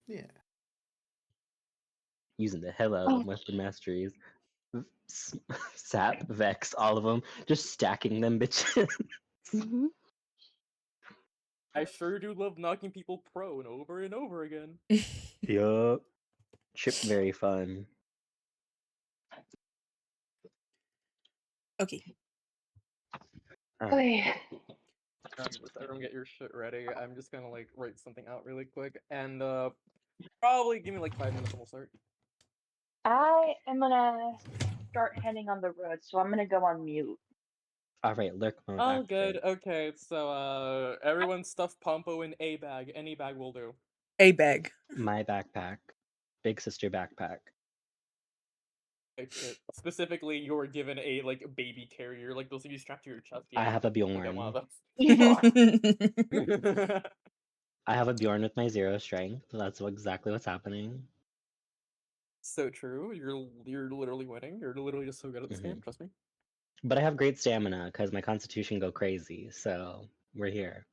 Yeah. Using the hell out of weapon masteries. Sap, Vex, all of them. Just stacking them bitches. Mm-hmm. I sure do love knocking people prone over and over again. Yup. Chip very fun. Okay. Okay. Everyone get your shit ready. I'm just gonna like write something out really quick, and probably give me like 5 minutes and we'll start. I am gonna start heading on the road, so I'm gonna go on mute. Alright, lurk mode. Oh, activate. good. Okay, so everyone stuff Pompo in a bag. Any bag will do. A bag. My backpack. Big sister backpack. Specifically, you're given a like baby carrier, like those of you strapped to your chest. I Yeah, have a you'll get one Bjorn. of those. I have a Bjorn with my 0 strength. That's exactly what's happening. So true. You're literally winning. You're literally just so good at this game. Trust me. But I have great stamina because my constitution go crazy. So we're here.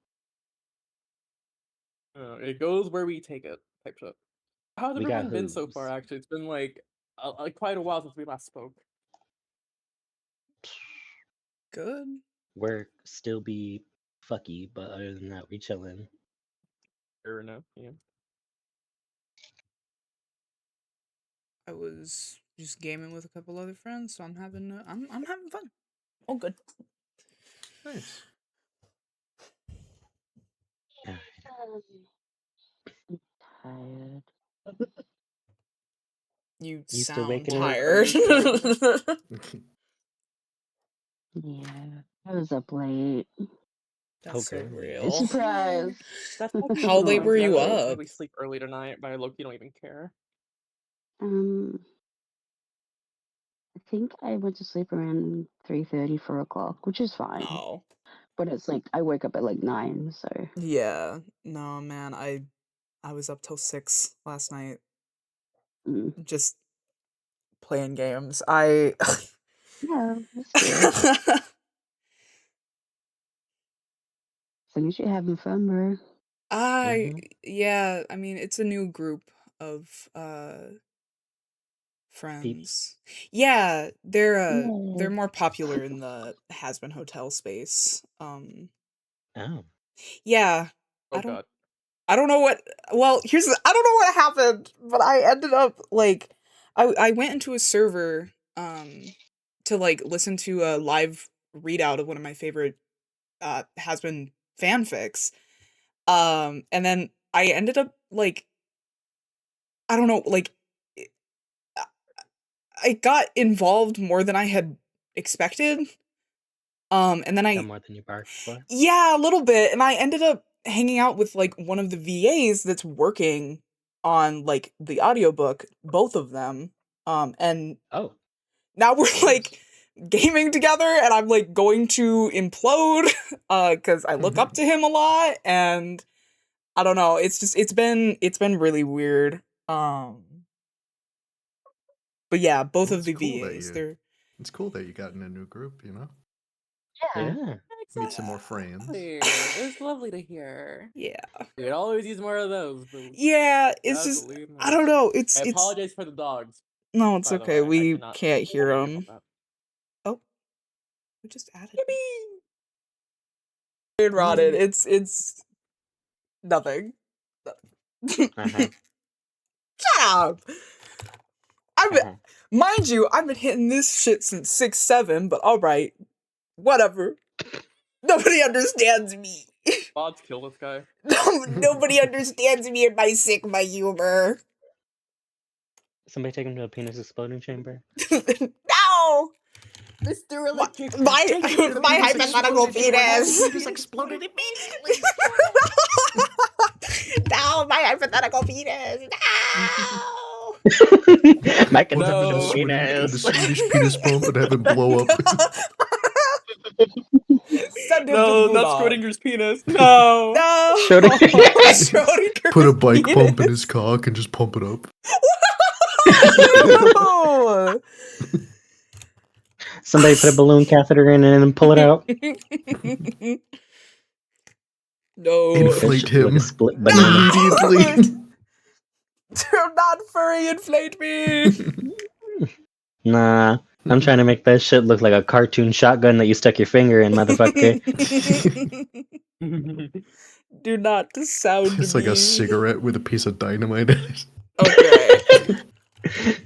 It goes where we take it. Type shit. How's We got everyone been so far? hooves. Actually, it's been like quite a while since we last spoke. Good. We're still be fucky, but other than that, we chilling. Fair enough. Yeah. I was just gaming with a couple other friends, so I'm having I'm having fun. All good. Nice. I'm tired. You still sound waking up? tired. Yeah, I was up late. That's so Okay. real. Surprise! That's How late were you up? We sleep early tonight, but I look, you don't even care. I think I went to sleep around 3:30, 4 o'clock, which is fine. Oh. But it's like I wake up at like 9, so. Yeah. No, man. I was up till 6 last night. Just playing games. Yeah, that's good. As long as you're having fun, bro. Yeah, I mean, it's a new group of friends. Yeah, they're more popular in the Has-Been Hotel space. Oh. Yeah. Oh god. I don't know what I don't know what happened, but I ended up like I went into a server to like listen to a live readout of one of my favorite Has-Been fanfics. And then I ended up like I don't know, like I got involved more than I had expected. And then more than you barked for? Yeah, a little bit. And I ended up hanging out with like one of the VAs that's working on like the audiobook, both of them. And now we're like gaming together and I'm like going to implode because I look up to him a lot and I don't know, it's been really weird. But yeah, both of the VAs, It's cool that you got in a new group, you know? Yeah. Meet some more friends. It's lovely to hear. Yeah. We'd always use more of those. Yeah, it's just I don't know. I apologize for the dogs. No, it's okay. We can't hear them. Oh, we just added. Rotted. It's nothing. Shut up. Mind you, I've been hitting this shit since 6-7, but all right, whatever. Nobody understands me. Bods kill this guy. Nobody understands me and my Sigma humor. Somebody take him to a penis exploding chamber. No! Mr. Electric. My hypothetical penis. Just exploded immediately. No, my hypothetical penis. No. My conceptual penis. The Swedish penis pump and have him blow up. No, not Schrodinger's penis. No. No. Schrodinger. Put a bike pump in his cock and just pump it up. No. Somebody put a balloon catheter in it and pull it out. No. Inflate him split banana. immediately. Do not furry inflate me. Nah, I'm trying to make that shit look like a cartoon shotgun that you stuck your finger in, motherfucker. Do not sound It's me. like a cigarette with a piece of dynamite in it. Okay.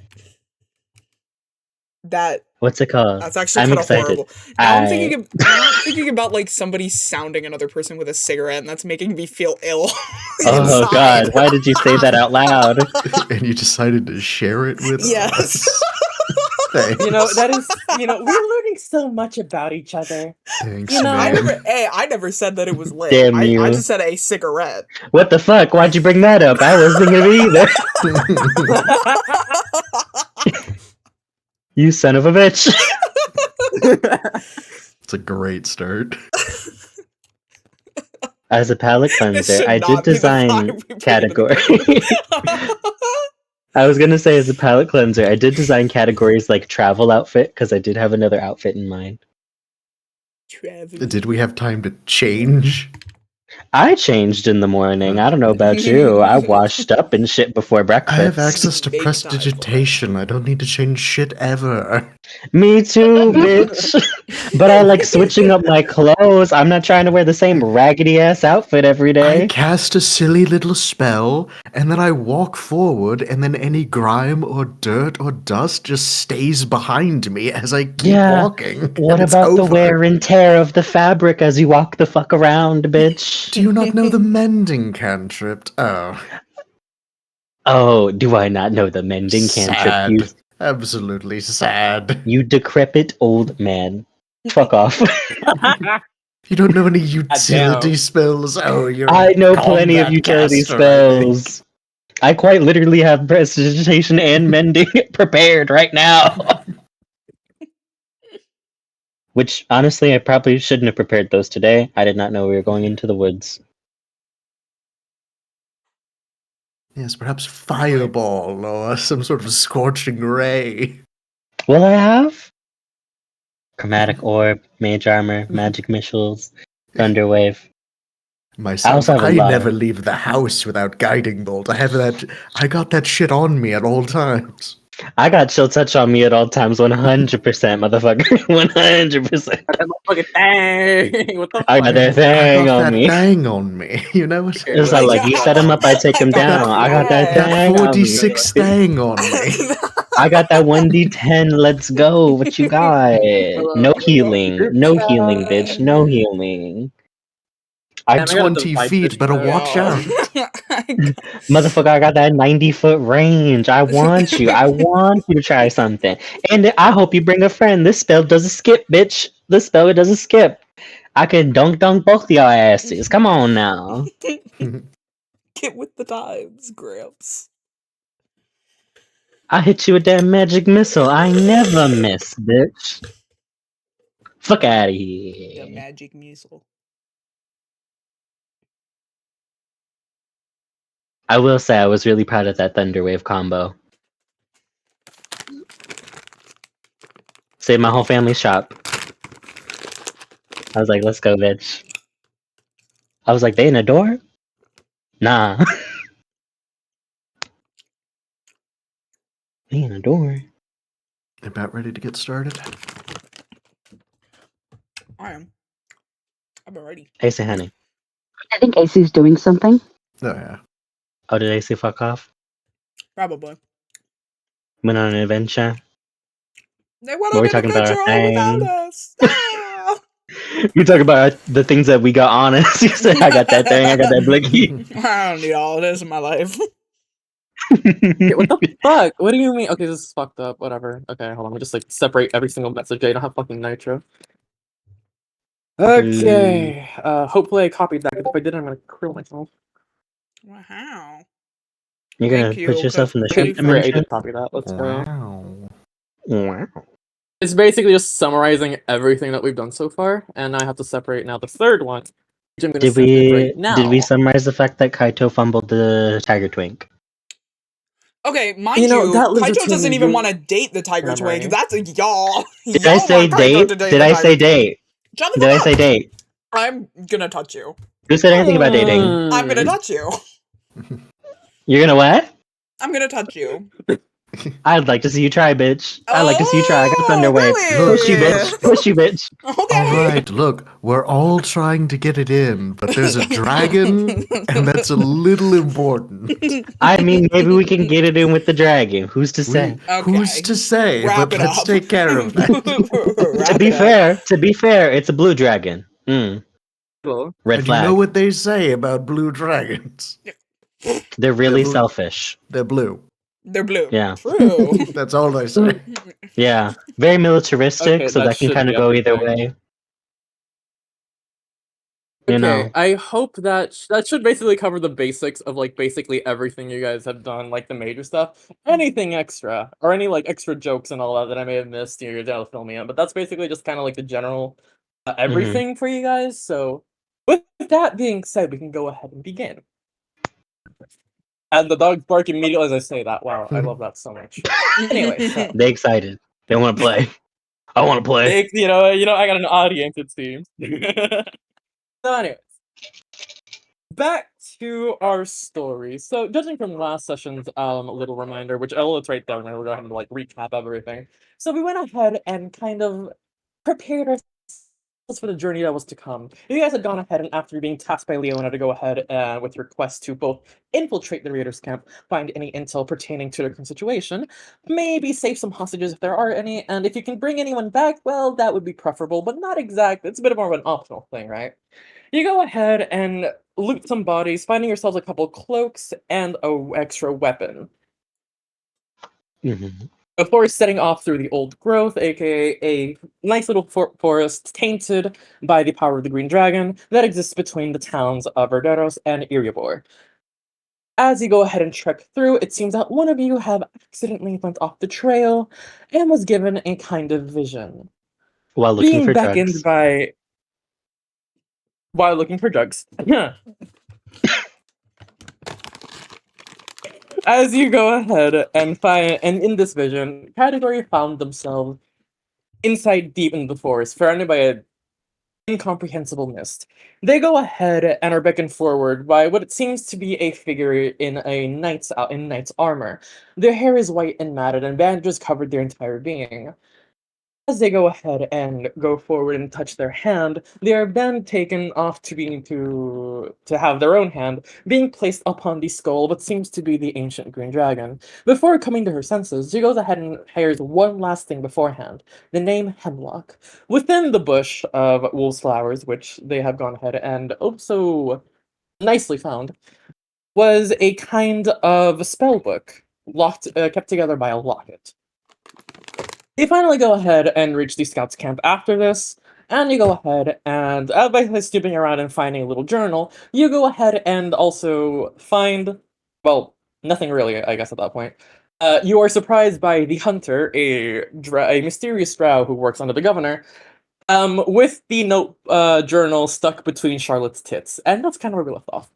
What's it called? That's actually I'm kind of excited. horrible. Now I'm thinking about like somebody sounding another person with a cigarette, and that's making me feel ill. Oh inside. God! Why did you say that out loud? And you decided to share it with Yes. us. Thanks. You know, that is, you know, we're learning so much about each other. Thanks, you know, man. I never said that it was lit. Damn you. I just said a cigarette. What the fuck? Why'd you bring that up? I wasn't thinking of it either. You son of a bitch. It's a great start. As a palette This cleanser, should I not did be the design vibe we bring into category. the I was gonna say, as a palette cleanser, I did design categories like travel outfit because I did have another outfit in mind. Did we have time to change? I changed in the morning. I don't know about you. I washed up and shit before breakfast. I have access to Big prestidigitation. I don't need to change shit ever. Me too, bitch. But I like switching up my clothes. I'm not trying to wear the same raggedy ass outfit every I day. cast a silly little spell, and then I walk forward, and then any grime or dirt or dust just stays behind me as I keep walking. What and it's about the over. wear and tear of the fabric as you walk the fuck around, bitch? Do you not know the mending cantrip? Oh. Oh, do I not know the mending cantrip? You, Sad. Absolutely sad. you decrepit old man. Fuck off. You don't know any utility spells? Oh, you're I a know plenty of combat utility caster, I think. spells. I quite literally have prestidigitation and mending prepared right now. Which, honestly, I probably shouldn't have prepared those today. I did not know we were going into the woods. Yes, perhaps fireball or some sort of scorching ray. Will I have? Chromatic orb, mage armor, magic missiles, thunderwave. Myself, also have a I lot never of- leave the house without guiding bolt. I got that shit on me at all times. I got chill touch on me at all times, 100%, motherfucker. 100%. That motherfucking thing. What the I fuck? got that I thing got on that me. thing on me. You know what? It's not like you set him up, I take him down. I got that That thing on me. 4d6 thing on me. I got that 1d10. Let's go. What you got? No healing. No healing, bitch. No healing. I'm Damn, I gotta 20 divide feet, this better shit watch out. Motherfucker, I got that 90-foot range. I want you. I want you to try something. And I hope you bring a friend. This spell does a skip, bitch. This spell, it does a skip. I can dunk both of y'all asses. Come on now. Get with the times, Gramps. I hit you with that magic missile. I never miss, bitch. Fuck out of The here. magic missile. I will say I was really proud of that Thunderwave combo. Saved my whole family's shop. I was like, let's go, bitch. I was like, they in a door? Nah. They in a door. About ready to get started? I am. I'm ready. AC honey. I think AC's doing something. Oh, yeah. Oh, did AC fuck off? Probably. Went on an adventure. They went Were on we an talking about adventure our all without thing? us. Ah! We talk about the things that we got on us. You said, I got that thing, I got that blicky. I don't need all of this in my life. Okay, what the fuck? What do you mean? Okay, this is fucked up. Whatever. Okay, hold on. Let me just like separate every single message. I don't have fucking nitro. Okay. Hopefully I copied that. 'Cause if I didn't, I'm gonna kill myself. Wow. You're Thank gonna you, put yourself in the 'cause shit we- Okay, great. I dimension? did copy that. Let's go. Wow. Wow. It's basically just summarizing everything that we've done so far, and I have to separate now the third one, which I'm gonna Did send in we right now. did we summarize the fact that Kaito fumbled the Tiger Twink? Okay, mind You know, you, that lives Kaito between doesn't even you want to date the Tiger memory. Twink. That's a y'all. Did Y'all I say want Kaito date? to date Did the I Tiger say Twink. date? Shut the Did fuck I up. say date? I'm gonna touch you. Who said anything about dating? I'm gonna touch you. You're gonna what? I'm gonna touch you. I'd like to see you try, bitch. I'd like to see you try. I got thunder wave. Really? Push you, bitch. Push you, bitch. Okay. All right, look, we're all trying to get it in, but there's a dragon, and that's a little important. I mean, maybe we can get it in with the dragon. Who's to say? Who's to say? Wrap But it let's up. take care of that. To be fair, it's a blue dragon. Cool. Red And you know flag. what they say about blue dragons? They're really blue. selfish. They're blue. They're blue. Yeah. True. That's all they say. Yeah. Very militaristic, Okay, so that that can should kind be of go either everything. way. You Okay, know. I hope that that should basically cover the basics of like basically everything you guys have done, like the major stuff. Anything extra or any like extra jokes and all that that I may have missed, you're gonna fill me in. But that's basically just kind of like the general everything for you guys. So with that being said, we can go ahead and begin. And the dogs bark immediately as I say that. Wow, I love that so much. Anyway, so They excited. They want to play. I want to play. you know, I got an audience it seems. So, anyways, back to our story. So, judging from last session's little reminder, which it's right there, and we'll go ahead and like recap everything. So we went ahead and kind of prepared ourselves for the journey that was to come. You guys had gone ahead and after being tasked by Leona to go ahead with your quest to both infiltrate the Raiders camp, find any intel pertaining to the current situation, maybe save some hostages if there are any, and if you can bring anyone back, well, that would be preferable, but not exact. It's a bit more of an optional thing, right? You go ahead and loot some bodies, finding yourselves a couple cloaks and a extra weapon. Before setting off through the old growth, aka a nice little forest tainted by the power of the green dragon that exists between the towns of Verderos and Iriabor. As you go ahead and trek through, it seems that one of you have accidentally went off the trail and was given a kind of vision. While looking Being for beckoned drugs. by while looking for drugs. As you go ahead and find, and in this vision, category found themselves inside deep in the forest, surrounded by an incomprehensible mist. They go ahead and are beckoned forward by what it seems to be a figure in a knight's armor. Their hair is white and matted, and bandages covered their entire being. As they go ahead and go forward and touch their hand, they are then taken off to have their own hand being placed upon the skull of what seems to be the ancient green dragon. Before coming to her senses, she goes ahead and hears one last thing beforehand: the name Hemlock. Within the bush of wolf's flowers, which they have gone ahead and also nicely found, was a kind of spell book kept together by a locket. You finally go ahead and reach the scouts camp after this, and you go ahead and, by snooping around and finding a little journal, you go ahead and also find, well, nothing really, I guess, at that point. You are surprised by the hunter, a mysterious drow who works under the governor, with the note journal stuck between Charlotte's tits, and that's kind of where we left off.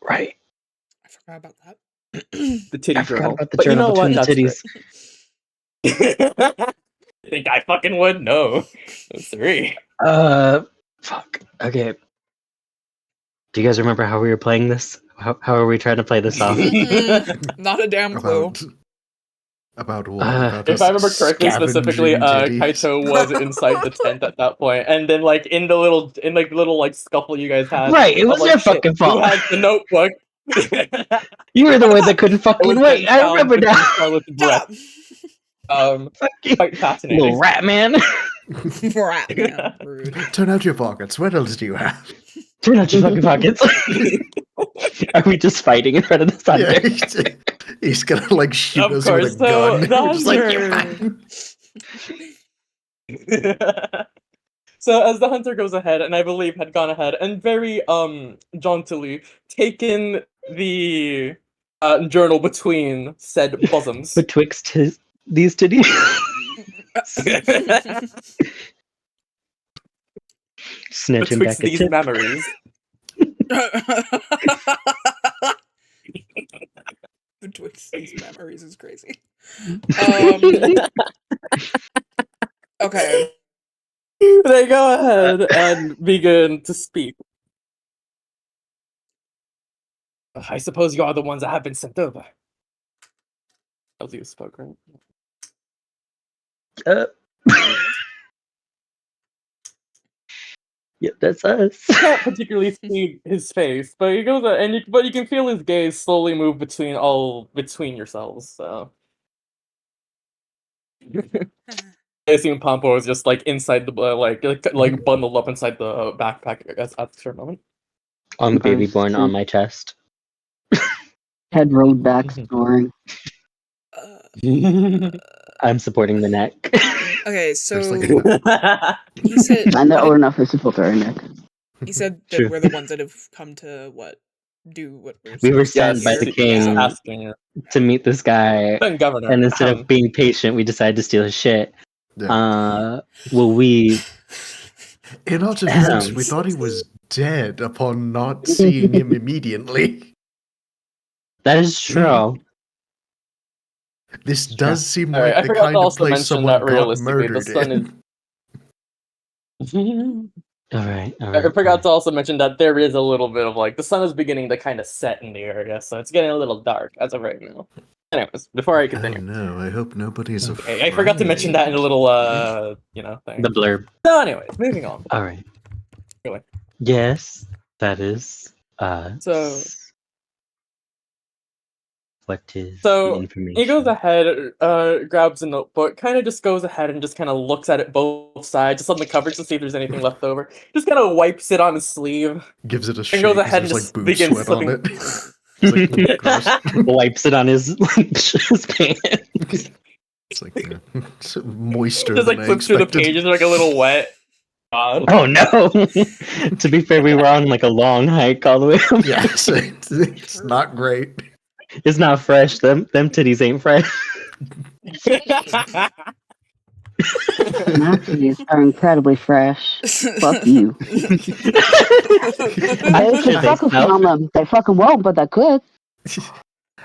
Right. I forgot about that. The titty I forgot journal. about the But you journal know between what? the That's titties. Think I fucking would? No. Three. Fuck. Okay. Do you guys remember how we were playing this? How are we trying to play this off? Not a damn clue. About what? About If us I remember correctly, specifically, scavenging titties? Kaito was inside the tent at that point, and then like in the little like scuffle you guys had, Right, it of was like your shit, fucking who fault. has the notebook? You were the one that couldn't It fucking was wait. then I found remember now. between Charlotte's Shut breath. up. Fucking Quite fascinating. little rat man. Rat man. Rude. Turn out your pockets. What else do you have? Turn out your fucking pockets. Are we just fighting in front of the thunder? Yeah, he's gonna like shoot Of us course, with a gun. so We're just like, you're the fine. So as the hunter goes ahead, and I believe had gone ahead and very jauntily taken the journal between said bosoms. Betwixt these titties. Snatching Betwixt back a these tip. memories. Betwixt these memories is crazy. Okay. They go ahead and begin to speak. I suppose you are the ones that have been sent over. LZ spoke, right? Yep, that's us. You can't particularly see his face, but he goes, but you can feel his gaze slowly move between yourselves. So I assume Pompo is just like inside the like bundled up inside the backpack at a certain moment. On baby born on my chest. Head rolled back, snoring. I'm supporting the neck. Okay, so like he said I'm not old enough to support her neck. he said that True. we're the ones that have come to do what we're We were supposed to do sent by here. the king asking to meet this guy, then governor, and instead of being patient, we decided to steal his shit. Yeah. We In our defense, we thought he was dead upon not seeing him immediately. That is true. This does seem All right, like I the forgot to kind of also place mention someone that got realistically, the murdered sun in. All right. I forgot to also mention that there is a little bit of like the sun is beginning to kind of set in the area, so it's getting a little dark as of right now. Anyways, before I Oh continue, no, I hope nobody's afraid. I forgot to mention that in a little thing. The blurb. So, anyways, moving on. All right. Really. Yes, that is. So What is the So information? he goes ahead, grabs a notebook, kind of just goes ahead and just kind of looks at it both sides, just on the covers to see if there's anything left over. Just kind of wipes it on his sleeve. Gives it a And shake goes 'cause ahead and there's just like boob begins sweat on slipping. it. It's like, "Mm, gross." Wipes it on his his pants. It's like it's moister Just than like I flips through the expected. pages, they're like a little wet. God. Oh no! To be fair, we were on like a long hike all the way up. Yeah, so it's not great. It's not fresh. Them titties ain't fresh. My titties are incredibly fresh. Fuck you. I'm They sure could they fuck with me smell. on them. They fucking won't, but they could.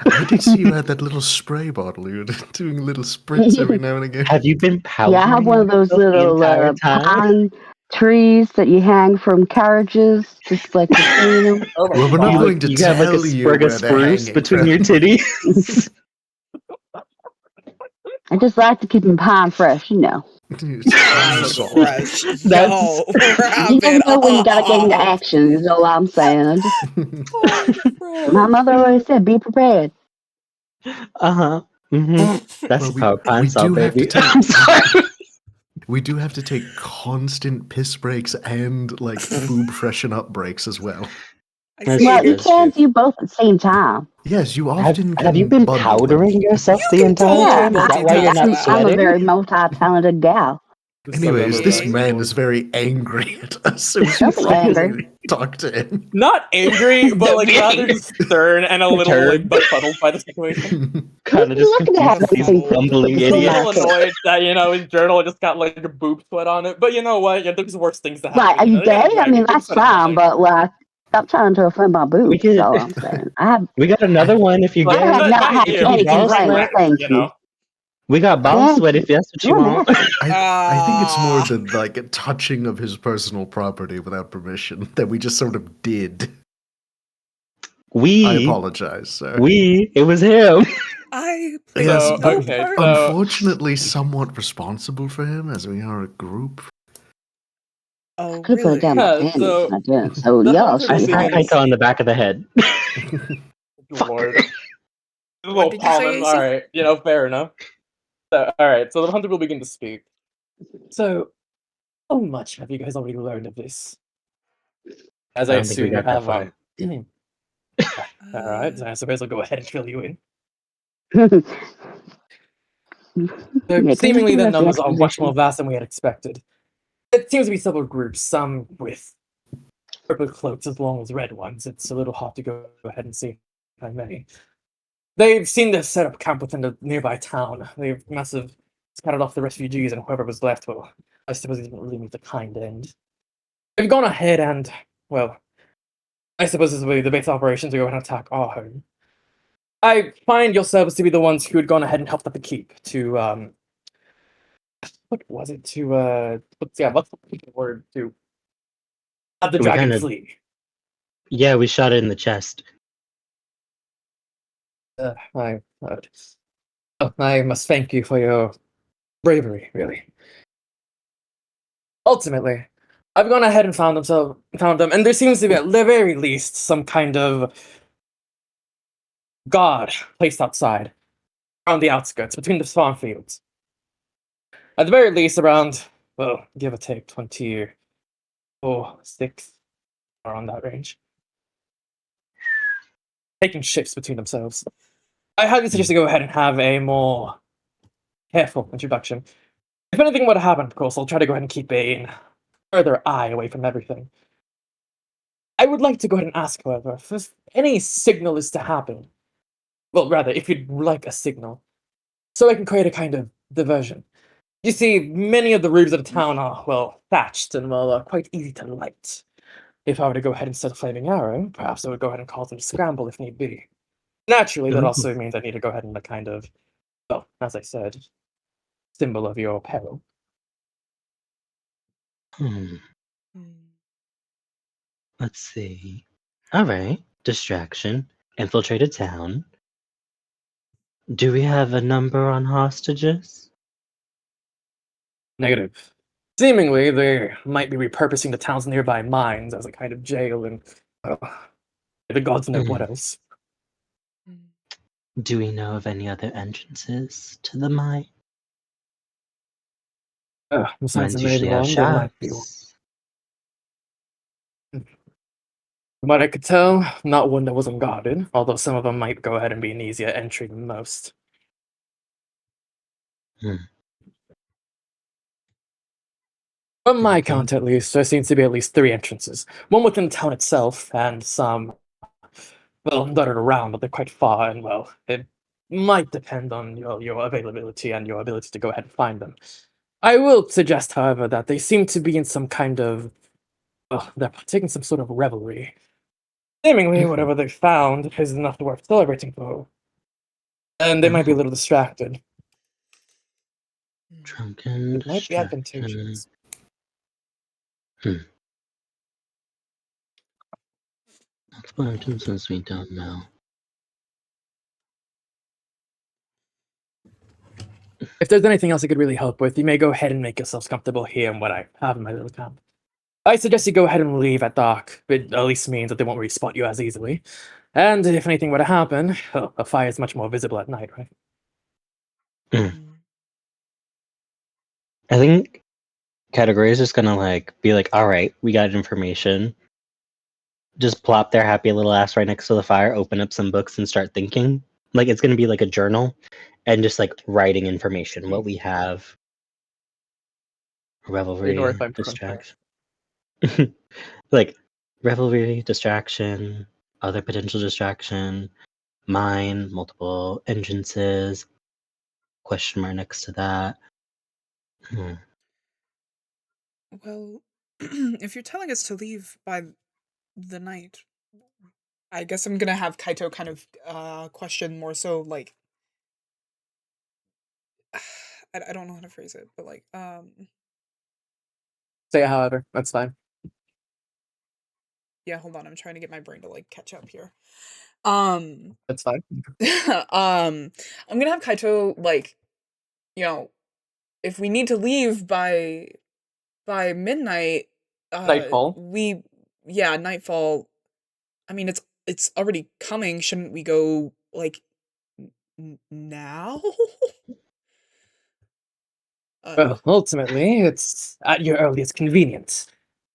I did see you had that little spray bottle. You were doing little spritz every now and again. Have you been powdering? Yeah, I have one of those yourself the little entire time? pine trees that you hang from carriages, just like to clean them. Oh my Well, we're not God. going to You have like a tell you sprig of where they're spruce hanging between from. your titties. I just like to keep them pine fresh, you know. It's Fine, salt. fresh. That's- Yo, wrap You it never know when you gotta get into up. action, is all I'm saying. I just, Fine, my mother always said, be prepared. Uh-huh. Mm-hmm. That's Well, the power of pine we salt, do have to baby. take- I'm sorry. We do have to take constant piss breaks and like boob freshen up breaks as well. I That's see. Well, true, you that's can't true. do both at the same time. Yes, you Have often you can been bundle them. powdering yourself You the can entire totally time? Is that why you're multitask not that. I'm a sweating? very multi-talented gal. Anyways, this Okay. man is very angry at us, so we should Don't be angry. probably talk to him. Not angry, but like Don't be rather angry. just stern and a little like Perturbed. befuddled by the situation. Kind of You just look at confused that with these and bumbling He's a Yeah. little idiots. annoyed that his journal just got like a boob sweat on it. But you know what? Yeah, there's worse things to happen. Right, are you They gotta gay? dry I mean, boob that's sweat is fine, nothing. but like, stop trying to offend my We boobs, could- is all I'm saying. We got another one if you're Like, I have gay. not not had you, any ball right, sweat, complaints, thank you you. know. We got ball Thank sweat you. if that's what you You're want. nasty. I think it's more the like touching of his personal property without permission that we just sort of did. I We, apologize, sir. it was him. I Yes, So, but okay, so- unfortunately, somewhat responsible for him as we are a group. Oh, Could have put it really? down my Yeah, panties, so- and I didn't. So the y'all hunter should I be saw begins- happy. Kaito on the back of the head. Lord. A What little did you say, pollen. AC? All right, fair enough. So, all right, so the hunter will begin to speak. So, how much have you guys already learned of this? As I I don't think we assume you got that have. far. All right, so I suppose I'll go ahead and fill you in. Yeah, Seemingly, the give us the numbers are much exposition. more vast than we had expected. It seems to be several groups, some with purple cloaks as long as red ones. It's a little hard to go ahead and see, if I may. They've seen to set up camp within the nearby town. They've massive scattered off the refugees, and whoever was left, well, I suppose it didn't really meet the kind end. They've gone ahead and, well, I suppose this will be the base operations to go and attack our home. I find yourselves to be the ones who had gone ahead and helped at the keep to, what was it? What's the word? To have the We dragon kinda- flee. Yeah, we shot it in the chest. I must thank you for your bravery, really. Ultimately, I've gone ahead and found them, and there seems to be, at the very least, some kind of god placed outside, around the outskirts, between the spawn fields. At the very least, around, well, give or take 6, around that range. Taking shifts between themselves. I highly suggest you go ahead and have a more careful introduction. If anything were to happen, of course, I'll try to go ahead and keep a further eye away from everything. I would like to go ahead and ask, however, if any signal is to happen. Well, rather, if you'd like a signal, so I can create a kind of diversion. You see, many of the roofs of the town are, well, thatched and, well, quite easy to light. If I were to go ahead and set a flaming arrow, perhaps I would go ahead and cause them to scramble if need be. Naturally, that also means I need to go ahead and a kind of, well, as I said, symbol of your peril. Let's see. All right. Distraction. Infiltrate a town. Do we have a number on hostages? Negative. Seemingly, they might be repurposing the town's nearby mines as a kind of jail, and the gods know what else. Do we know of any other entrances to the mine? Besides the Mine's main usually have one, there might be one. shafts. From what I could tell, not one that wasn't guarded, although some of them might go ahead and be an easier entry than most. From my count, at least, there seems to be at least 3 entrances. One within the town itself, and some, well, dotted around, but they're quite far, and, well, it might depend on your availability and your ability to go ahead and find them. I will suggest, however, that they seem to be in some kind of, well, they're taking some sort of revelry. Seemingly, whatever they found is enough worth celebrating for. And they might be a little distracted. Drunken It might be distraction. advantageous. Multiple entrances we don't know. If there's anything else I could really help with, you may go ahead and make yourselves comfortable here in what I have in my little camp. I suggest you go ahead and leave at dark. It at least means that they won't really spot you as easily. And if anything were to happen, well, a fire is much more visible at night, right? I think Category is just gonna be like, all right, we got information. Just plop their happy little ass right next to the fire, open up some books, and start thinking. Like it's gonna be like a journal, and just writing information, what we have. Revelry, distraction. Revelry, distraction, other potential distraction, mine, multiple entrances, question mark next to that. Well, if you're telling us to leave by the night, I guess I'm gonna have Kaito kind of question more so I don't know how to phrase it, but Say it however, that's fine. Yeah, hold on, I'm trying to get my brain to catch up here. That's fine. I'm gonna have Kaito if we need to leave by midnight, Nightfall. Nightfall. I mean, it's already coming. Shouldn't we go now? Well, ultimately, it's at your earliest convenience.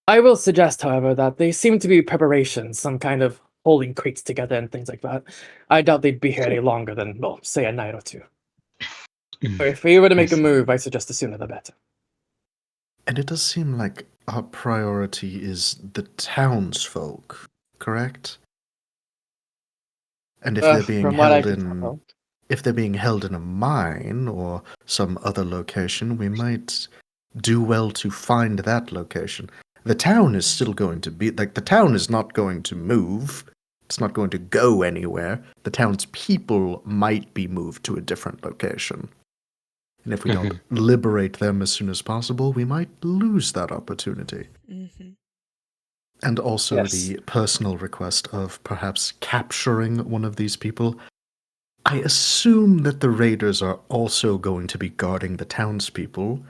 I will suggest, however, that they seem to be preparations, some kind of holding crates together and things like that. I doubt they'd be here any longer than, well, say a night or two. But if we were to make a move, I suggest the sooner the better. And it does seem like our priority is the townsfolk, correct? And if they're being from what I held can in, tell. if they're being held in a mine or some other location, we might do well to find that location. The town is still going to be, the town is not going to move. It's not going to go anywhere. The town's people might be moved to a different location. And if we don't liberate them as soon as possible, we might lose that opportunity. And also the personal request of perhaps capturing one of these people. I assume that the raiders are also going to be guarding the townspeople.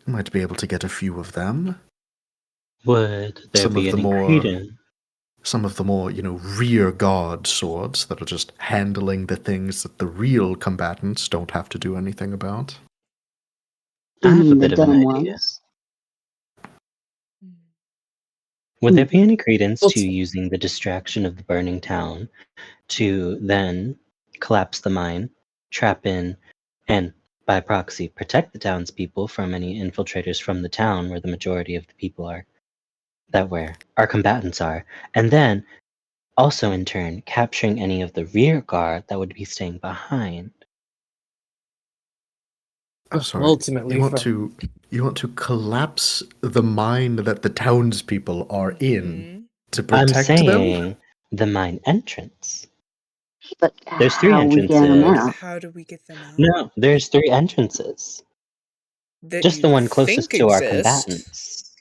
You might be able to get a few of them. Would there Some be of the any more credence? some of the more, rear guard swords that are just handling the things that the real combatants don't have to do anything about. I have a The bit of an dumb idea. ones. Would there be any credence to Ulti- using the distraction of the burning town to then collapse the mine, trap in, and by proxy protect the townspeople from any infiltrators from the town where the majority of the people are, where our combatants are, and then also in turn capturing any of the rear guard that would be staying behind? I'm sorry. Ultimately, You want to collapse the mine that the townspeople are in to I'm protect them? saying the mine entrance. But There's 3 how we get them entrances. out? How do we get them out? No, there's 3 entrances. That Just the you one closest think to our exist. combatants.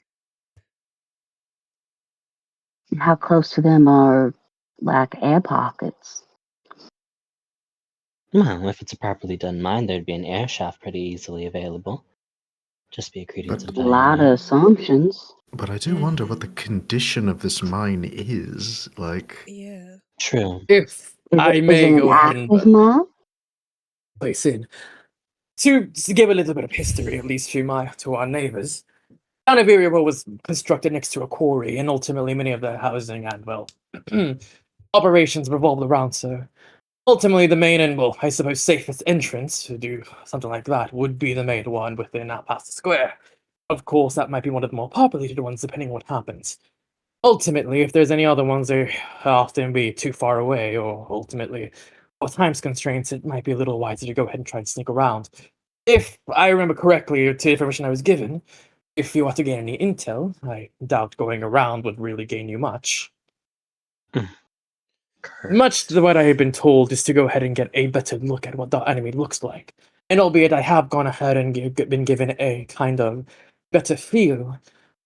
And how close to them are, like, air pockets? Well, if it's a properly done mine, there'd be an air shaft pretty easily available. Just be a credence But of A lot of dynamite. assumptions. I do wonder what the condition of this mine is. Like, Yeah. True. if Is I it may an go ahead and active mine? place in to give a little bit of history, at least to our neighbors. Town of Iriabo was constructed next to a quarry, and ultimately many of the housing and, well, operations revolved around so. Ultimately, the main and, well, I suppose safest entrance to do something like that would be the main one within past the square. Of course, that might be one of the more populated ones, depending on what happens. Ultimately, if there's any other ones, they often be too far away, or ultimately, with times constraints, it might be a little wiser to go ahead and try and sneak around. If I remember correctly, to the information I was given, if you want to gain any intel, I doubt going around would really gain you much. Much to what I have been told is to go ahead and get a better look at what the enemy looks like. And albeit I have gone ahead and been given a kind of better feel,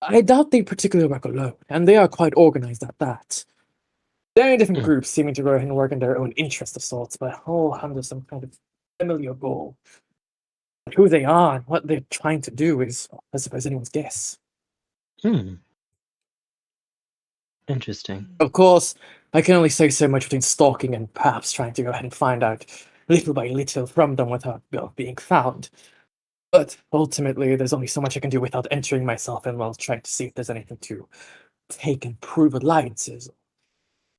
I doubt they particularly work alone, and they are quite organized at that. There are different groups seeming to go ahead and work in their own interest of sorts, but all under some kind of familiar goal. But who they are and what they're trying to do is, I suppose, anyone's guess. Interesting. Of course, I can only say so much between stalking and perhaps trying to go ahead and find out little by little from them without, well, being found. But ultimately, there's only so much I can do without entering myself and, well, trying to see if there's anything to take and prove alliances,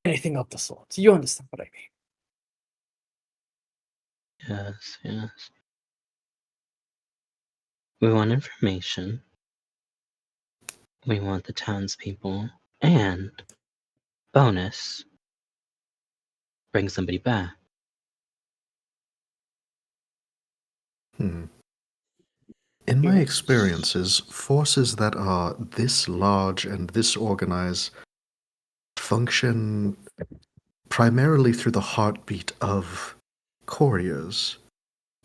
anything of the sort. You understand what I mean? Yes, yes. We want information. We want the townspeople. And, bonus, bring somebody back. In my experiences, forces that are this large and this organized function primarily through the heartbeat of couriers,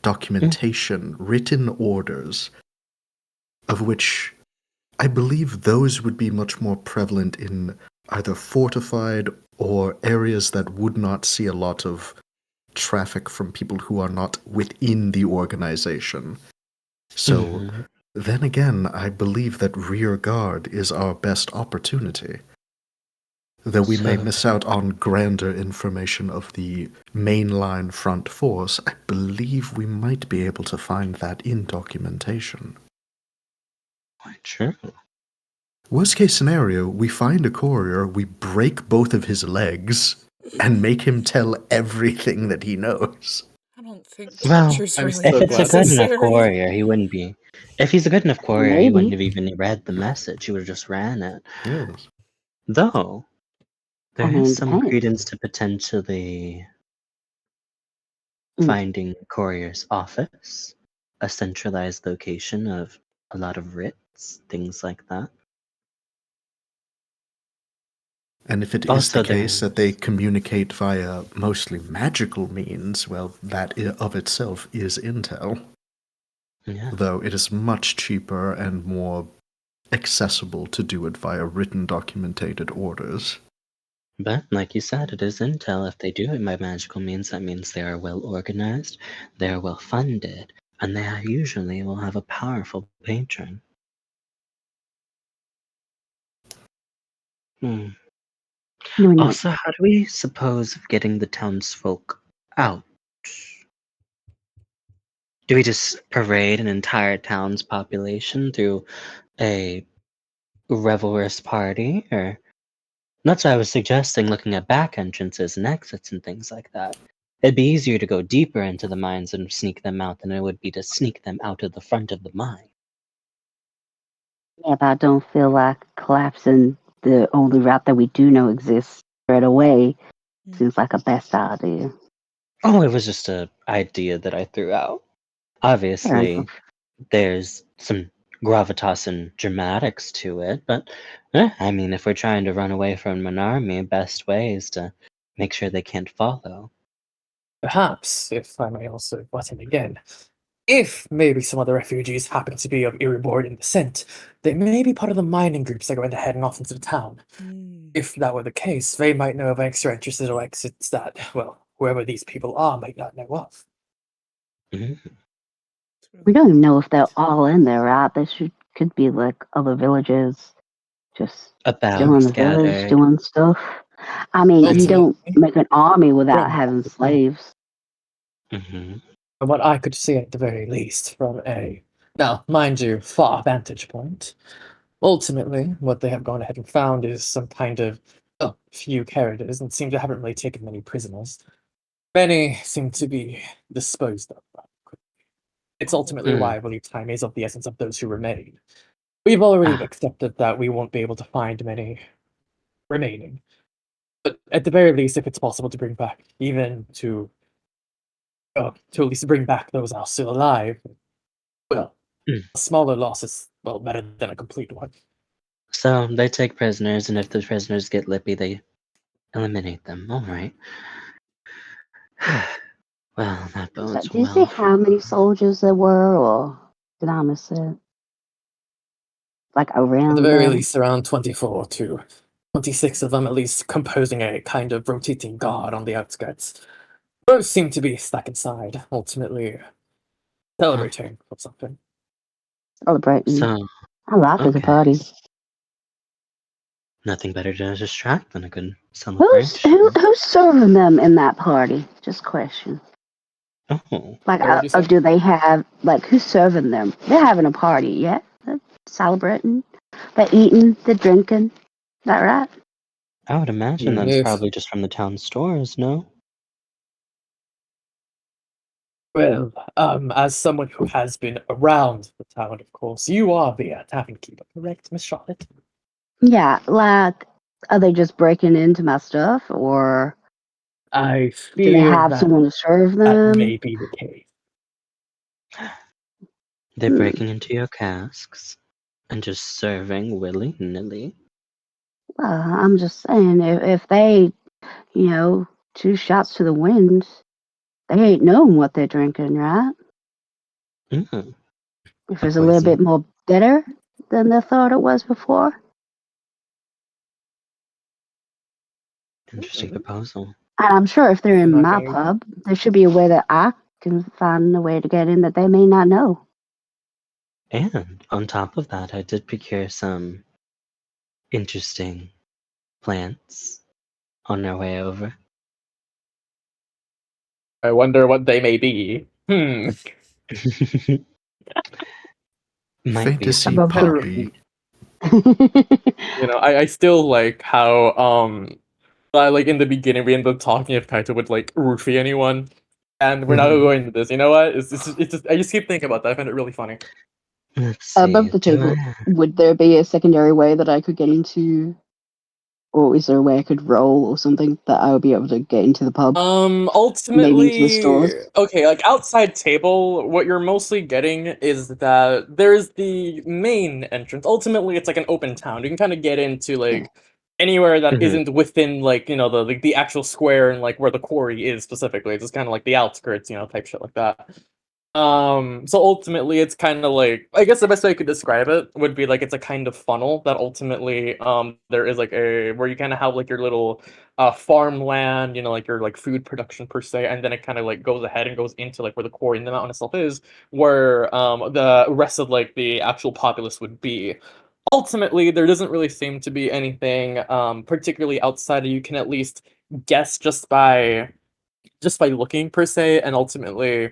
documentation, written orders, of which I believe those would be much more prevalent in either fortified or areas that would not see a lot of traffic from people who are not within the organization. So, then again, I believe that rear guard is our best opportunity. Though we may miss out on grander information of the mainline front force, I believe we might be able to find that in documentation. Quite true. Worst case scenario, we find a courier, we break both of his legs, and make him tell everything that he knows. I don't think Well, torture's I'm really if it's a good enough necessary. courier, he wouldn't be. If he's a good enough courier, he wouldn't have Maybe. even read the message. He would have just ran it. Yes. Though, there I is mean, some depends. credence to potentially finding courier's office, a centralized location of a lot of writs, things like that. And if it is Also, the case that there's they communicate via mostly magical means, well, that of itself is intel. yeah, Though it is much cheaper and more accessible to do it via written documented orders. But, like you said, it is intel. If they do it by magical means, that means they are well organized, they are well funded, and they usually will have a powerful patron. Hmm. Also, how do we suppose of getting the townsfolk out? Do we just parade an entire town's population through a revelrous party? Or that's why I was suggesting looking at back entrances and exits and things like that. It'd be easier to go deeper into the mines and sneak them out than it would be to sneak them out of the front of the mine. Yeah, but I don't feel like collapsing the only route that we do know exists straight away seems like a best idea. Oh, it was just an idea that I threw out. Obviously, there's some gravitas and dramatics to it, but I mean, if we're trying to run away from an army, best way is to make sure they can't follow. Perhaps, if I may also butt in again, if maybe some other refugees happen to be of Ereborian descent, they may be part of the mining groups that are heading off into the town. If that were the case, they might know of extra entrances or exits that, well, whoever these people are might not know of. We don't even know if they're all in there, right? There could be like other villages just still in the village doing stuff. I mean, you don't make an army without having slaves. From what I could see at the very least, from now, mind you, far vantage point, ultimately, what they have gone ahead and found is some kind of few characters, and seem to haven't really taken many prisoners. Many seem to be disposed of. It's ultimately why I believe time is of the essence of those who remain. We've already accepted that we won't be able to find many remaining. But at the very least, if it's possible to bring back, even to at least bring back those who are still alive, well, a smaller loss is, well, better than a complete one. So they take prisoners, and if the prisoners get lippy, they eliminate them. All right. Well, that bodes Do you see well. how many soldiers there were, or did I miss it? Like around At the very them? least, around 24 to 26 of them, at least, composing a kind of rotating guard on the outskirts. Most seem to be stuck inside, ultimately celebrating or something. Celebrating. So, I like it, a party. Nothing better to distract than a good celebration. Who's serving them in that party? Just question. Oh. Like, do they have, like, who's serving them? They're having a party, yeah? They're celebrating. They're eating, they're drinking. Is that right? I would imagine that's probably just from the town stores, no? Well, as someone who has been around the town, of course, you are the tavern keeper, correct, Miss Charlotte? Yeah, like, are they just breaking into my stuff, or I do they fear have that someone to serve that them? may be the case. They're breaking into your casks and just serving willy-nilly. Well, I'm just saying, if they, 2 shots to the wind, they ain't knowing what they're drinking, right? Mm. If it's a little bit more bitter than they thought it was before. Interesting proposal. And I'm sure if they're in my pub, there should be a way that I can find a way to get in that they may not know. And on top of that, I did procure some interesting plants on our way over. I wonder what they may be. Might be Fantasy some poppy. I still like how like in the beginning we ended up talking if Kaito would like roofie anyone, and we're not going into this. You know what? It's just I just keep thinking about that. I find it really funny. Let's see. Above the table, would there be a secondary way that I could get into, or is there a way I could roll or something that I would be able to get into the pub? Maybe into the stores. Ultimately, okay, like outside table, what you're mostly getting is that there's the main entrance. Ultimately, it's like an open town. You can kind of get into like anywhere that isn't within like the actual square and like where the quarry is specifically. It's just kind of like the outskirts, type shit like that. So ultimately, it's kind of like, I guess the best way I could describe it would be like it's a kind of funnel that ultimately there is like a where you kind of have like your little farmland, like your like food production per se, and then it kind of like goes ahead and goes into like where the quarry and the mountain itself is, where the rest of like the actual populace would be. Ultimately, there doesn't really seem to be anything particularly outside of you can at least guess just by looking per se, and ultimately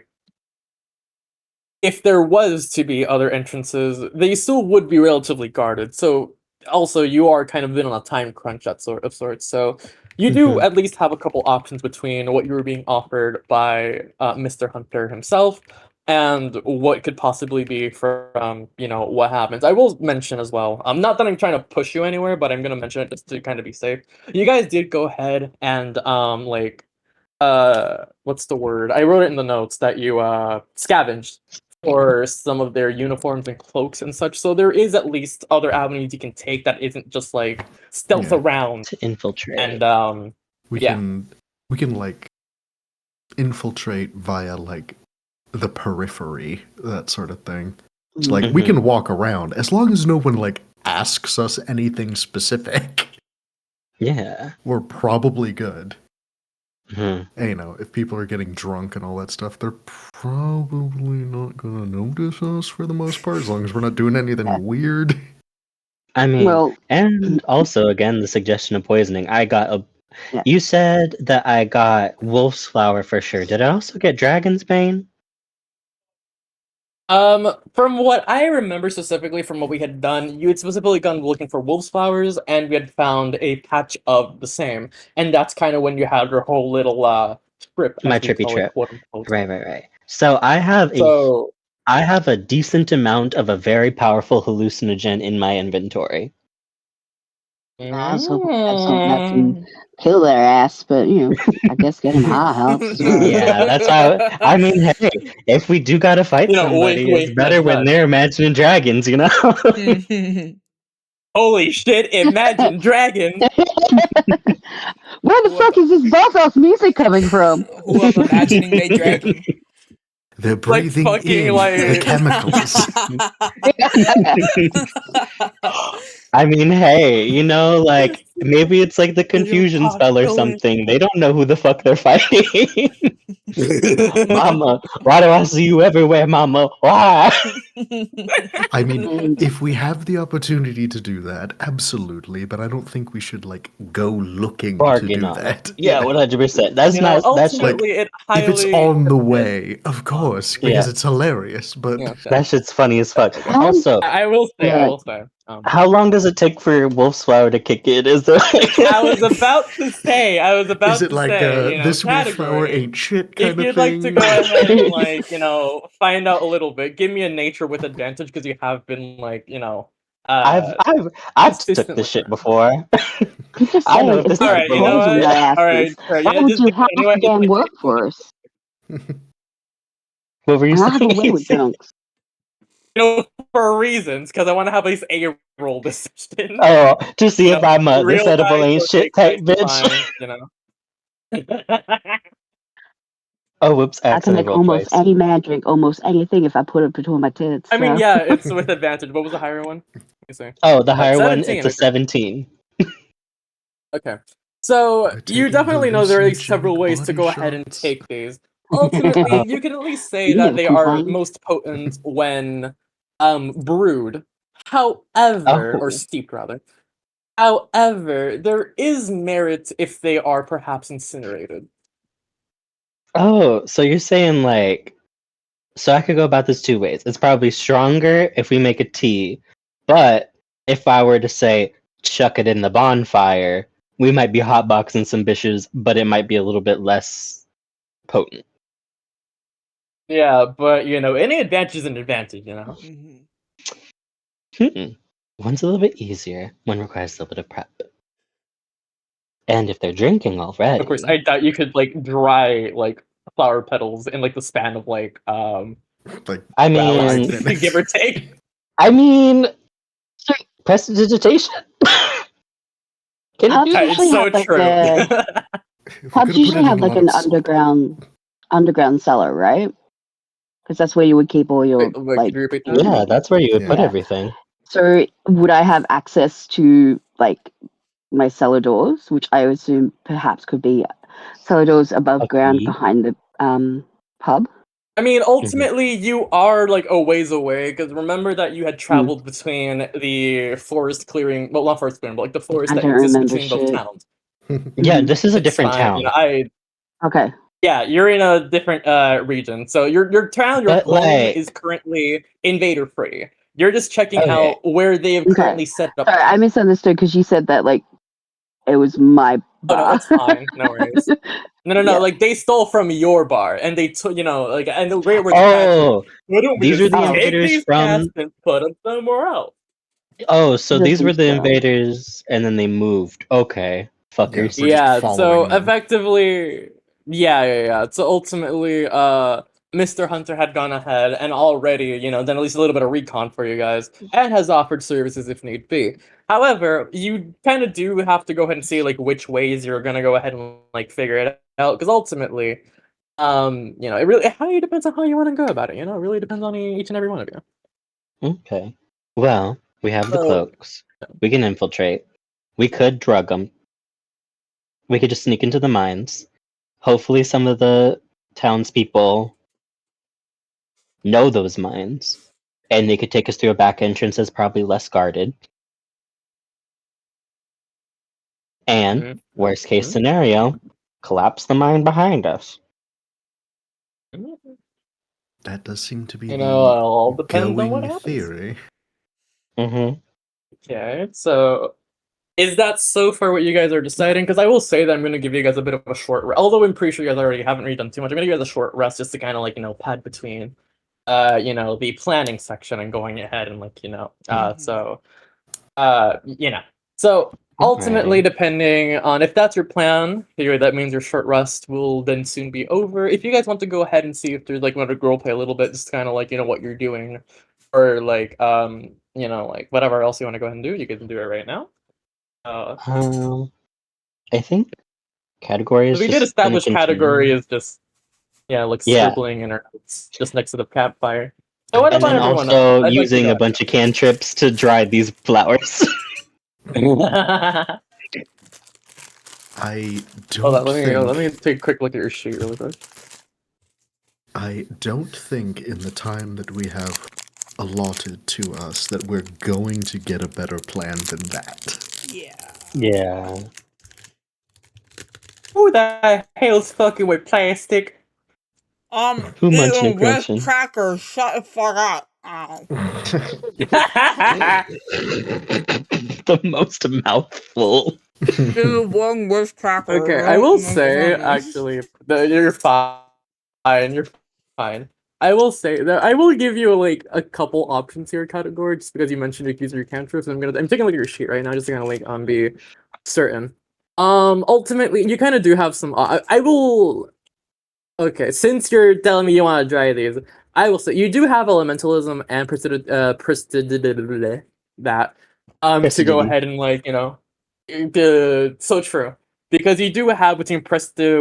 if there was to be other entrances, they still would be relatively guarded. So also you are kind of been on a time crunch of sorts. So you do at least have a couple options between what you were being offered by Mr. Hunter himself and what could possibly be from what happens. I will mention as well. Not that I'm trying to push you anywhere, but I'm gonna mention it just to kind of be safe. You guys did go ahead and what's the word? I wrote it in the notes that you scavenged for some of their uniforms and cloaks and such. So there is at least other avenues you can take that isn't just like stealth around to infiltrate. And we can like infiltrate via like the periphery, that sort of thing. It's like we can walk around as long as no one like asks us anything specific. Yeah, we're probably good. And, if people are getting drunk and all that stuff, they're probably not gonna notice us for the most part, as long as we're not doing anything weird. I mean, and also again, the suggestion of poisoning. I got You said that I got wolf's flower for sure. Did I also get dragon's bane? From what I remember specifically from what we had done, you had specifically gone looking for wolf's flowers, and we had found a patch of the same, and that's kind of when you had your whole little trip, My as we trippy call it, trip. quote unquote. Right. So I have a decent amount of a very powerful hallucinogen in my inventory. I was hoping to have something that can kill their ass, but I guess getting high helps as well. Yeah, that's how. I mean, hey, if we do gotta fight somebody, wink, it's better when they're imagining dragons, Holy shit! Imagine dragon. Where the fuck is this Balthos music coming from? Who I'm imagining they dragging? They're breathing in the chemicals. I mean, hey, like maybe it's like the confusion spell or something. They don't know who the fuck they're fighting. Mama, why do I see you everywhere, Mama? Why? I mean, if we have the opportunity to do that, absolutely. But I don't think we should like go looking to do that. Yeah, 100%. That's not. That's like it if it's on the way, of course, because it's hilarious. But that shit's funny as fuck. Also, I will say. How long does it take for wolf's flower to kick in? Is there? I was about to say. Is it like this wolf flower ain't shit kind if you'd of thing? like to go ahead and find out a little bit, give me a nature with advantage because you have been I've took this shit before. I'm just I know saying, if this. they're poison their asses, why would you have to damn work for us? What were you I have a way saying? with dunks. For reasons, because I want to have at least a roll this session. Oh, to see if I'm this edible ain't shit type bitch. Oh, whoops! I can make almost any magic, almost anything if I put it between my tits. I mean, yeah, it's with advantage. What was the higher one? Oh, the higher one, it's a 17. Okay. So you definitely know there are several ways to go ahead and take these. Ultimately, you can at least say that they are most potent when brewed. However, or steeped rather. However, there is merit if they are perhaps incinerated. Oh, so you're saying so I could go about this two ways. It's probably stronger if we make a tea, but if I were to say chuck it in the bonfire, we might be hotboxing some bitches, but it might be a little bit less potent. Yeah, but any advantage is an advantage, One's a little bit easier, one requires a little bit of prep. And if they're drinking already. Of course, I doubt you could dry flower petals in the span of I mean, give or take. I mean, prestidigitation. It's so true. Pubs usually have an underground cellar, right? Because that's where you would keep all your Wait, like. could you repeat that? Yeah, that's where you would put Yeah. everything. So would I have access to like my cellar doors, which I assume perhaps could be cellar doors above ground key. behind the pub? I mean, ultimately, you are like a ways away because remember that you had traveled between the forest clearing, well, not forest clearing, but like the forest I that don't exists remember between both shit. towns. Yeah, this is a It's different fine. town. You know, Okay. yeah, you're in a different region. So your town, your But, home like- is currently invader free. You're just checking Okay. out where they have Okay. currently set up. Sorry, I misunderstood because you said that like it was my Oh no, bar. it's fine. No worries. No. Yeah. Like they stole from your bar, and they took, you know, like, and where the cats Oh, why don't we these just were the take invaders these from. cats and put them somewhere else? Oh, so This these were is the bad. invaders, and then they moved. Okay, fuckers. We're just Yeah, so following them. effectively, yeah. So ultimately, Mr. Hunter had gone ahead and already, you know, done at least a little bit of recon for you guys, and has offered services if need be. However, you kind of do have to go ahead and see like which ways you're gonna go ahead and like figure it out, because ultimately, you know, it really depends on how you want to go about it. You know, it really depends on each and every one of you. Okay. Well, we have the So- cloaks. We can infiltrate. We could drug them. We could just sneak into the mines. Hopefully, some of the townspeople know those mines, and they could take us through a back entrance that's probably less guarded. And worst case scenario, collapse the mine behind us. That does seem to be You the know, it all depends on what going happens. theory. Mm-hmm. Okay, so is that so far what you guys are deciding? Because I will say that I'm going to give you guys a bit of a short rest. Although I'm pretty sure you guys already haven't really done too much. I'm going to give you guys a short rest just to kind of like, you know, pad between, you know, the planning section and going ahead and like, you know, so, you know. So ultimately, Alright. depending on if that's your plan, here that means your short rest will then soon be over. If you guys want to go ahead and see if there's like want to role play a little bit, just kind of like, you know, what you're doing, or like, you know, like whatever else you want to go ahead and do, you can do it right now. I think category is We did just gonna establish category continue. is just like Yeah. scribbling in our notes just next to the campfire. So what And about then everyone else? also I'd like to using a go bunch of cantrips to dry these flowers. ahead. I Hold on, don't let me think take a quick look at your sheet really quick. I don't think in the time that we have allotted to us that we're going to get a better plan than that. Yeah. Who the hell's fucking with plastic? Who munchin' and With crunchin'? crackers, shut the fuck up. Ow. The most mouthful. Ew, one with cracker. Okay, I will say actually that you're fine. You're fine. I will say that I will give you like a couple options here, category, just because you mentioned you're using your cantrips. I'm taking a look at your sheet right now, just to kind of like be certain. Ultimately, you kind of do have some. I will. Okay, since you're telling me you want to try these, I will say you do have elementalism and that to go Prestidigity. ahead and like, you know, so true, because you do have between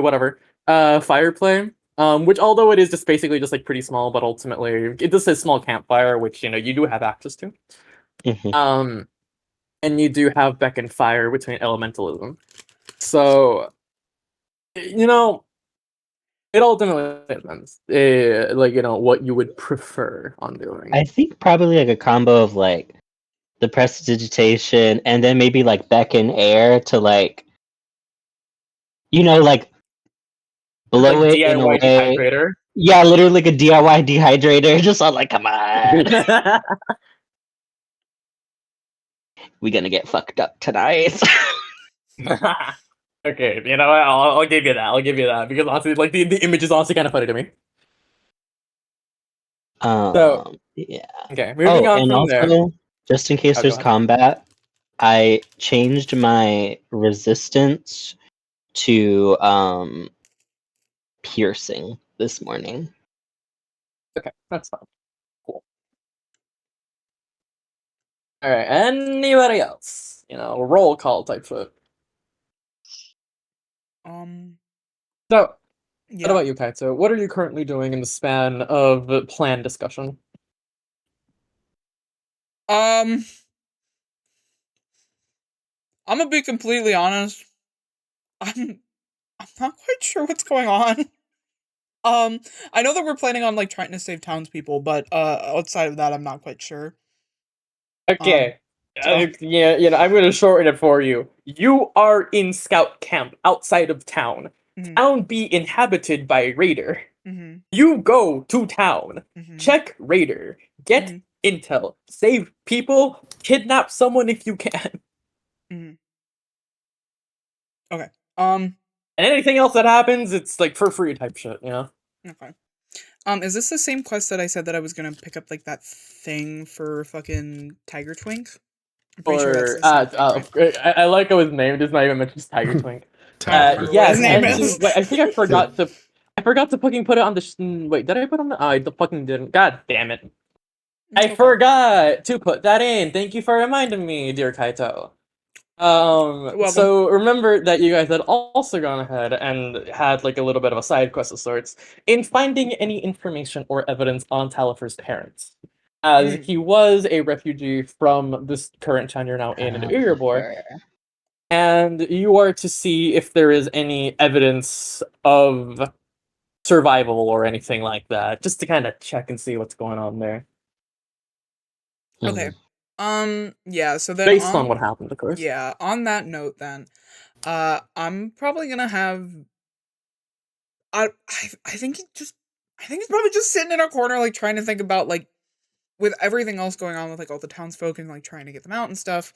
whatever fire play, which although it is just basically just like pretty small, but ultimately it just says small campfire, which you know you do have access to. Mhm. And you do have beckon fire between elementalism, so you know it ultimately depends, like, you know, what you would prefer on doing. I think probably like a combo of like the prestidigitation and then maybe like beckon air to like, you know, like blow Like it in a DIY way. dehydrator. Yeah, literally like a DIY dehydrator. Just on like, come on. We gonna get fucked up tonight. Okay, you know what? I'll give you that. I'll give you that because honestly, like the image is honestly kind of funny to me. So Yeah. okay, moving on And from there. also, just in case Oh, go there's ahead. combat, I changed my resistance to piercing this morning. Okay, that's fine. Cool. All right, anybody else? You know, roll call type foot. Um. So What about you, Kaito? What are you currently doing in the span of plan discussion? I'm gonna be completely honest. I'm not quite sure what's going on. I know that we're planning on like trying to save townspeople, but outside of that, I'm not quite sure. Okay. Yeah, I'm going to shorten it for you. You are in scout camp outside of town. Mm-hmm. Town be inhabited by raider. Mm-hmm. You go to town. Mm-hmm. Check raider. Get intel. Save people. Kidnap someone if you can. Mm-hmm. Okay. And anything else that happens, it's like for free type shit, you know? Okay. Is this the same quest that I said that I was gonna pick up like that thing for fucking Tiger Twink? I'm pretty sure that's the same thing, right? I like how his name does not even mention Tiger Twink. Yes, I think I forgot to fucking put it on the. Wait, did I put it on the? I fucking didn't. God damn it! I forgot to put that in. Thank you for reminding me, dear Kaito. So remember that you guys had also gone ahead and had like a little bit of a side quest of sorts in finding any information or evidence on Talifer's parents, as he was a refugee from this current town you're now in Iribor, and you are to see if there is any evidence of survival or anything like that, just to kind of check and see what's going on there. Okay. Yeah, so then based on what happened, of course. Yeah, on that note then, I'm probably gonna have I think he's probably just sitting in a corner like trying to think about like with everything else going on with like all the townsfolk and like trying to get them out and stuff.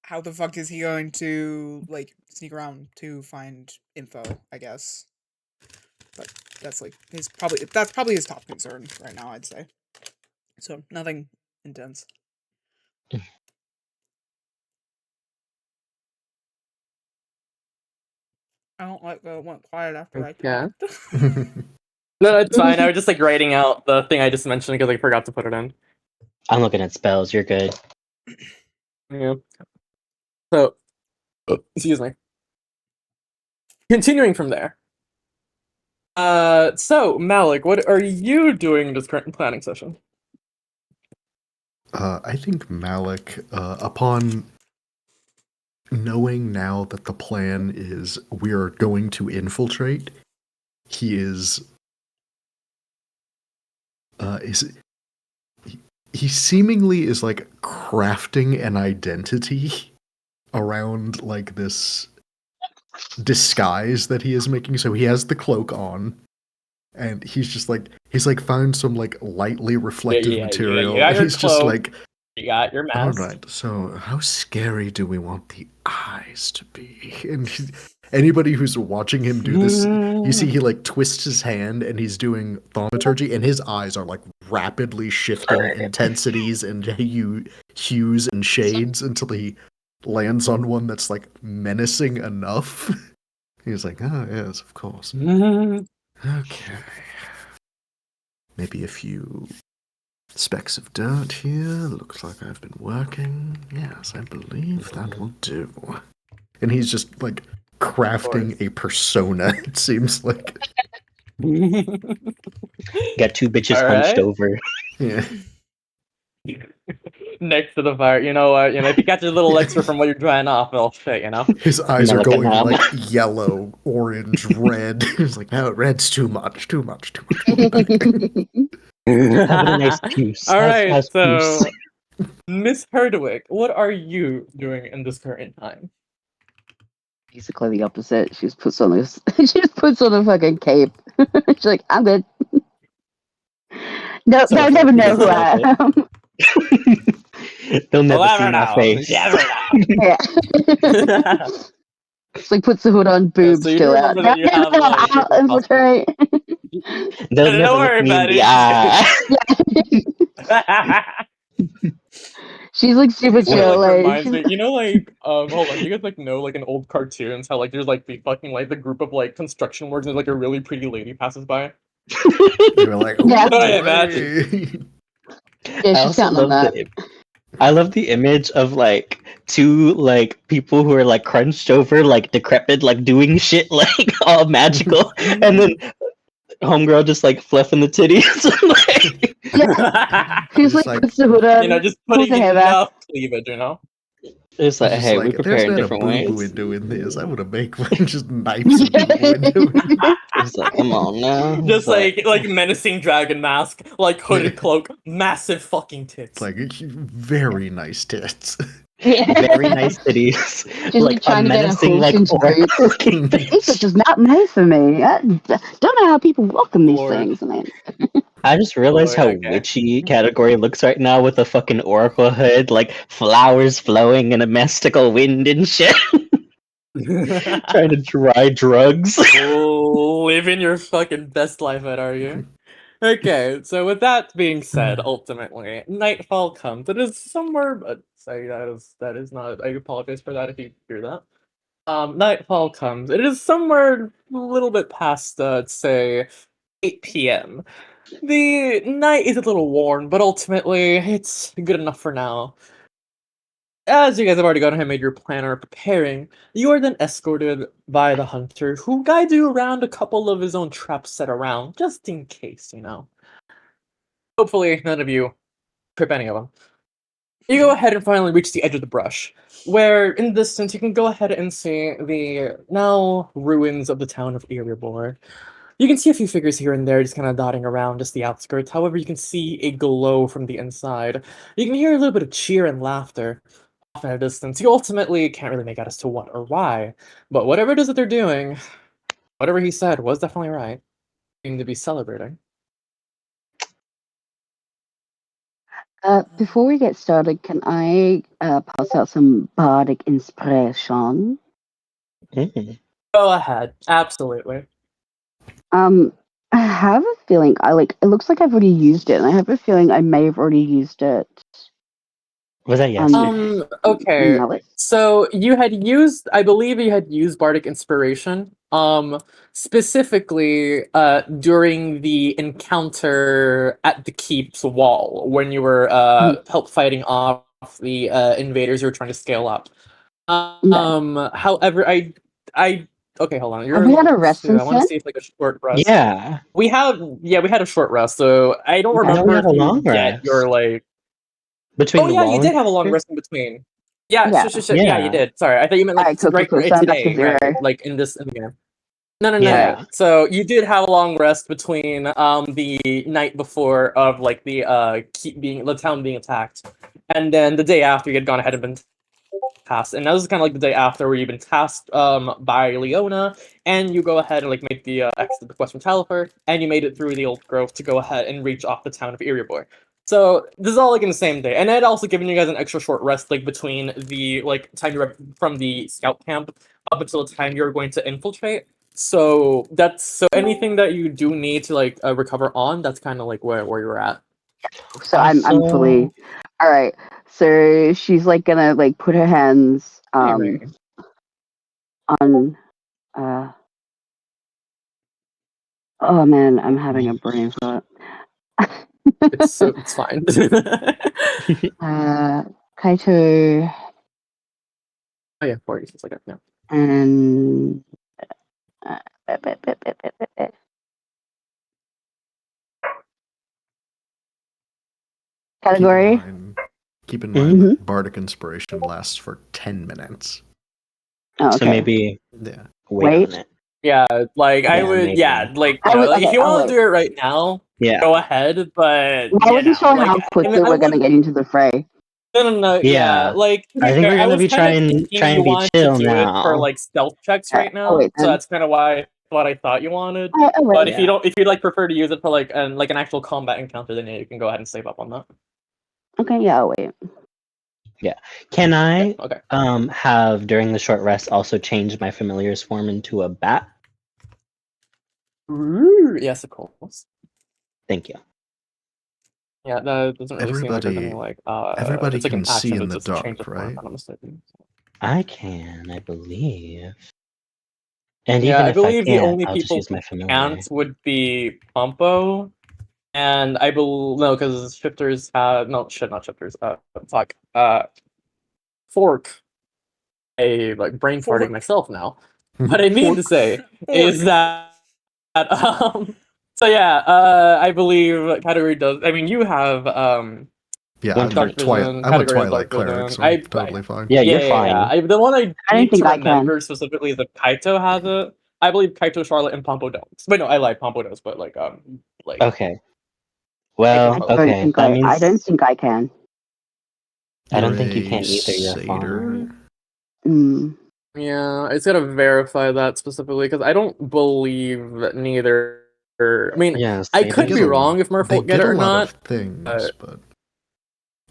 How the fuck is he going to like sneak around to find info, I guess. But that's like that's probably his top concern right now, I'd say. So nothing intense. I don't like that it went quiet after I talked. No, it's fine. I was just like writing out the thing I just mentioned because I forgot to put it in. I'm looking at spells. You're good. Yeah. So, excuse me. Continuing from there. So Malik, what are you doing in this current planning session? I think Malik, upon knowing now that the plan is we're going to infiltrate, he seemingly is like crafting an identity around like this disguise that he is making. So he has the cloak on, and he's like found some like lightly reflective material. You got your he's cloak, just like, you got your mask. all right, so how scary do we want the eyes to be? And anybody who's watching him do this, you see he like twists his hand and he's doing thaumaturgy, and his eyes are like rapidly shifting intensities and hues and shades until he lands on one that's like menacing enough. He's like, oh yes, of course. Okay. Maybe a few specks of dirt here. Looks like I've been working. Yes, I believe that will do. And he's just like crafting a persona, it seems like. Got two bitches hunched over. Yeah. Next to the fire. You know what? If you got your little extra from what you're drying off, well shit, His eyes are going like yellow, orange, red. He's like, no, red's too much. Have a nice juice. Alright, so Miss Herdwick, what are you doing in this current time? Basically the opposite. She just puts on this. She just puts on a fucking cape. She's like, I'm good. No, they'll never know who I am. They'll never see my face. Yeah. It's like puts the hood on, boobs still out. That you have, out infiltrate. They'll never look me in the eye. She's like super chill. Like, reminds me, hold on, you guys like know like in old cartoons how like there's like the fucking like the group of like construction workers and like a really pretty lady passes by. You're like, yeah. I imagine. Yeah, she's counting on that. I love the image of like two like people who are like crunched over, like decrepit, like doing shit like all magical, and then homegirl just like fluffing the titties. Like, Yeah. She's like, like, puts the hood on, just pulls putting her hair back. enough cleavage, it's like, just hey, we like, if there's prepare in not a different boob ways. window in this, I would have make one just knife some boob window in it. It's like, come on now. Just like menacing dragon mask, like hooded Yeah. cloak, massive fucking tits. It's like very nice tits. Very nice titties. She's like trying to get her menacing, hooves like, into boots. looking These bitch. are just not made for me. I don't know how people welcome these Lord. things. I mean, I just realized how okay. witchy category looks right now with a fucking oracle hood, like flowers flowing in a mystical wind and shit. Trying to dry drugs. Living your fucking best life out, are you? Okay, so with that being said, ultimately, nightfall comes. It is somewhere, but sorry, that is not. I apologize for that if you hear that. Nightfall comes. It is somewhere a little bit past, say, 8 p.m. The night is a little warm, but ultimately, it's good enough for now. As you guys have already gone ahead and made your plan or preparing, you are then escorted by the hunter, who guides you around a couple of his own traps set around, just in case, Hopefully, none of you trip any of them. You go ahead and finally reach the edge of the brush, where in the distance you can go ahead and see the now ruins of the town of Erebor. You can see a few figures here and there just kind of dotting around just the outskirts. However, you can see a glow from the inside. You can hear a little bit of cheer and laughter off in a distance. You ultimately can't really make out as to what or why, but whatever it is that they're doing, whatever he said was definitely right. Thing to be celebrating. before we get started, can I pass out some bardic inspiration? Go ahead, absolutely. I have a feeling it looks like I've already used it, and I have a feeling I may have already used it. Was that yesterday? Okay. Malice? So you had used, I believe you had used Bardic Inspiration, specifically, during the encounter at the keep's wall when you were, help fighting off the, invaders who were trying to scale up. However, okay, hold on. You're Have we had a level rest 2. I since want to then? see if like a short rest. Yeah. We had a short rest, so I don't Okay. I thought we remember had if a you long get your rest. like. Between Oh the yeah, wall you and did have a long capture? rest in between. Yeah, Yeah. yeah, you did. Sorry, I thought you meant like Alright, cool, cool. So I'm back to today, 0. right? Like in the game. No, no, no, no. Yeah. So you did have a long rest between the night before of like the the town being attacked, and then the day after you had gone ahead and been tasked, and that was kind of like the day after where you've been tasked by Leona, and you go ahead and like make the exit the quest from Talifer, and you made it through the old grove to go ahead and reach off the town of Erebor. So this is all like in the same day, and it had also given you guys an extra short rest like between the like time you were from the scout camp up until the time you're going to infiltrate. So anything that you do need to like recover on, that's kind of like where you're at. So I'm fully all right. So she's like gonna like put her hands on oh man, I'm having a brain fart. It's fine. Kaito. Oh yeah, 40. It's like no. And category. Keep in mind that Bardic Inspiration lasts for 10 minutes. Oh, okay. So maybe wait on it. Yeah, like I Yeah, would, maybe. like okay, if you want to wait. do it right now, go ahead. But I wasn't sure how quickly we're gonna get into the fray. No, Yeah. like to be I think fair, we're I gonna was be kind of trying thinking you be wanted to chill do it for now. like stealth checks right I'll now, wait so then. that's kind of what I thought you wanted. I'll wait. But if you don't, if you'd like prefer to use it for like an actual combat encounter, then yeah, you can go ahead and save up on that. Okay, yeah, I'll wait. Yeah. Can I Okay. have during the short rest also change my familiar's form into a bat? Yes, of course. Thank you. Yeah, that doesn't really seem like there's any like everybody it's like can an see action in to the just change the dark, form, right? if I'm not mistaken. I can, I believe. And Yeah, even I if I believe the can't, only I'll just people use who my familiar. can't would be Pompo And I believe no, because shifters not shifters. Fuck. Fork. Brain farting myself now. What I mean to say is that so yeah, I believe category does. I mean, you have Yeah, dark vision. I'm a Category has Twilight dark cleric, vision. so I'm totally fine. Yeah, you're fine. The one I I don't need think to I can. remember specifically is that Kaito has it. I believe Kaito, Charlotte, and Pompo don't. Wait, no, I lied. Pompo does, but Okay. Well, Kaito, okay. That means I don't think I can. I don't You're think you a can either. You're satyr? fine. Yeah, I just gotta verify that specifically because I don't believe neither. I mean, Yeah, I satyrs could be wrong if Murph They won't get get it a or lot not. of things, but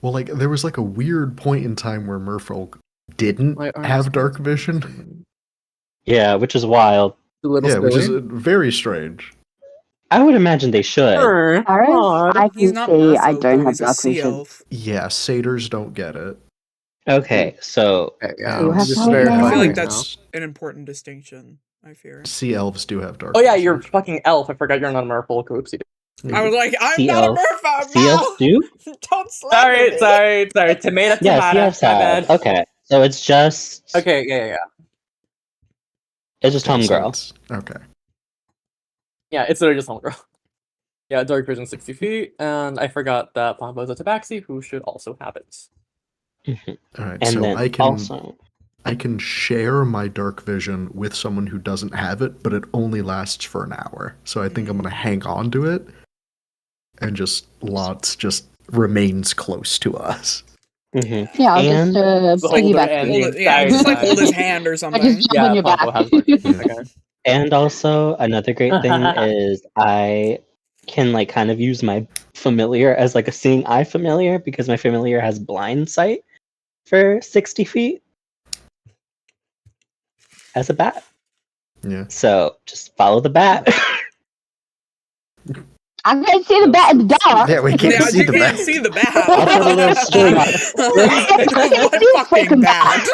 well, there was a weird point in time where Merfolk didn't have dark vision. Yeah, which is wild. Yeah, which is very strange. I would imagine they should. I He's can not see I Merfolk, don't though, have he's a dark sea vision. elf. Yeah, satyrs don't get it. Okay, so You have just dark I verifying feel like right that's now. an important distinction, I fear. Sea elves do have dark Oh yeah, vision. you're fucking elf. I forgot you're not a Merfolk. Oopsie. I was like, I'm sea not elf- a merfolk. sea elves do? Don't slander me. Sorry. Tomato, Yeah, sea elves My have. bad. Okay, so it's just Okay, yeah. it's just Okay, so homegirl. it's okay. Yeah, it's literally just homegirl. Yeah, dark vision 60 feet, and I forgot that Pompo's a tabaxi who should also have it. All right, And so then I can share my dark vision with someone who doesn't have it, but it only lasts for an hour. So I think I'm gonna hang on to it, and Lots just remains close to us. Yeah, I'll just piggyback. Just hold his hand or something. I just jump on your back. And also another great thing is I can kind of use my familiar as a seeing eye familiar because my familiar has blind sight for 60 feet as a bat. Yeah. So just follow the bat. I can't see the bat in the dark. Yeah, we can't see the bat. You can't see the bat. I'll put a little string on it. What fucking bat?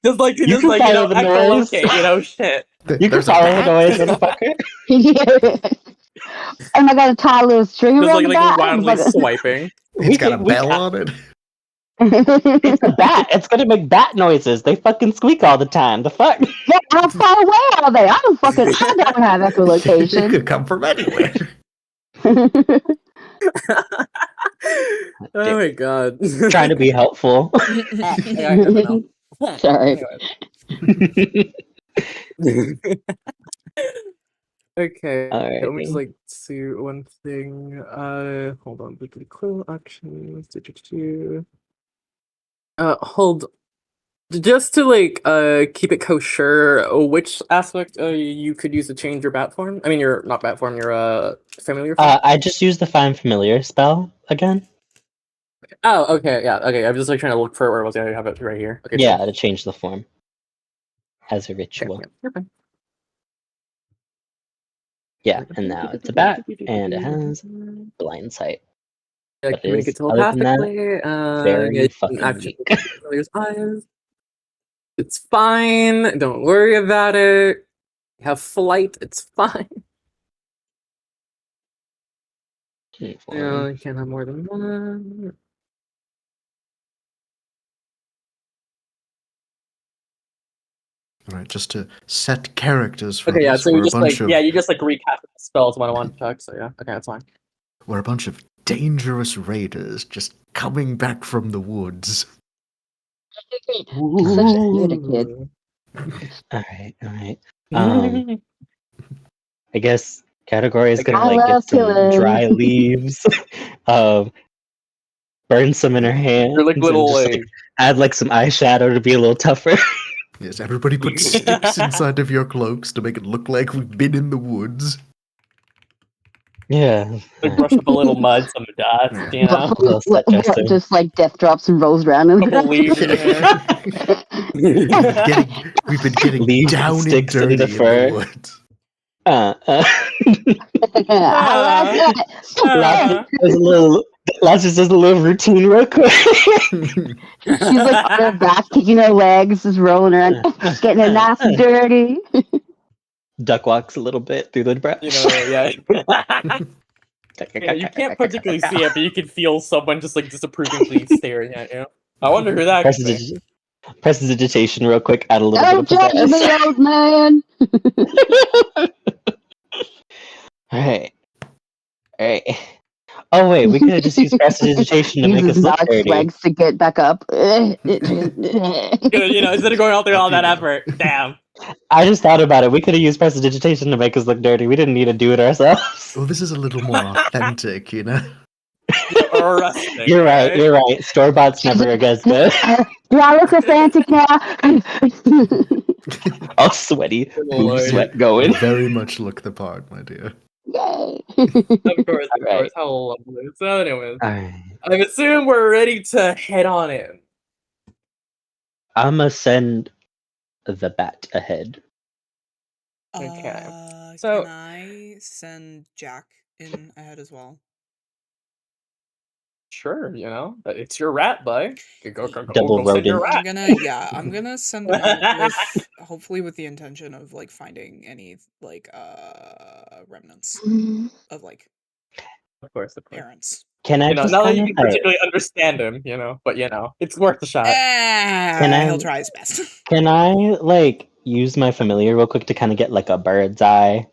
Just follow the noise. echolocate, shit. You can follow the noise, motherfucker. And I got a tie a little string Just around the bat. wildly swiping. It's got a bell on it. It's a bat. It's gonna make bat noises. They fucking squeak all the time. The fuck? Yeah, how far away are they? I don't have It echolocation. could come from anywhere. Oh my god. Trying to be helpful. Sorry. Okay. Alright. Let me just see one thing. Hold on. Quill actions. Hold. Just to keep it kosher, which aspect you could use to change your bat form? I mean, your not bat form, your familiar form. I just used the find familiar spell again. Oh, okay, yeah, okay. I'm just trying to look for where it was. I have it right here. Okay. Yeah, to change the form as a ritual. Okay. Yeah, and now it's a bat, and it has blind sight. Yeah, But communicate other than that, telepathically. very fucking Actually, weak. familiar's eyes. It's fine. Don't worry about it. Have flight. It's fine. Yeah, you can't have more than one. All right, just to set characters for Okay, yeah. this, So you we're just a bunch of you just recast the spells one on one check. So yeah, okay, that's fine. we're a bunch of dangerous raiders just coming back from the woods. Such a theater kid. Alright. I guess category is gonna get some dry leaves. Burn some in her hand. They're little add some eyeshadow to be a little tougher. Yes, everybody put sticks inside of your cloaks to make it look like we've been in the woods. Yeah. Brush up a little mud, some dust, you know? Just death drops and rolls around and leaves in there. We've been getting leaves down and sticks dirty in the fur. woods. Lots just does a little routine real quick. She's on her back, kicking her legs, just rolling around, getting it nice and dirty. Duck walks a little bit through the brush. Yeah. Yeah, you can't particularly see it, but you can feel someone just like disapprovingly staring at you. I wonder who that could be. Prestidigitation real quick, add a little Don't bit of judge me, old man! Alright. Oh wait, we could have just used prestidigitation to make us Uses look Narc's dirty. legs to get back up. Good, instead of going all through all that effort. Damn. I just thought about it. We could have used prestidigitation to make us look dirty. We didn't need to do it ourselves. Well, this is a little more authentic, you know? Or rustic, You're right. You're right. Store bought's never as good. Do I look authentic now? All sweaty, boob sweat You going. very much look the part, my dear. Yay! Of course. Alright. How lovely. So, anyways, Alright. I assume we're ready to head on in. I'ma send the bat ahead. Okay. So- Can I send Jack in ahead as well? Sure, it's your rat, bud. Go Double send your rodent. rat. I'm gonna send him out with hopefully with the intention of like finding any like remnants of like Of course. parents. Can I just Not that kind you of can particularly understand him, but it's worth a shot. He'll try his best. can I like use my familiar real quick to kind of get like a bird's eye?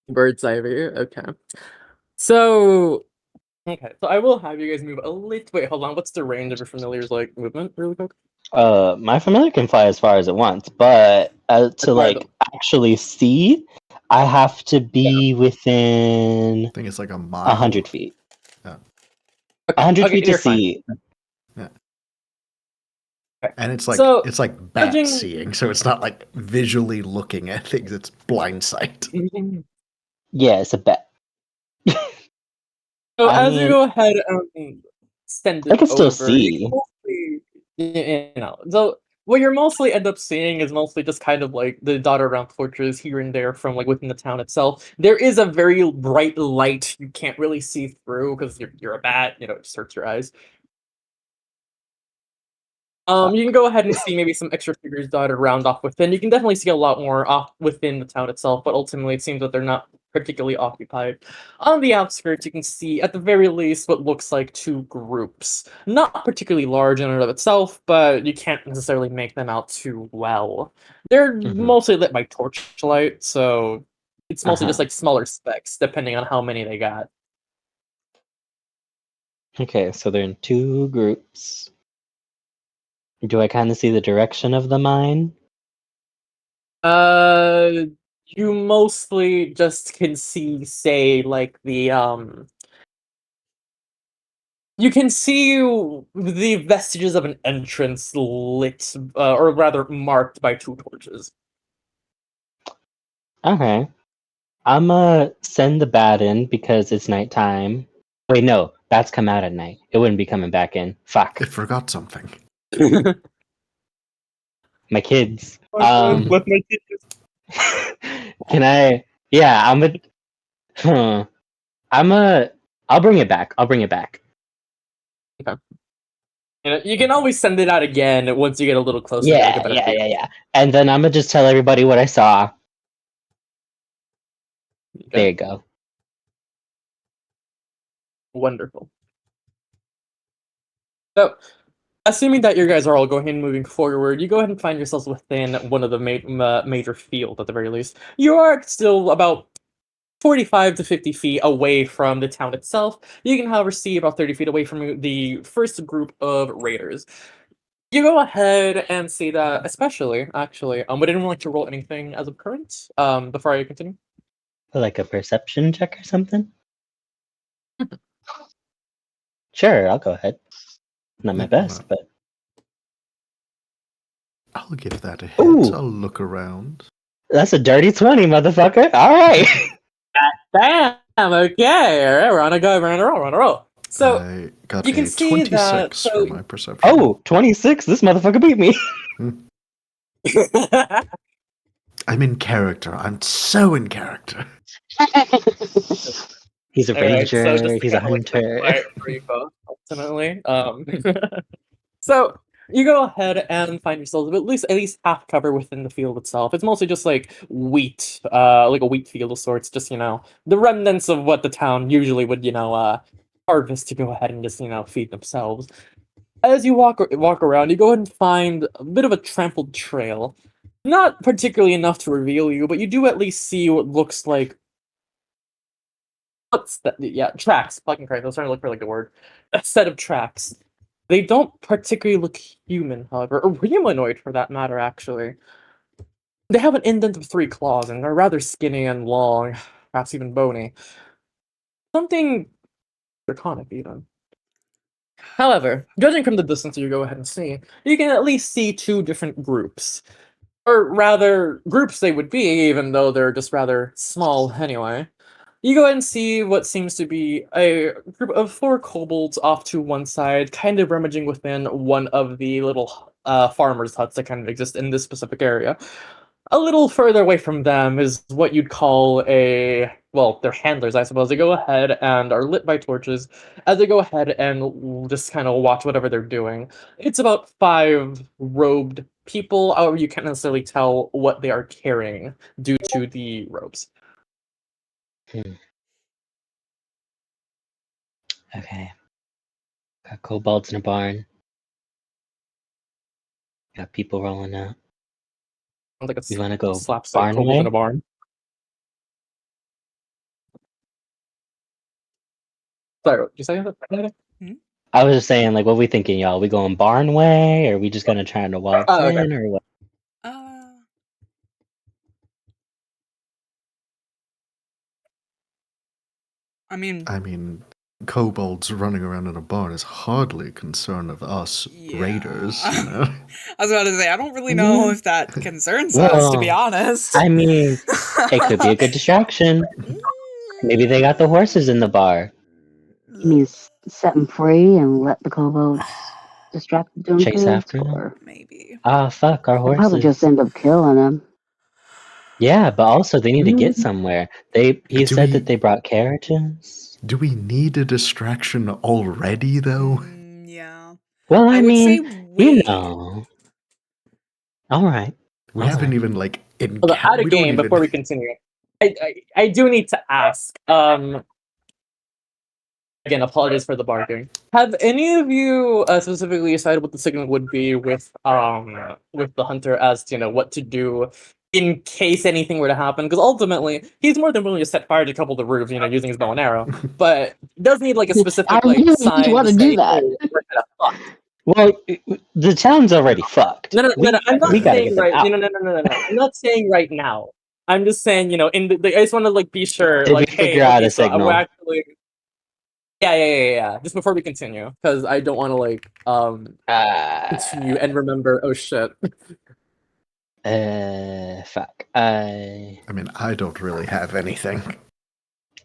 Bird's eye view. Okay. So I will have you guys move a little. Wait, hold on. What's the range of your familiar's like movement, really quick? My familiar can fly as far as it wants, but to like actually see, I have to be within I think it's like a mile. 100 feet. Yeah. 100 feet to you're fine. see. Yeah. Okay. And it's like So, it's like bat judging- seeing, so it's not like visually looking at things, it's blind sight. Yeah, it's a bet. So I as you mean- go ahead and send it I can still over, see. so what you're mostly end up seeing is mostly just kind of like the dotted around torches here and there from like within the town itself. There is a very bright light you can't really see through because you're a bat, it just hurts your eyes. You can go ahead and see maybe some extra figures dotted around off within. You can definitely see a lot more off within the town itself, but ultimately it seems that they're not particularly occupied. On the outskirts, you can see at the very least what looks like two groups. Not particularly large in and of itself, but you can't necessarily make them out too well. They're mostly lit by torchlight, so it's mostly just like smaller specks, depending on how many they got. Okay, so they're in two groups. Do I kind of see the direction of the mine? You mostly just can see, say, like the you can see the vestiges of an entrance lit, or rather marked by two torches. Okay. I'ma send the bat in because it's nighttime. Wait, no, bats come out at night. It wouldn't be coming back in. Fuck. It forgot something. My kids. Let my kids. Can I? Yeah, I'll bring it back. Okay. You can always send it out again once you get a little closer. Yeah. And then I'm gonna just tell everybody what I saw. Okay. There you go. Wonderful. So, assuming that you guys are all going and moving forward, you go ahead and find yourselves within one of the major fields at the very least. You are still about 45 to 50 feet away from the town itself. You can, however, see about 30 feet away from the first group of raiders. You go ahead and see that, actually, would anyone like to roll anything as of current, before I continue? Like a perception check or something? Sure, I'll go ahead. Not my best, but I'll give that a hit. Ooh. I'll look around. that's a dirty 20, motherfucker. All right. Bam! Okay, all right, we're on a roll. So I got you can a see 26 that- for my perception. Oh, 26. This motherfucker beat me. I'm in character. I'm so in character. He's a Alright, so ranger. just to He's a kinda, like, hunter. quiet for you both, ultimately. So you go ahead and find yourselves at least half cover within the field itself. It's mostly just like wheat, like a wheat field of sorts. Just the remnants of what the town usually would harvest to go ahead and just feed themselves. As you walk around, you go ahead and find a bit of a trampled trail. Not particularly enough to reveal you, but you do at least see what looks like what's that? Yeah, tracks. Fucking Christ, I was trying to look for like the word. A set of tracks. They don't particularly look human, however, or humanoid for that matter, actually. They have an indent of 3 claws, and they're rather skinny and long, perhaps even bony. Something draconic, even. However, judging from the distance you go ahead and see, you can at least see 2 different groups. Or rather, groups they would be, even though they're just rather small anyway. You go ahead and see what seems to be a group of 4 kobolds off to one side, kind of rummaging within one of the little farmers' huts that kind of exist in this specific area. A little further away from them is what you'd call they're handlers, I suppose. They go ahead and are lit by torches as they go ahead and just kind of watch whatever they're doing. It's about 5 robed people, however, you can't necessarily tell what they are carrying due to the robes. Okay. Got kobolds in a barn. Got people rolling up. Like You want to go slapstick barn kobold in way? a barn. Sorry, what did you say? I was just saying, like, what we thinking, y'all? We going barn way, or we just gonna try to waltz Oh, okay. in, or what? I mean, kobolds running around in a barn is hardly a concern of us raiders, you know? I was about to say, I don't really know if that concerns us, to be honest. I mean, it could be a good distraction. Maybe they got the horses in the bar. You mean set them free and let the kobolds distract the junkers? Chase after them? Maybe. Ah, fuck, our They'll horses. probably just end up killing them. Yeah, but also they need to get somewhere. He said that they brought carriages. Do we need a distraction already, though? Yeah. Well, I mean, say wait. All right. We haven't even Out of game before we continue. I do need to ask. Again, apologies for the barking. Have any of you specifically decided what the signal would be with the hunter as to what to do in case anything were to happen? Because ultimately, he's more than willing to set fire to a couple of the roofs, using his bow and arrow. But does need like a specific sign want to do that. "Hey, we're kinda fucked." Well, the town's already fucked. No. I'm not saying right. out. No. I'm not saying right now. I'm just saying, I just want to be sure. Did we figure out a signal? We're actually. Yeah. Just before we continue, because I don't want to continue and remember. Oh shit. Fuck. I mean, I don't really have anything.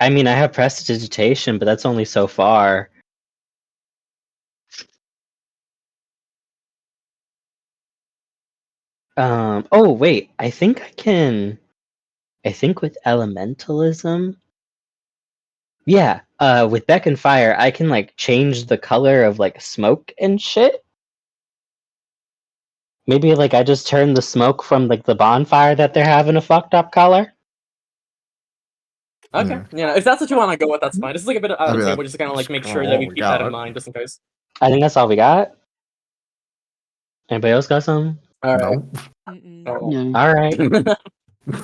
I mean, I have prestidigitation, but that's only so far. Oh wait, I think I can. I think with elementalism. Yeah, with beck and fire, I can change the color of smoke and shit. Maybe I just turn the smoke from the bonfire that they're having a fucked up color. Okay, yeah. If that's what you want to go with, that's fine. This is a bit out of the table, just to kind of make sure that we keep that in mind, just in case. I think that's all we got. Anybody else got some? All right. No. All right.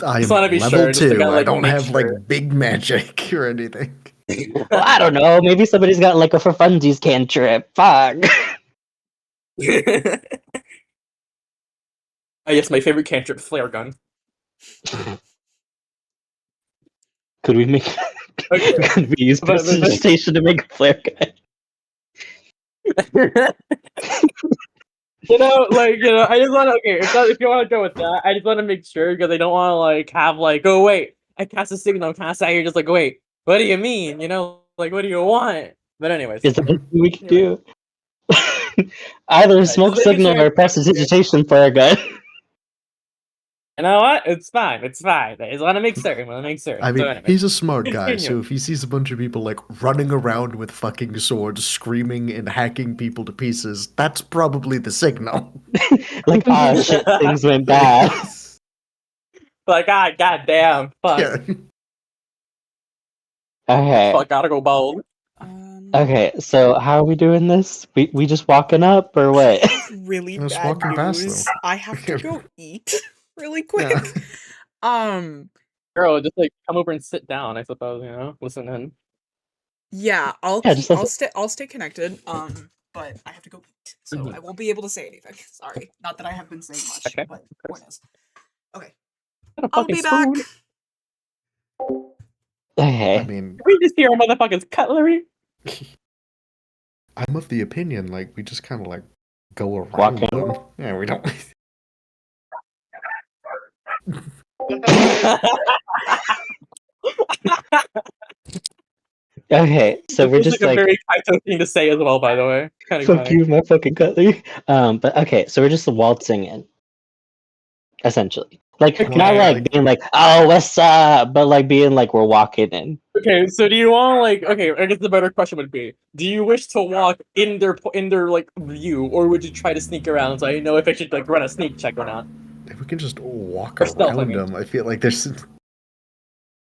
I am level 2. I don't have big magic or anything. Well, I don't know. Maybe somebody's got a for funsies cantrip. Fuck. Yes, my favorite cantrip, flare gun. Could we make? Could we use prestidigitation to make a flare gun? I just want to. Okay, if you want to go with that, I just want to make sure because I don't want to have oh wait, I cast a signal, I'm kind of sat here just wait, what do you mean? What do you want? But anyways, is that we can do? Either smoke signal or prestidigitation for a gun. You know what? It's fine. It's fine. I just want to make certain. I mean, So anyway, he's a smart guy, continue. so if he sees a bunch of people like running around with fucking swords, screaming and hacking people to pieces, that's probably the signal. Like, ah, shit, things went bad. Like, goddamn, fuck. Yeah. Okay. Fuck, gotta go bold. Okay, so how are we doing this? We just walking up or what? I have really Just bad walking past news. them. I have to go eat really quick. Yeah. Girl, just like come over and sit down, I suppose, listen in. Yeah, I'll stay connected. But I have to go eat, so I won't be able to say anything. Sorry. Not that I have been saying much, Okay, but point is. Okay. Got a I'll fucking be back. spoon. Okay. I mean, We just hear a motherfucker's cutlery. I'm of the opinion, like, we just kind of, like, go around Walking. them. Yeah, we don't... Okay, so we're It's just like a like, very Kaito thing to say as well, by the way. Kind of fuck funny. you, my fucking cutlery. But okay, so we're just waltzing in, essentially. Like, Okay. not like being like, oh, what's up? But like being like, we're walking in. Okay, so do you want like? Okay, I guess the better question would be: do you wish to walk in their like view, or would you try to sneak around? So I know if I should like run a sneak check or not. If we can just walk Or stealth, I around mean. them, I feel like there's...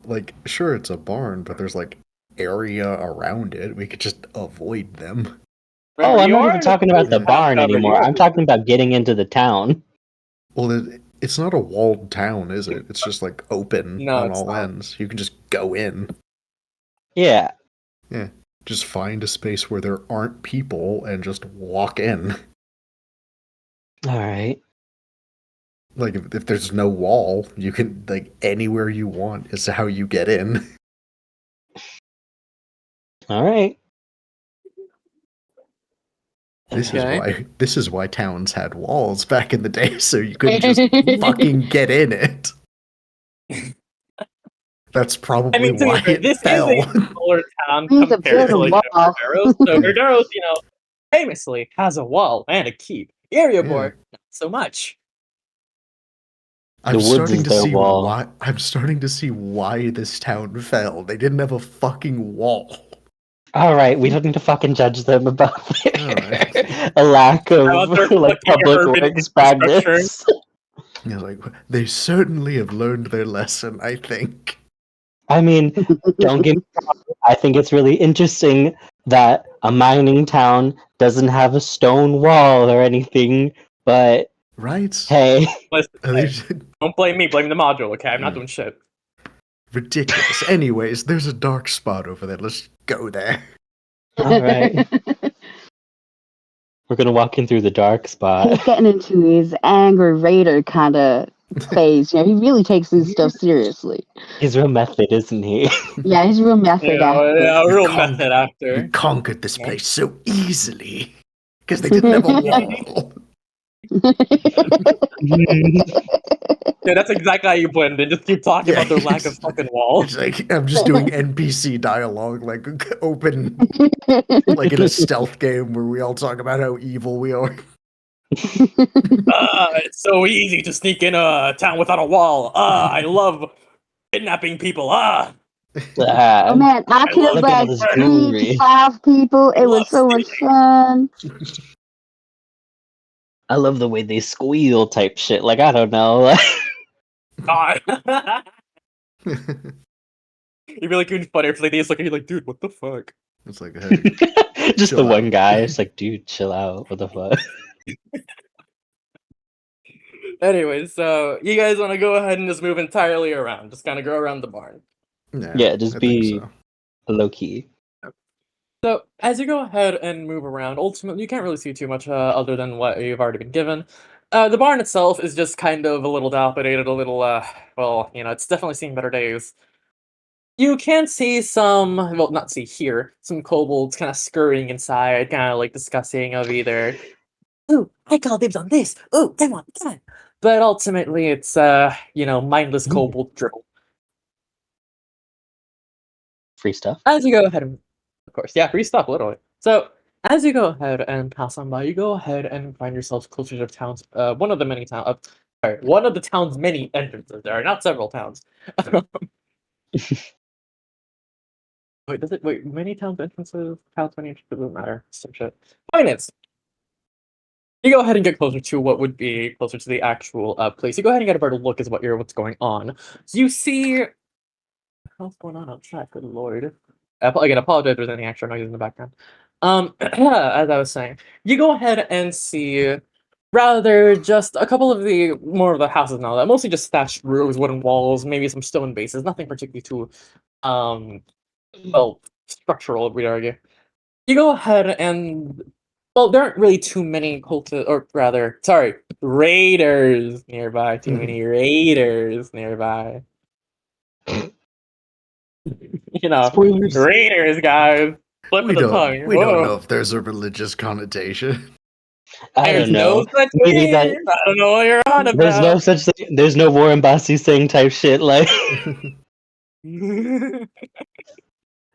Like, sure, it's a barn, but there's, like, area around it. We could just avoid them. Oh, I'm not even talking about the barn anymore. I'm talking about getting into the town. Well, it's not a walled town, is it? It's just, like, open on all ends. You can just go in. Yeah. Yeah. Just find a space where there aren't people and just walk in. Alright. Like, if there's no wall, you can, like, anywhere you want is how you get in. Alright. This is why towns had walls back in the day, so you couldn't just fucking get in it. That's probably why it fell. Is a smaller town compared to like Verderos. So Verderos, famously has a wall and a keep. Area board, not so much. I'm starting to see why this town fell. They didn't have a fucking wall. Alright, we don't need to fucking judge them about a lack of like public works practice. Like, they certainly have learned their lesson, I think. I mean, don't get me wrong, I think it's really interesting that a mining town doesn't have a stone wall or anything, but right? Hey. Listen, don't blame me, blame the module, okay? I'm not doing shit. Ridiculous. Anyways, there's a dark spot over there. Let's go there. Alright. We're gonna walk in through the dark spot. He's getting into his angry raider kind of phase. He really takes this stuff seriously. He's real method, isn't he? Yeah, he's real method actor. Yeah, real method actor. We conquered this place so easily because they didn't have a wall. Yeah, that's exactly how you blend in. Just keep talking about their lack of fucking wall. It's like I'm just doing NPC dialogue, like open, like in a stealth game where we all talk about how evil we are. It's so easy to sneak in a town without a wall. I love kidnapping people. Oh man, I killed like 3 to 5 people. It was so much fun. I love the way they squeal type shit. Like, I don't know. God. You'd be like, even funnier if like, they just look at you like, dude, what the fuck? It's like, hey, just the one guy. It's like, dude, chill out. What the fuck? Anyways, so you guys want to go ahead and just move entirely around. Just kind of go around the barn. Yeah, just be low key. So, as you go ahead and move around, ultimately, you can't really see too much other than what you've already been given. The barn itself is just kind of a little dilapidated, a little, well, it's definitely seen better days. You can see some, well, not see here, some kobolds kind of scurrying inside, kind of like discussing of either, ooh, I call dibs on this, ooh, come on. But ultimately, it's, mindless kobold dribble. Free stuff? As you go ahead and, of course, yeah, free stuff, literally. So, as you go ahead and pass on by, you go ahead and find yourselves closer to towns, one of the many towns, Sorry, one of the town's many entrances. There are not several towns. Wait, does it? Wait, many towns entrances? Towns many entrances? Doesn't matter. Some shit. Point is, you go ahead and get closer to what would be closer to the actual place. You go ahead and get a better look as what's going on. So you see, what's going on outside? Good lord. Again, apologize if there's any extra noise in the background. As I was saying, you go ahead and see rather just a couple of the more of the houses now that mostly just thatched roofs, wooden walls, maybe some stone bases, nothing particularly too well structural, we'd argue. You go ahead and well, there aren't really too many or rather, sorry, raiders nearby. Too many raiders nearby. You know, Spoilers. raiders, guys. Flip of the tongue. We don't know if there's a religious connotation. I There's don't know. no such Maybe thing. that I don't know what you're on about. there's no such thing. There's no Warren Bossy saying type shit. Like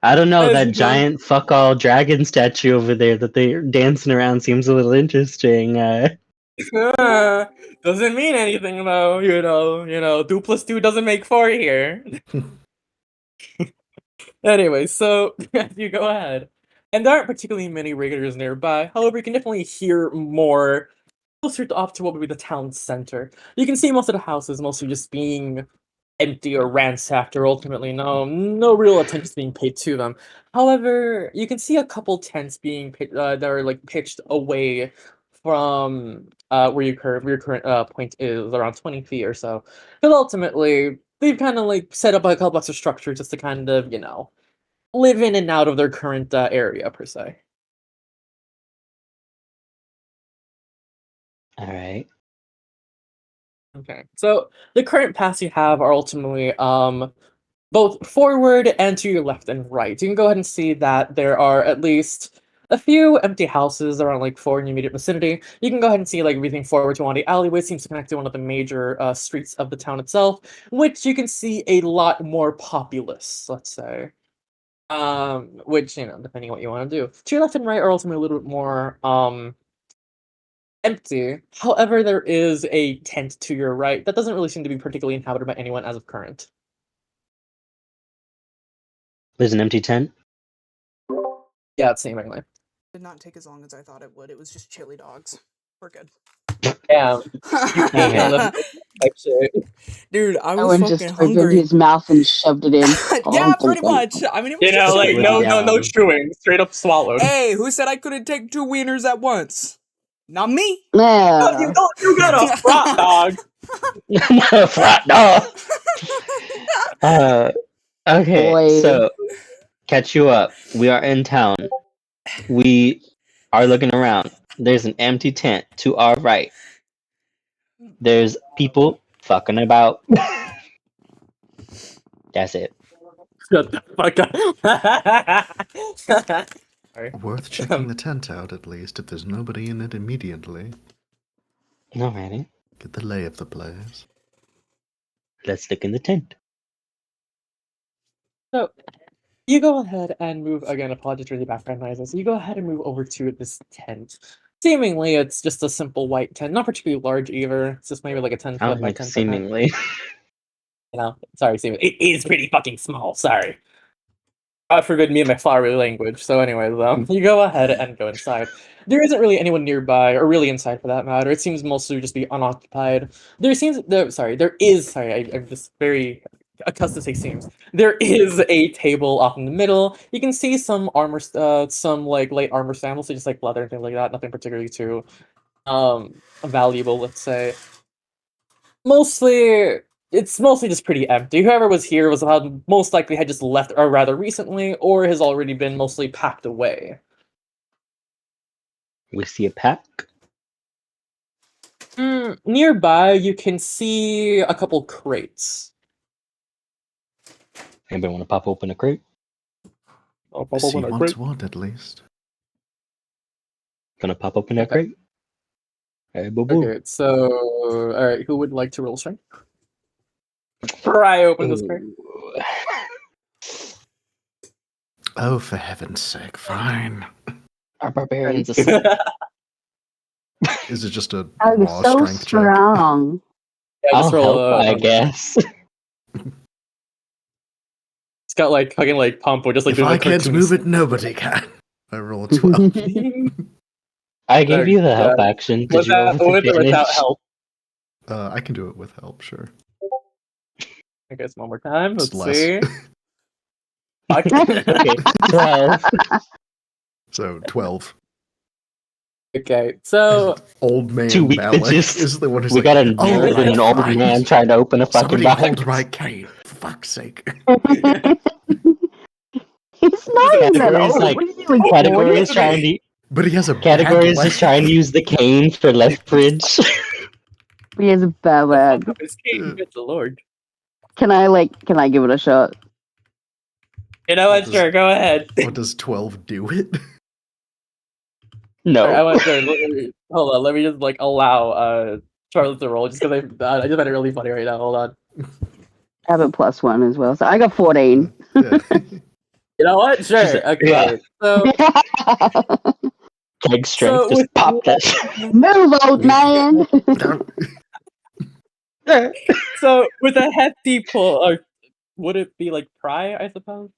I don't know, that giant fuck all dragon statue over there that they're dancing around seems a little interesting. Doesn't mean anything though. You know, 2 plus 2 doesn't make 4 here. Anyway, so you go ahead. And there aren't particularly many raiders nearby. However, you can definitely hear more closer up to what would be the town center. You can see most of the houses mostly just being empty or ransacked, or ultimately no real attention being paid to them. However, you can see a couple tents being that are like pitched away from where your current point is, around 20 feet or so. Because ultimately, they've kind of like set up a couple extra structures just to kind of live in and out of their current area per se. All right. Okay, so the current paths you have are ultimately both forward and to your left and right. You can go ahead and see that there are at least a few empty houses around like 4 in your immediate vicinity. You can go ahead and see like everything forward to one of the alleyways seems to connect to one of the major streets of the town itself, which you can see a lot more populous, let's say. Which, depending on what you want to do. To your left and right are ultimately a little bit more empty. However, there is a tent to your right that doesn't really seem to be particularly inhabited by anyone as of current. There's an empty tent? Yeah, seemingly. Did not take as long as I thought it would. It was just chili dogs. We're good. Yeah. Dude, I was Owen fucking just hungry. opened his mouth and shoved it in. Yeah, pretty much. I mean, it was just like chili no dogs. chewing, straight up swallowed. Hey, who said I couldn't take 2 wieners at once? Not me. Yeah. You got a frat dog. Frat dog. Okay, Boy. so catch you up. We are in town. We are looking around. There's an empty tent to our right. There's people fucking about. That's it. Shut the fuck up. Sorry. Worth checking the tent out at least if there's nobody in it immediately. Alrighty. Get the lay of the place. Let's look in the tent. So, you go ahead and move, again, apologies for the background noises. You go ahead and move over to this tent. Seemingly, it's just a simple white tent, not particularly large either. It's just maybe like a 10 I foot don't by like 10 foot. seemingly. Sorry, seemingly. It is pretty fucking small, sorry. God forbid me and my flowery language. So anyways, you go ahead and go inside. There isn't really anyone nearby, or really inside for that matter. It seems mostly just be unoccupied. I'm just very accustomed to say seems. There is a table off in the middle. You can see some armor, some like light armor samples, so just like leather and things like that. Nothing particularly too valuable, let's say. It's mostly just pretty empty. Whoever was here was most likely had just left, or rather recently, or has already been mostly packed away. We see a pack. Nearby, you can see a couple crates. Anybody want to pop open a crate? I'll pop See open a what's crate. what at least. Gonna pop open that crate? Hey, boo boo. Okay, so alright, who would like to roll strength? Pry open this crate. Oh, for heaven's sake, fine. Our barbarians Is it just a Oh, you're raw so strength check? strong. Yeah, I'll just roll. help, I guess. It's got like fucking like pompo, just like If doing I like can't cartoon move it, stuff. nobody can. I roll a 12. I gave you the help God. action. Did Was you roll that with with or without advantage? help? I can do it with help, sure. I guess one more time. It's Let's less. see. Fuck. Okay, 12. So 12. Okay, so Old man 2 weak Malik bitches. is the one who's We like, got a oh, nerd and an old right. man trying to open a fucking Somebody box. hold my cane, for fuck's sake. It's not even that Categories old. like What are you recording? categories trying to But he has a categories bad just trying to use the cane for leverage. He has a bad the fuck leg. up his cane, good lord. Can I give it a shot? You know what? Sure, go ahead. What does 12 do it? No. I want to hold on. Let me just like allow Charlotte to roll, just because I just find it really funny right now. Hold on. I have a +1 as well, so I got 14. Yeah. You know what? Sure. Okay. So Keg strength, just with pop that shit. Move, old man. so with a hefty pull, or would it be like pry? I suppose.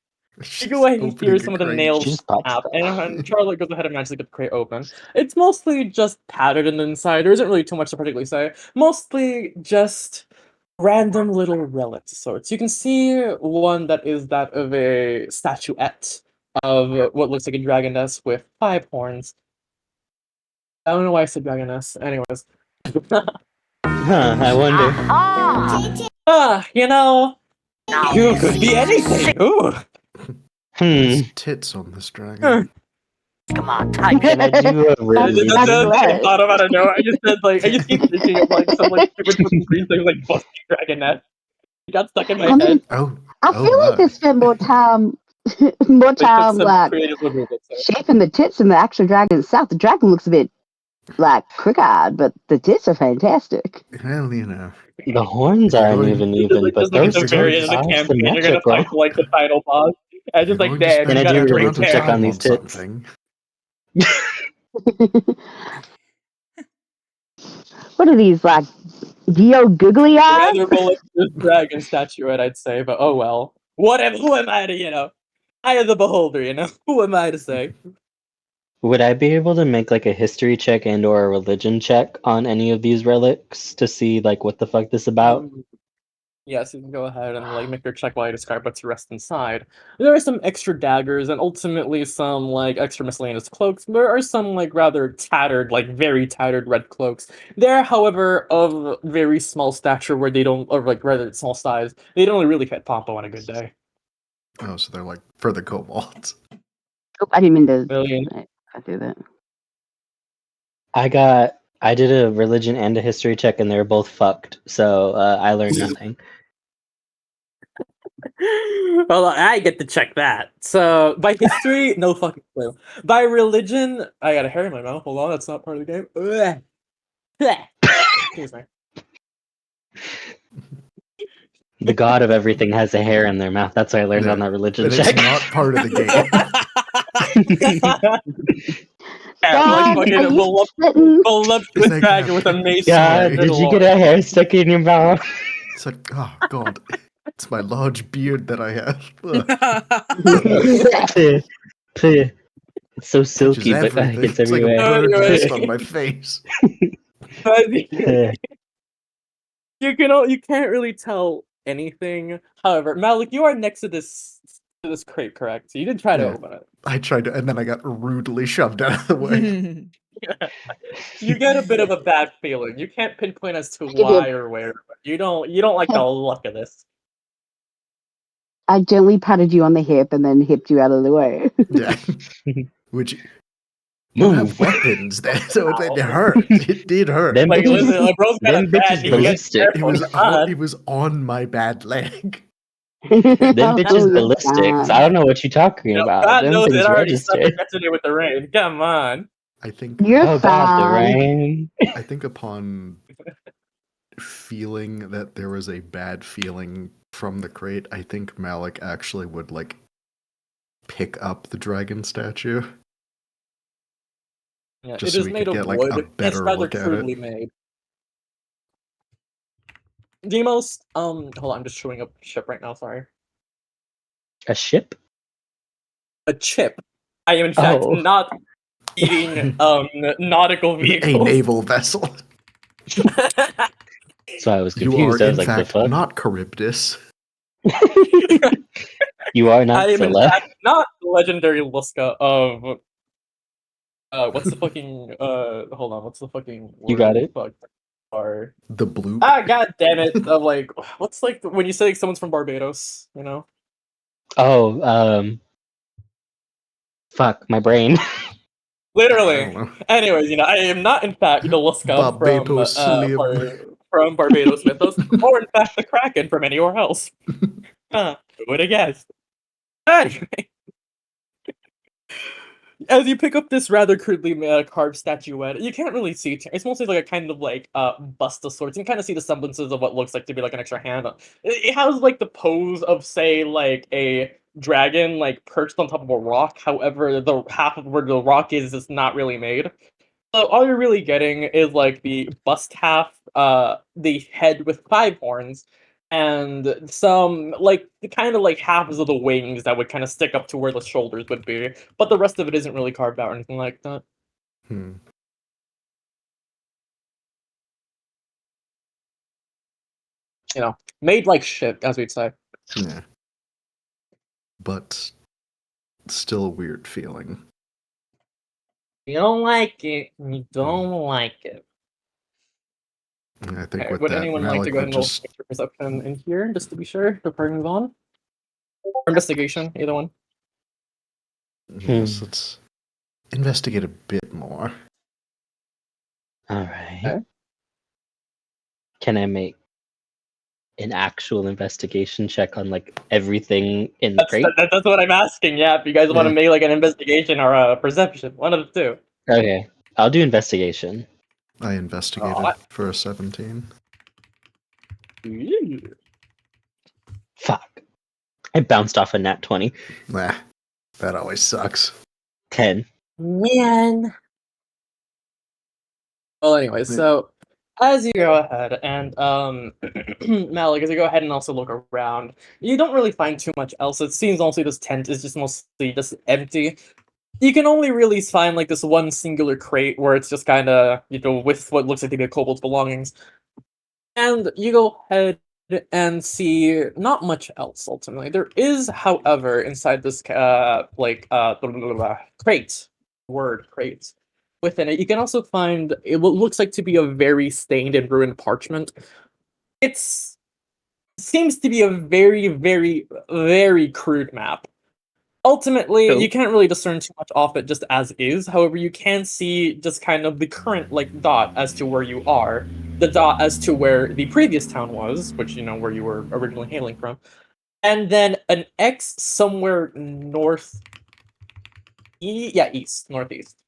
You go ahead and hear some of the nails She just pops snap, stuff. and Charlotte goes ahead and magically get the crate open. It's mostly just patterned in the inside. There isn't really too much to particularly say. Mostly just random little relics of sorts. You can see one that is that of a statuette of what looks like a dragoness with 5 horns. I don't know why I said dragoness. Anyways. I wonder. You know, you could be anything. Ooh. There's tits on this dragon. Can I do a religion? That's the thing I thought of out of nowhere. I just keep thinking of like some like stupid fucking green thing like busting dragonette. It got stuck in my I mean, head. I feel like they spent more time, They took some like creative liberty with it. shaping the tits in the actual dragon itself. The dragon looks a bit like crook-eyed, but the tits are fantastic. Well, you know. The horns aren't even, but Just like at those the very end tits of the are campaign, you're gonna fight symmetrical. like the title boss. And just like there, Can you I got do a a great religion check on these tits? Something. What are these, like, Dio googly eyes? Rather roll this dragon statuette, I'd say, but oh well. Whatever. Who am I to, I am the beholder, Who am I to say? Would I be able to make like a history check and or a religion check on any of these relics to see like what the fuck this about? Yes, you can go ahead and like make your check while I describe what's rest inside. There are some extra daggers and ultimately some like extra miscellaneous cloaks. There are some like rather tattered, like very tattered red cloaks. They're, however, of very small stature where they don't, or like rather small size. They don't really fit Pompo on a good day. Oh, so they're like for the kobolds. Oh, I didn't mean to Million. I do that. I did a religion and a history check and they were both fucked, so I learned nothing. Well, I get to check that. So, by history, no fucking clue. By religion, I got a hair in my mouth. Hold on, that's not part of the game. Excuse me. The god of everything has a hair in their mouth. That's what I learned on that religion But check. it's not part of the game. Like fucking voluptuous dragon with a mace. God, did you get a hair stuck in your mouth? It's like, oh god, it's my large beard that I have. It's so silky, but it gets it's like a everywhere. bird nest on my face. You can't really tell anything. However, Malik, you are next to this crate, correct? So you did try to open it. I tried to, and then I got rudely shoved out of the way. You get a bit of a bad feeling. You can't pinpoint as to why or where, but you don't like the luck of this. I gently patted you on the hip and then hipped you out of the way. Yeah. Which you have weapons there, so it hurt. It did hurt. Them Like, listen, bro's got a bad bitches ballistic. It was on my bad leg. Them bitches ballistics. I don't know what you're talking about. God Them knows things it already registered. suffered yesterday with the rain. Come on. I think. You're God, the rain. I think upon feeling that there was a bad feeling from the crate, I think Malik actually would like pick up the dragon statue. Yeah, Just it so is we made could of get like wood. a It's better rather look at crudely it. made. the most hold on, I'm just chewing up a ship right now, sorry. A ship? A chip. I am in fact not eating nautical vehicles. A naval vessel. So I was You confused. are, I in was like, fact, the fuck? not Charybdis. You are not I am in Scylla. fact not legendary Liska of what's the fucking hold on, what's the fucking word? You got it? Fuck. Are The bloop. god damn it. Of like what's like when you say like, someone's from Barbados, you know? Oh, fuck, my brain. Literally. Anyways, you know, I am not in fact the Liska Barbados from Barbados mythos, or in fact the Kraken from anywhere else. Who would have guessed? Anyway. As you pick up this rather crudely carved statuette, you can't really see. It's mostly like a kind of like bust of sorts. You can kind of see the semblances of what looks like to be like an extra hand. It has like the pose of say like a dragon like perched on top of a rock. However, the half of where the rock is not really made. So all you're really getting is like the bust half, the head with 5 horns, and some like the kind of like halves of the wings that would kind of stick up to where the shoulders would be, but the rest of it isn't really carved out or anything like that. Hmm. You know, made like shit, as we'd say. Yeah. But still a weird feeling. You don't like it, you don't like it. I think Okay, with would that, anyone like to Malik go ahead would and roll just... for perception in here, just to be sure, before we move on? Or investigation, either one. Yes, let's investigate a bit more. Alright. Okay. Can I make an actual investigation check on like everything in the crate? That's what I'm asking, yeah, if you guys want to make like an investigation or a perception, one of the two. Okay, I'll do investigation. I investigated for a 17. Fuck. I bounced off a nat 20. Nah, that always sucks. 10. Man. Well, anyway, so as you go ahead and Malik, as you go ahead and also look around, you don't really find too much else. It seems mostly this tent is just mostly just empty. You can only really find like this one singular crate where it's just kind of, you know, with what looks like to be a kobold's belongings. And you go ahead and see not much else ultimately. There is, however, inside this crate, crate. Within it, you can also find what looks like to be a very stained and ruined parchment. It's seems to be a very, very, very crude map. Ultimately, you can't really discern too much off it just as is. However, you can see just kind of the current like dot as to where you are, the dot as to where the previous town was, which you know where you were originally hailing from, and then an X somewhere north. East, northeast.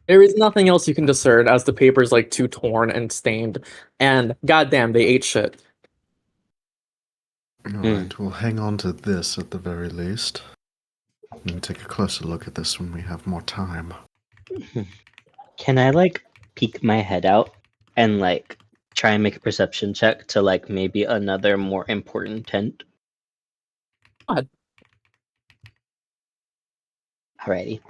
There is nothing else you can discern as the paper's like too torn and stained, and goddamn, they ate shit. Alright, we'll hang on to this at the very least. And take a closer look at this when we have more time. Can I like peek my head out and like try and make a perception check to like maybe another more important tent? Go ahead. Alrighty.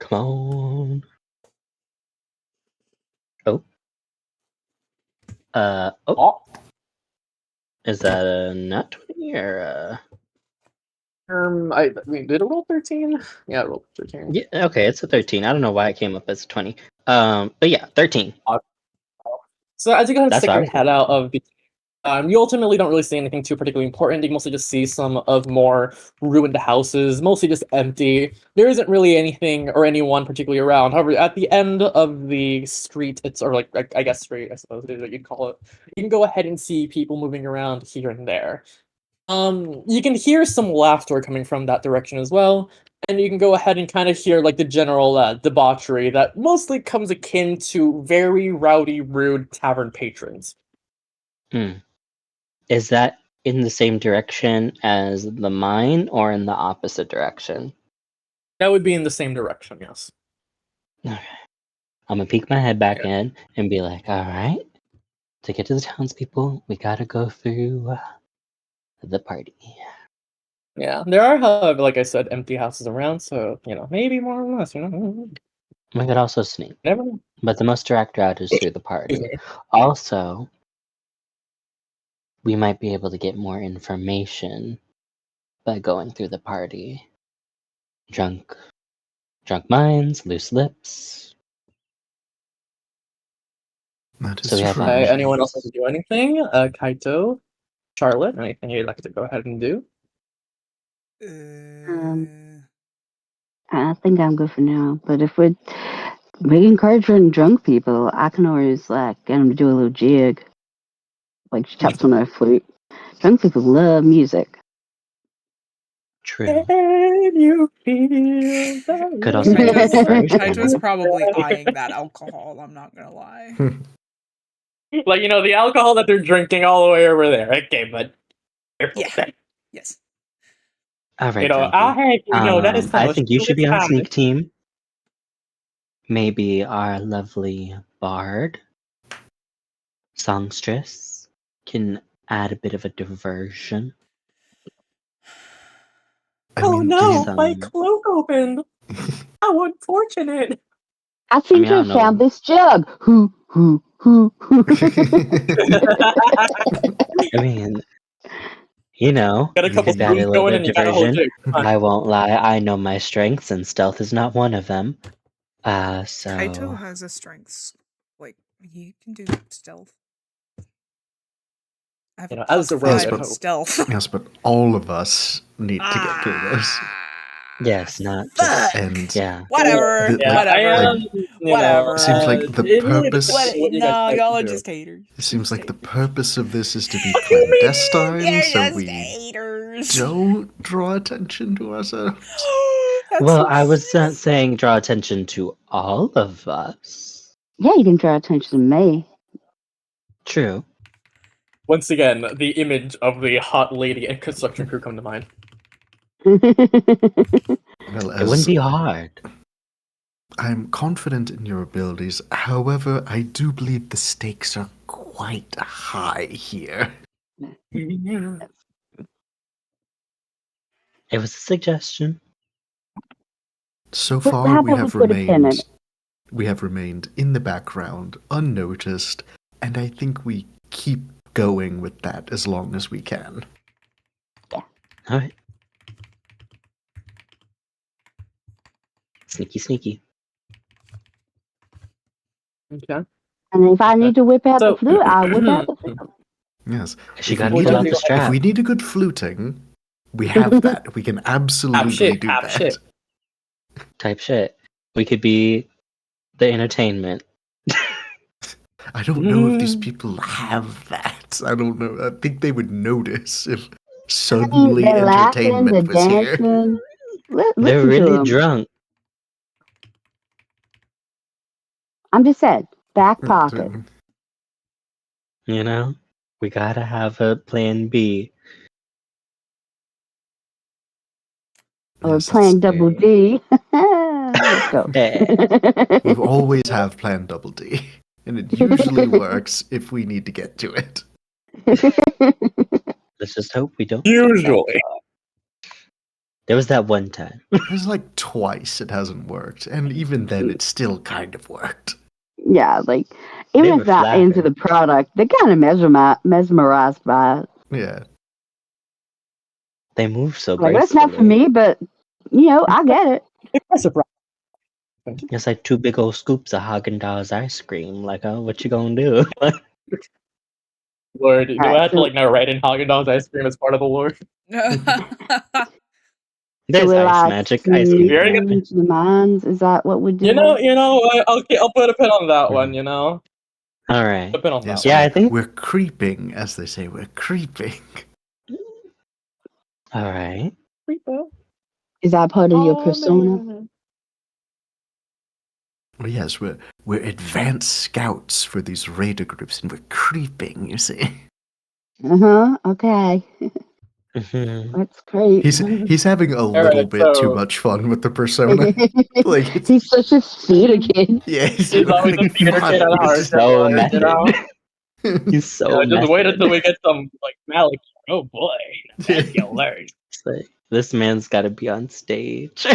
Come on. Oh. Is that a nat 20 or a... I mean, did it roll 13? Yeah, it rolled 13. Yeah, okay, it's a 13. I don't know why it came up as a 20. But yeah, 13. So as you go ahead and That's stick your alright. head out of the you ultimately don't really see anything too particularly important. You can mostly just see some of more ruined houses, mostly just empty. There isn't really anything or anyone particularly around. However, at the end of the street, or like I guess street, I suppose is what you'd call it. You can go ahead and see people moving around here and there. You can hear some laughter coming from that direction as well, and you can go ahead and kind of hear like the general debauchery that mostly comes akin to very rowdy, rude tavern patrons. Is that in the same direction as the mine or in the opposite direction? That would be in the same direction, yes. Okay. I'm gonna peek my head back in and be like, all right, to get to the townspeople, we gotta go through the party. Yeah, there are, however, like I said, empty houses around, so, maybe more or less, We could also sneak. Never know. But the most direct route is through the party. Also, we might be able to get more information by going through the party. Drunk minds, loose lips. That is So we have true. Anyone else want to do anything? Kaito, Charlotte, anything you'd like to go ahead and do? I think I'm good for now. But if we're encouraging drunk people, I can always get them to do a little jig, like she taps on her flute. Drunk people love music. True. Can you feel Could also be Kaito's probably eyeing that alcohol, I'm not gonna lie. Like, the alcohol that they're drinking all the way over there. Okay, but Yes. All right, that is I think you should be on Spanish. sneak team. Maybe our lovely bard, songstress, can add a bit of a diversion. My cloak opened. How unfortunate. I seem to have found this jug. Hoo. I mean, got a couple could add a spoons little going bit and of you got a whole diversion. jig. I won't lie, I know my strengths, and stealth is not one of them. Kaito has a strength. Like, he can do stealth. I have as a rogue, +5 stealth. Yes, but all of us need to get through this. Yes, not just Whatever. Whatever. Seems like the purpose. No, y'all are just haters. It seems like the purpose of this is to be clandestine, so we don't draw attention to ourselves. Well, I was saying draw attention to all of us. Yeah, you can draw attention to me. True. Once again, the image of the hot lady and construction crew come to mind. Well, it wouldn't be hard. I'm confident in your abilities. However, I do believe the stakes are quite high here. It was a suggestion. So far, we have remained in the background, unnoticed, and I think we keep going with that as long as we can. Yeah. All right. Sneaky. Okay. And if I need to whip out the flute, I'll whip out the flute. Yes. She got to pull out the strap. If we need a good fluting, we have that. We can absolutely do that. Shit. Type shit. We could be the entertainment. I don't know if these people have that. I don't know. I think they would notice if suddenly entertainment was here. They're really drunk. I'm just saying, back pocket. We gotta have a plan B. Or plan double D. Let's go. We always have plan double D. And it usually works if we need to get to it. Let's just hope we don't. Usually. There was that one time. There's like twice it hasn't worked. And even then, it still kind of worked. Yeah, like, even if not into the product, they're kind of mesmerized by it. Yeah. They move so gracefully. That's not for me, but, I get it. It's like 2 big old scoops of Haagen-Dazs ice cream. Like, what you gonna do? Lord, do I have to now write in Haagen-Dazs ice cream as part of the lore? There's ice magic. Ice cream. The mines, is that what we do? I'll put a pin on that one, All right. Put a pin on that one. I think we're creeping, as they say. We're creeping. All right. Is that part of your persona? Well, yes, we're advanced scouts for these raider groups, and we're creeping, you see. Okay. That's great. He's having a little bit too much fun with the persona. Like he's such a theater kid. Yeah, he's always a theater kid at heart. So method. He's so just wait until we get some like Malik. Oh boy, that's your learn. Like, this man's got to be on stage. All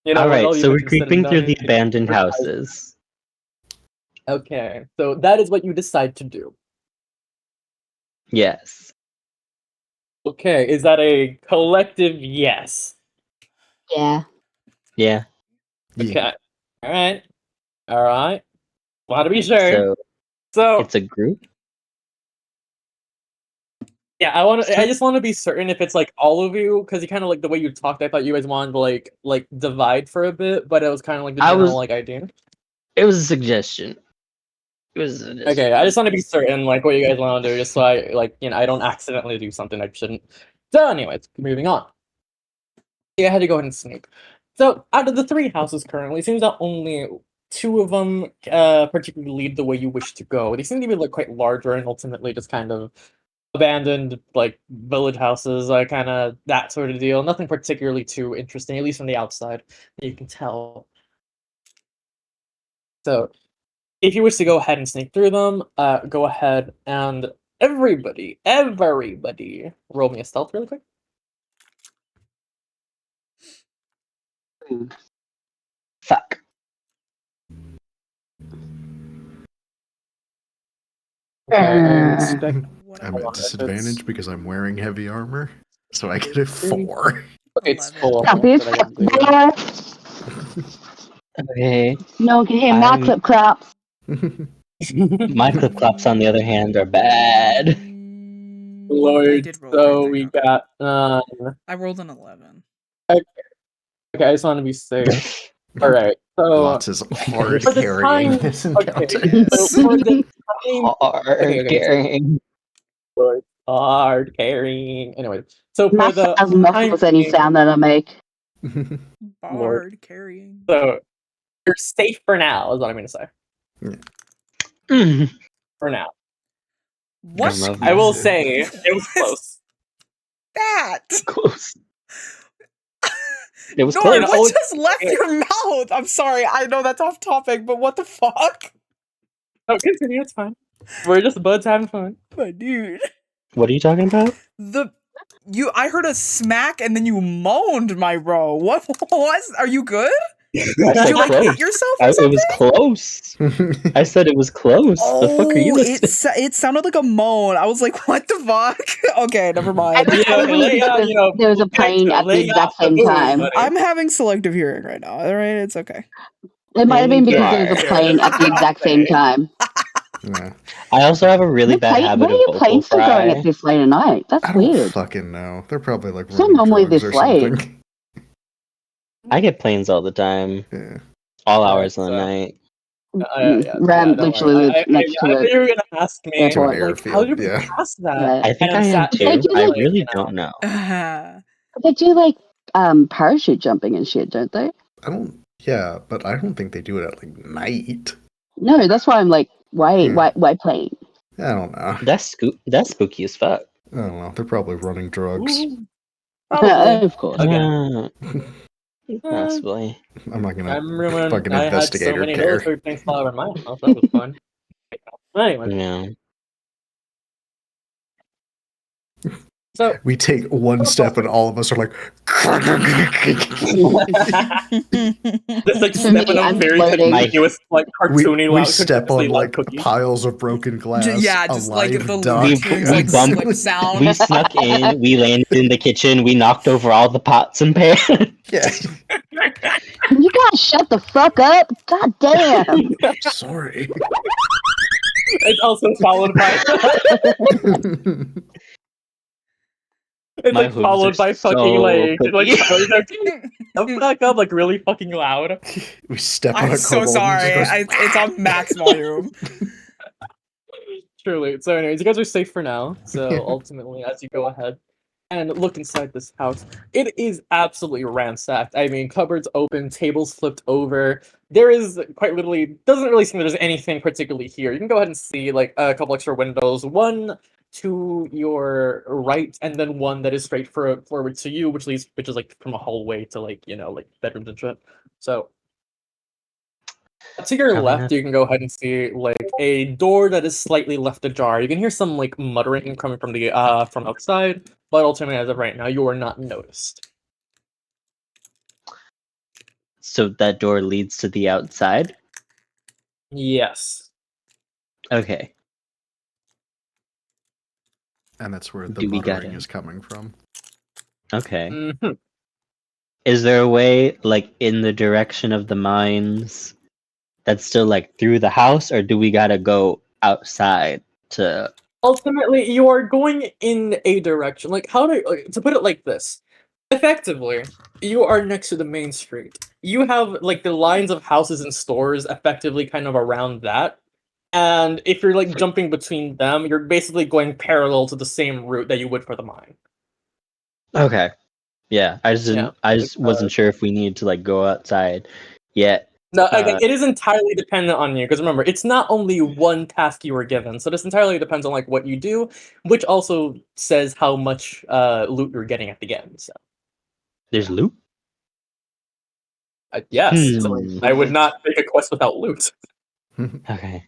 right, so we're creeping through the abandoned houses. Okay, so that is what you decide to do. Yes. Okay, is that a collective yes? Yeah. Yeah. Okay. All right. Want to be sure. So it's a group. Yeah, I just want to be certain if it's like all of you, because you kind of like the way you talked. I thought you guys wanted to like divide for a bit, but it was kind of like the general idea. It was a suggestion. Okay, I just want to be certain like what you guys want to do, just so I I don't accidentally do something I shouldn't. So, anyways, moving on. Yeah, I had to go ahead and sneak. So, out of the 3 houses currently, it seems that only 2 of them particularly lead the way you wish to go. They seem to be like quite larger and ultimately just kind of abandoned like village houses, kind of that sort of deal. Nothing particularly too interesting, at least from the outside, that you can tell. So, if you wish to go ahead and sneak through them, go ahead and everybody, roll me a stealth really quick. Fuck. I'm at disadvantage because I'm wearing heavy armor, so I get a 4. Okay, it's 4. Okay. No one can hear my clip clops. My clip clops, on the other hand, are bad. Lord, so we got. I rolled an 11. Okay, I just want to be safe. All right, so Lots is hard carrying this encounter. So for the hard carrying. Hard carrying. Anyway, so for My the sound muffles any sound that I make. Hard carrying. So you're safe for now, is what I'm going to say. For now. What? I will say it was close. That close. It was Nord, close. what just left your mouth? I'm sorry, I know that's off topic, but what the fuck? Oh, continue, it's fine. We're just buds having fun. But dude. What are you talking about? I heard a smack and then you moaned, my bro. What was? Are you good? Did you like hit yourself or something? It was close. I said it was close. The fuck are you listening? It sounded like a moan. I was like, what the fuck? Okay, never mind. There was a plane at the exact same time. I'm having selective hearing right now. All right, it's okay. It might have been because there was a plane at the exact same time. Yeah. I also have a really bad habit of vocal fry. Why are your planes still going at this late at night? That's weird. I don't fucking know. They're probably like it's not normally this late. I get planes all the time. Yeah. All hours of the night. Ram literally lives next to it. You were gonna ask me, airport. how did you pass that? I think I am too. I really don't know. They do like parachute jumping and shit, don't they? Yeah, but I don't think they do it at like night. No, that's why I'm like, why plane? I don't know. That's spooky as fuck. I don't know. They're probably running drugs. Of course. Possibly. I'm not gonna remember fucking I had so investigator many care. military things fly over my house. That was fun. Anyway. Yeah. So we take one step and all of us are like just like stepping on very conspicuous, like cartoony we step on like piles of broken glass. Yeah, just like live the duck. like slip sound. We snuck in, we landed in the kitchen, we knocked over all the pots and pans. Yeah. You guys shut the fuck up. God damn. Sorry. It's also followed by it's like followed by fucking like back up like really fucking loud. We step on I'm a so sorry. It's on max volume. Truly. So anyways, you guys are safe for now. So ultimately, as you go ahead and look inside this house, it is absolutely ransacked. I mean, cupboards open, tables flipped over. There is quite literally, doesn't really seem there's anything particularly here. You can go ahead and see like a couple extra windows. One to your right, and then one that is straight forward to you, which is like from a hallway to like like bedrooms and shit. So to your Probably left, not. you can go ahead and see like a door that is slightly left ajar. You can hear some like muttering coming from the from outside, but ultimately, as of right now, you are not noticed. So that door leads to the outside? Yes. Okay. And that's where the Do we got muttering it? is coming from. Okay. Mm-hmm. Is there a way, like, in the direction of the mines that's still, like, through the house, or do we gotta go outside to... Ultimately, you are going in a direction. Like, to put it like this. Effectively, you are next to the main street. You have, like, the lines of houses and stores effectively kind of around that. And if you're, like, jumping between them, you're basically going parallel to the same route that you would for the mine. Okay. Yeah, I just wasn't sure if we needed to, like, go outside yet. No, again, it is entirely dependent on you, because remember, it's not only one task you were given, so this entirely depends on like what you do, which also says how much loot you're getting at the end. So There's loot? yes, so I would not make a quest without loot. Okay.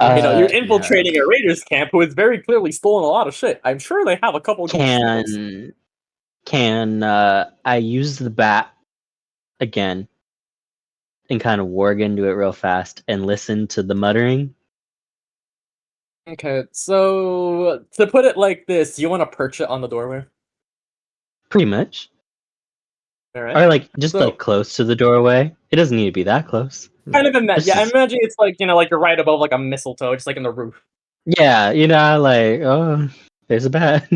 You're infiltrating a raiders camp who is very clearly stolen a lot of shit. I'm sure they have a couple of Can I use the bat again and kind of warg into it real fast and listen to the muttering? Okay, so to put it like this, you want to perch it on the doorway? Pretty much. All right. Or like just like close to the doorway. It doesn't need to be that close. Kind of I imagine it's like like you're right above like a mistletoe, just like in the roof. Yeah, like, oh, there's a bat.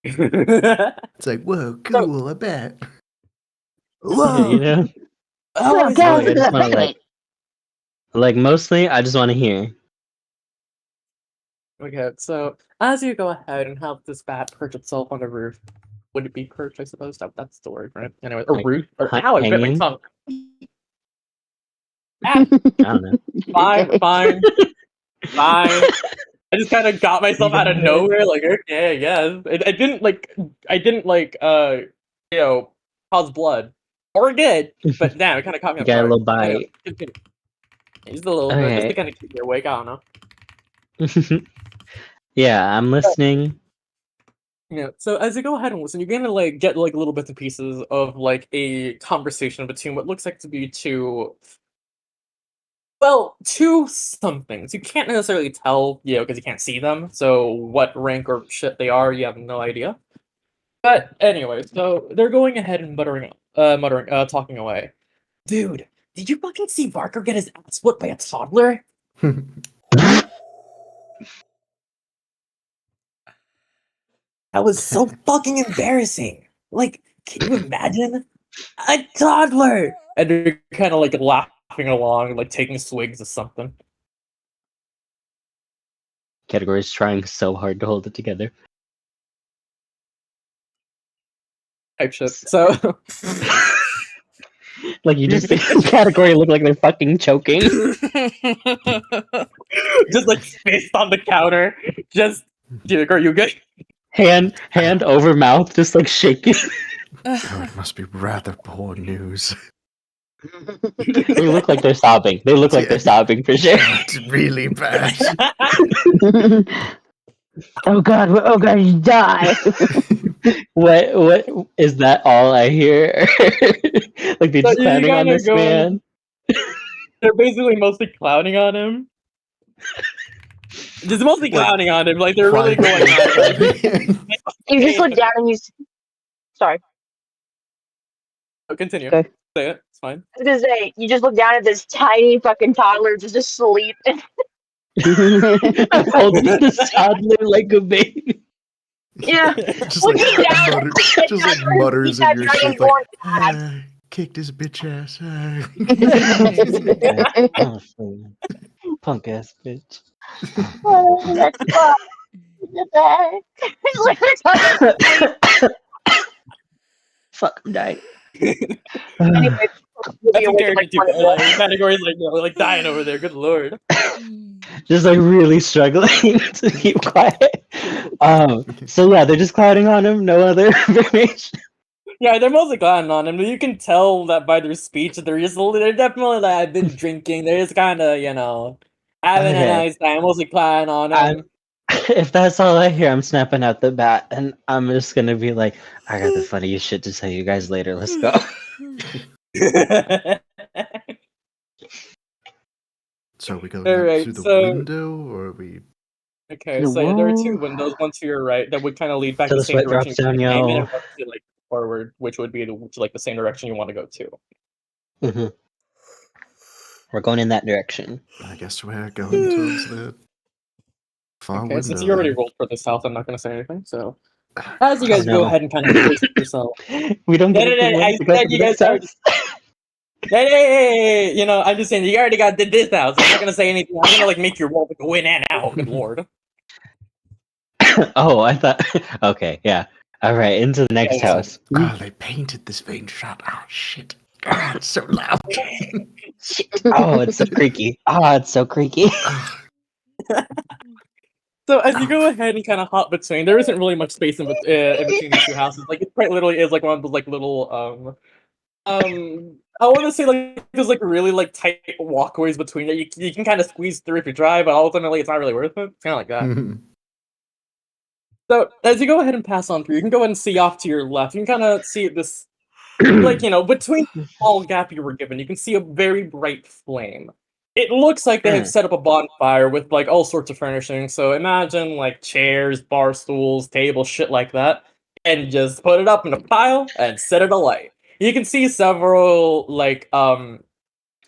It's like, whoa, cool, a bat. Whoa. Yeah, Oh, God, I just want to like mostly I just want to hear. Okay, so as you go ahead and have this bat perch itself on the roof, would it be perch? I suppose that's the word, right? Anyway, a Like, roof. Or how I bit my hanging? tongue. Ah, I don't know. fine. I just kind of got myself out of nowhere. Like, okay, yeah. I didn't cause blood, or it did, but damn, it kind of caught me You off got a guard. little bite. Anyway, just a little bit, just to kind of keep you awake. I don't know. Yeah, I'm listening. Yeah, so as you go ahead and listen, you're gonna like get like little bits and pieces of like a conversation between what looks like to be two somethings. You can't necessarily tell, because you can't see them. So what rank or shit they are, you have no idea. But anyway, so they're going ahead and talking away. Dude, did you fucking see Barker get his ass whooped by a toddler? That was so fucking embarrassing. Like, can you imagine? A toddler! And they're kind of like laughing along, like taking swigs of something. Category's trying so hard to hold it together. Type shit. So like you just see Category look like they're fucking choking. Just like fist on the counter. Just are you good? Hand over mouth, just like shaking. Oh, it must be rather poor news. They look like they're sobbing. They look like they're sobbing for sure. It's really bad. Oh god, you die. What is that all I hear? Like they're just clowning on this man. They're basically mostly clowning on him. Just mostly clowning on him, like they're really going on. You just look down and sorry. Oh, continue. Okay. Say it. It's fine. I was gonna say, you just look down at this tiny fucking toddler just asleep. Holding this toddler like a baby. Yeah. just like mutters in your sleep like, kicked his bitch ass. Punk ass bitch. Oh, that's fun. Fuck, I'm dying. Anyway, that's some character too. Categories like dying over there. Good lord. just like really struggling to keep quiet. So yeah, they're just clowning on him. No other information. Yeah, they're mostly clowning on him. You can tell that by their speech. They're definitely like I've been drinking. They're just kind of having a nice time. Mostly clowning on him. If that's all I hear, I'm snapping out the bat, and I'm just gonna be like, I got the funniest shit to tell you guys later. Let's go. So are we going out through the window, or are we... Okay, so there are two windows, one to your right that would kind of lead back Till the the same sweat direction drops down, you came in, yo. and one to forward, which would be the same direction you want to go to. Mm-hmm. We're going in that direction. I guess we're going towards the far window. Since you already rolled for the south, I'm not going to say anything. So, as you guys go ahead and kind of place yourself, we don't get I said you guys already. Hey, I'm just saying you already did this house. So I'm not going to say anything. I'm going to make your roll to go in and out. Good lord. Oh, I thought. Okay, yeah. All right, into the next house. Oh, they painted this vein shut. Oh shit! God, it's so loud. Oh, it's so creaky. Oh, it's so creaky. So as you go ahead and kind of hop between, there isn't really much space in between these two houses. Like it quite literally is like one of those little I want to say there's really tight walkways between it. You can kind of squeeze through if you try, but ultimately it's not really worth it. It's kind of like that. So as you go ahead and pass on through, you can go ahead and see off to your left. You can kind of see this, between the small gap you were given, you can see a very bright flame. It looks like they have set up a bonfire with all sorts of furnishings. So imagine chairs, bar stools, tables, shit like that, and just put it up in a pile and set it alight. You can see several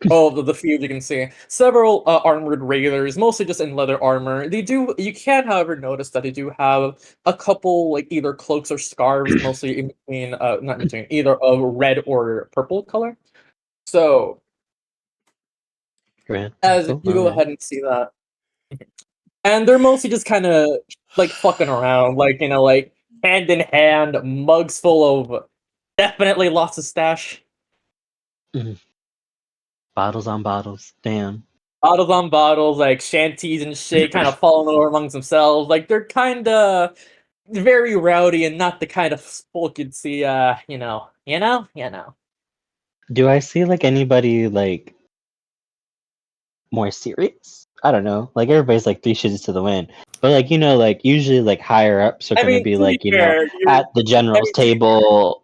the few you can see several armored raiders, mostly just in leather armor. You can, however, notice that they do have a couple either cloaks or scarves, mostly in between, not in between, either of red or purple color. So, as you go ahead and see that, and they're mostly just kind of fucking around, hand in hand, mugs full of definitely lots of stash. Bottles on bottles. Damn. Bottles on bottles, shanties and shit, kind of falling over amongst themselves. They're kind of very rowdy and not the kind of folk you'd see, you know. Do I see anybody more serious? I don't know. Everybody's three shits to the wind. But usually higher ups are gonna be at the general's table.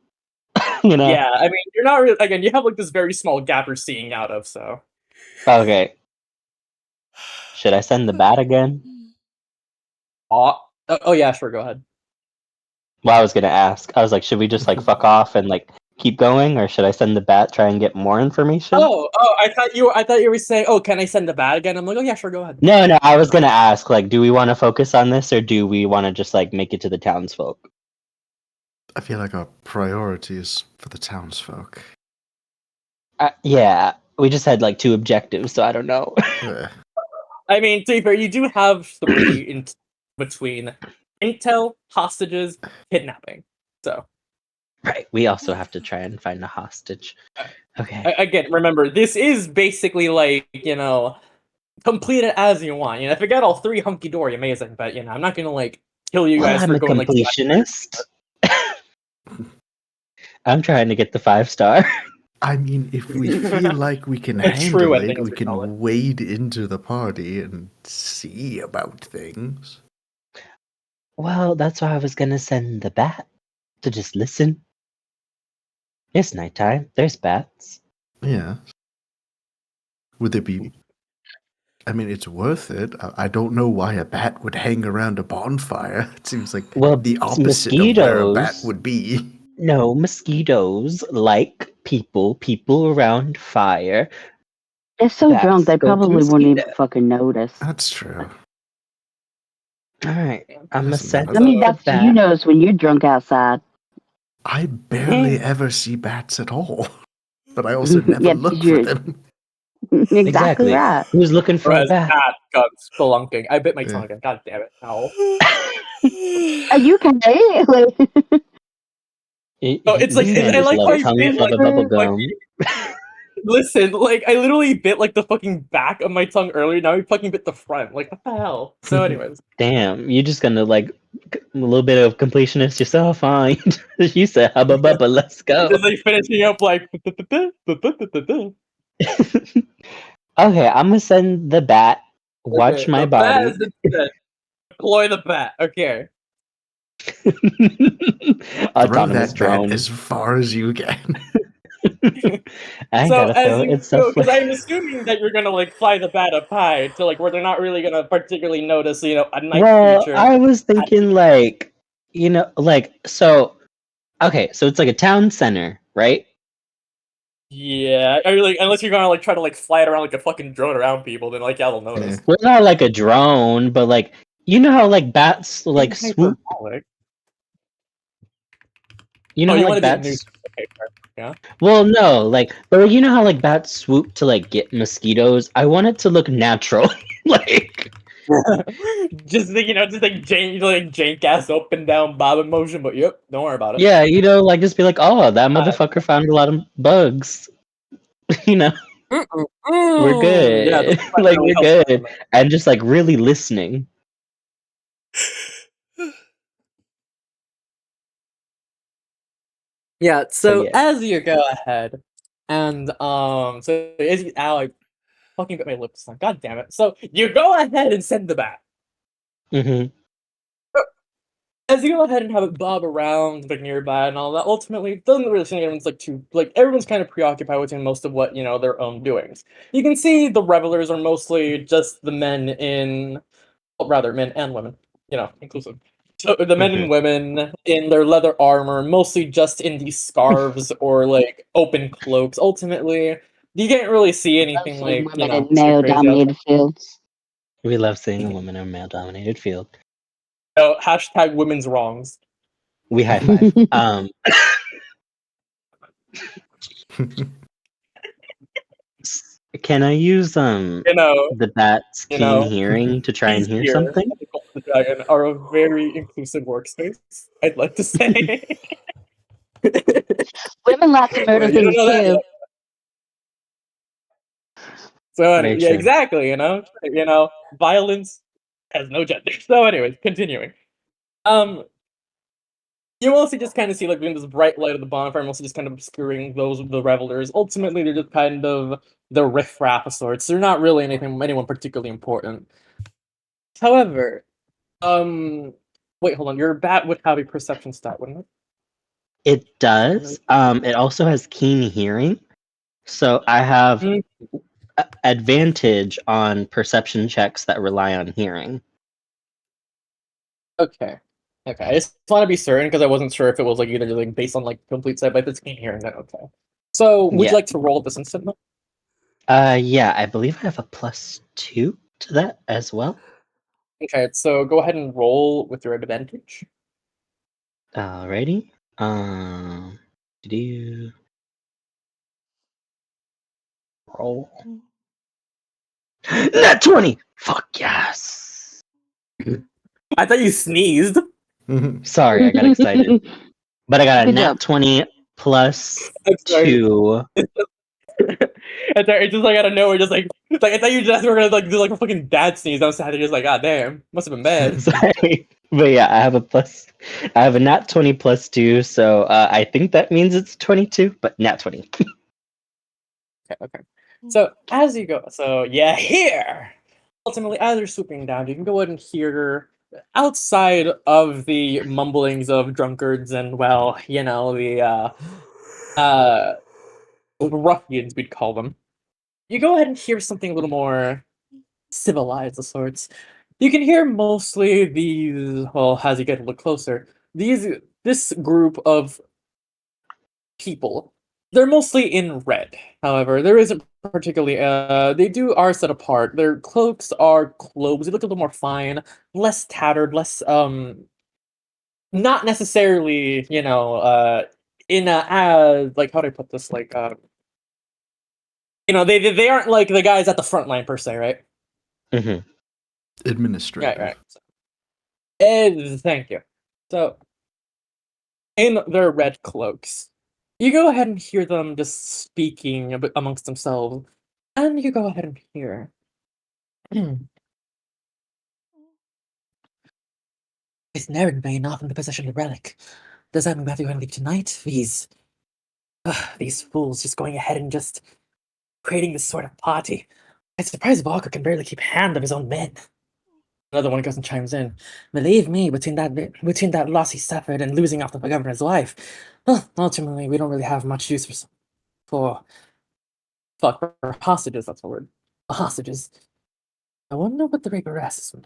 Yeah, I mean you're not really again, you have this very small gap you're seeing out of, so. Okay. Should I send the bat again? Oh yeah, sure, go ahead. Well, I was gonna ask. I was like, should we just fuck off and keep going, or should I send the bat, try and get more information? Oh, I thought you were saying, oh, can I send the bat again? I'm like, oh yeah, sure, go ahead. No, I was gonna ask, do we want to focus on this, or do we want to just make it to the townsfolk? I feel like our priority is for the townsfolk. Yeah, we just had 2 objectives, so I don't know. I mean, to be fair, you do have 3 in between intel, hostages, kidnapping. So. Right, we also have to try and find a hostage. Okay. Again, remember, this is basically complete it as you want. If you got all 3 hunky dory, amazing. But I'm not gonna kill you guys for going completionist. I'm trying to get the 5-star. I mean, if we feel like we can handle it, we can wade into the party and see about things. Well, that's why I was gonna send the bat to just listen. It's nighttime. There's bats. Yeah. Would there be... I mean, it's worth it. I don't know why a bat would hang around a bonfire. It seems like the opposite of where a bat would be. No, mosquitoes like people around fire. They're so drunk, they probably wouldn't even fucking notice. That's true. Alright, I'm gonna send I mean, that's you knows when you're drunk outside. I barely ever see bats at all. But I also never look for them. Exactly right. Who's looking for a bat? God, spelunking. I bit my tongue again. God damn it. Ow. Are you okay? It's I like how you tongue full of bubble gum. Listen, like, I literally bit, like, the fucking back of my tongue earlier, now I fucking bit the front. Like, what the hell? So anyways. Damn, you're just gonna, like, a little bit of completionist yourself, fine. You said, hubba bubba, let's go. Just, like, finishing up, like... Okay, I'm gonna send the bat. Watch my the body. bat is the deploy the bat. Okay. Autonomous that drone. bat as far as you can. I So gotta as throw you it go, because so I'm assuming that you're gonna like fly the bat up high to like where they're not really gonna particularly notice, you know, a night Well, creature. I was thinking like, you know, like so. Okay, so it's like a town center, right? Yeah, I mean, like unless you're gonna like try to like fly it around like a fucking drone around people, then like yeah, they'll notice. Well, not like a drone, but like you know how like bats like swoop. Hyperbolic. You know Oh, how you like want to do news? bats. Okay, fair. Yeah. Well, no, like, but like, you know how like bats swoop to like get mosquitoes. I want it to look natural, like. Just like, you know, just like jank ass up and down bobbing motion, but yep, don't worry about it. Yeah, you know, like just be like, oh, that motherfucker found a lot of bugs. You know, we're good. Yeah, this Like really we're helps. good, and just like really listening. Yeah, So so yeah. as you go ahead, and so as you, ow, I fucking bit my lips on. God damn it! So you go ahead and send the bat. Mm-hmm. As you go ahead and have it bob around like nearby and all that, ultimately it doesn't really seem like everyone's like too like everyone's kind of preoccupied with most of what you know their own doings. You can see the revelers are mostly just the men in, well, rather men and women, you know, inclusive. So the men and women in their leather armor, mostly just in these scarves or like open cloaks. Ultimately, you can't really see anything Mostly like you women in know too crazy out male-dominated fields. We love seeing a woman in a male-dominated field. there. Hashtag women's wrongs. We high five. Can I use You know, the bat's you keen know, hearing to try and these hear here something? at the Cult of the Dragon are a very inclusive workspace. I'd like to say. Women like to murder Well, you don't things know that too. yet. So Very yeah, true. exactly. You know, violence has no gender. So, anyways, continuing. Um, you mostly just kind of see like in this bright light of the bonfire, mostly just kind of obscuring the revelers. Ultimately, they're just kind of the riffraff of sorts. They're not really anyone particularly important. However, wait, hold on. Your bat would have a perception stat, wouldn't it? It does. It also has keen hearing, so I have advantage on perception checks that rely on hearing. Okay. Okay. I just want to be certain because I wasn't sure if it was like either like based on like complete sight, but if it's keen hearing, then okay. So would you Yeah. like to roll this instant? Yeah, I believe I have a +2 to that as well. Okay, so go ahead and roll with your advantage. Alrighty. Do roll. Nat 20! Fuck yes! I thought you sneezed. Sorry, I got excited. But I got a Good nat job. 20 plus I'm sorry. 2. It's just like out of nowhere, just like it's like I thought you just were gonna like do like a fucking dad sneeze. I was sad. Just like, god damn, must have been bad. Sorry. But yeah, I have a nat 20 plus 2, so I think that means it's 22, but nat 20. Okay. So as you go, so yeah, here. Ultimately, as you're swooping down, you can go ahead and hear outside of the mumblings of drunkards and well, you know, the ruffians we'd call them. You go ahead and hear something a little more civilized of sorts. You can hear mostly these, well, as you get a little closer, this group of people. They're mostly in red. However, there isn't particularly they are set apart. Their cloaks are clothes. They look a little more fine, less tattered, less not necessarily, you know, in a like how do I put this? Like you know, they aren't like the guys at the front line per se, right? Mm-hmm. Administrative. Right. Thank you. So in their red cloaks, You go ahead and hear them just speaking amongst themselves, and you go ahead and hear. With Nerenbane off in the possession of the relic, does that mean we have to go and leave tonight? These fools just going ahead and just creating this sort of party. I'm surprised Walker can barely keep hand of his own men. Another one goes and chimes in. Believe me, between that loss he suffered and losing off the governor's wife, ultimately we don't really have much use for hostages. That's the word. Hostages. I wonder what the Reaperess would.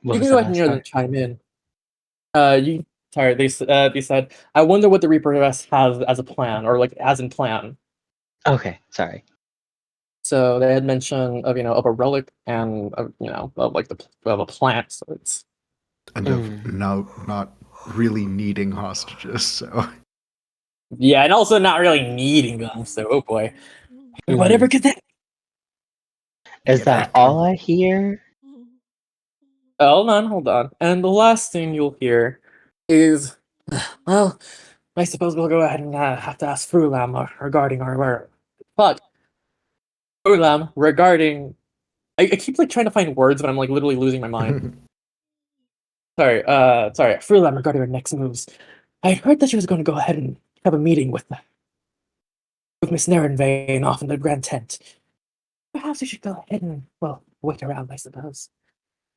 You can go ahead and hear them chime in. They said, I wonder what the Reaperess has as a plan, or like as in plan. Okay, sorry. So they had mention of of a relic and of a plant. So it's of not really needing hostages. So yeah, and also not really needing them. So oh boy, whatever could that? Is that all I hear? Hold on. And the last thing you'll hear is, well, I suppose we'll go ahead and have to ask Frulam regarding our fuck. Frulam regarding. I keep like trying to find words, but I'm like literally losing my mind. Sorry, Frulam regarding our next moves. I heard that she was going to go ahead and have a meeting with Miss Nerenvane off in the grand tent. Perhaps we should go ahead and, well, wait around, I suppose.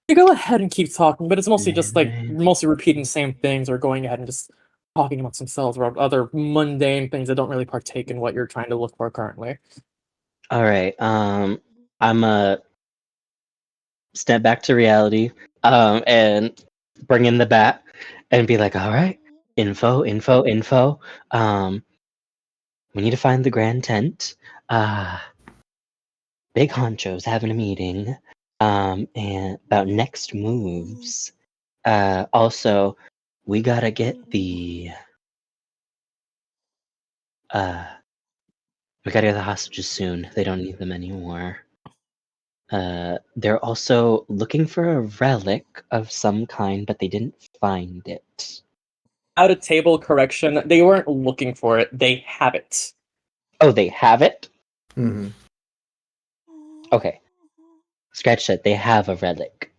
You go ahead and keep talking, but it's mostly just like mostly repeating the same things or going ahead and just talking amongst themselves about other mundane things that don't really partake in what you're trying to look for currently. All right. I'm a step back to reality. And bring in the bat and be like, all right, info. We need to find the grand tent. Big honcho's having a meeting. And about next moves. Also, we gotta get the hostages soon. They don't need them anymore. They're also looking for a relic of some kind, but they didn't find it. Out of table correction, they weren't looking for it, they have it. Oh, they have it? Mm-hmm. Okay. Scratch that, they have a relic.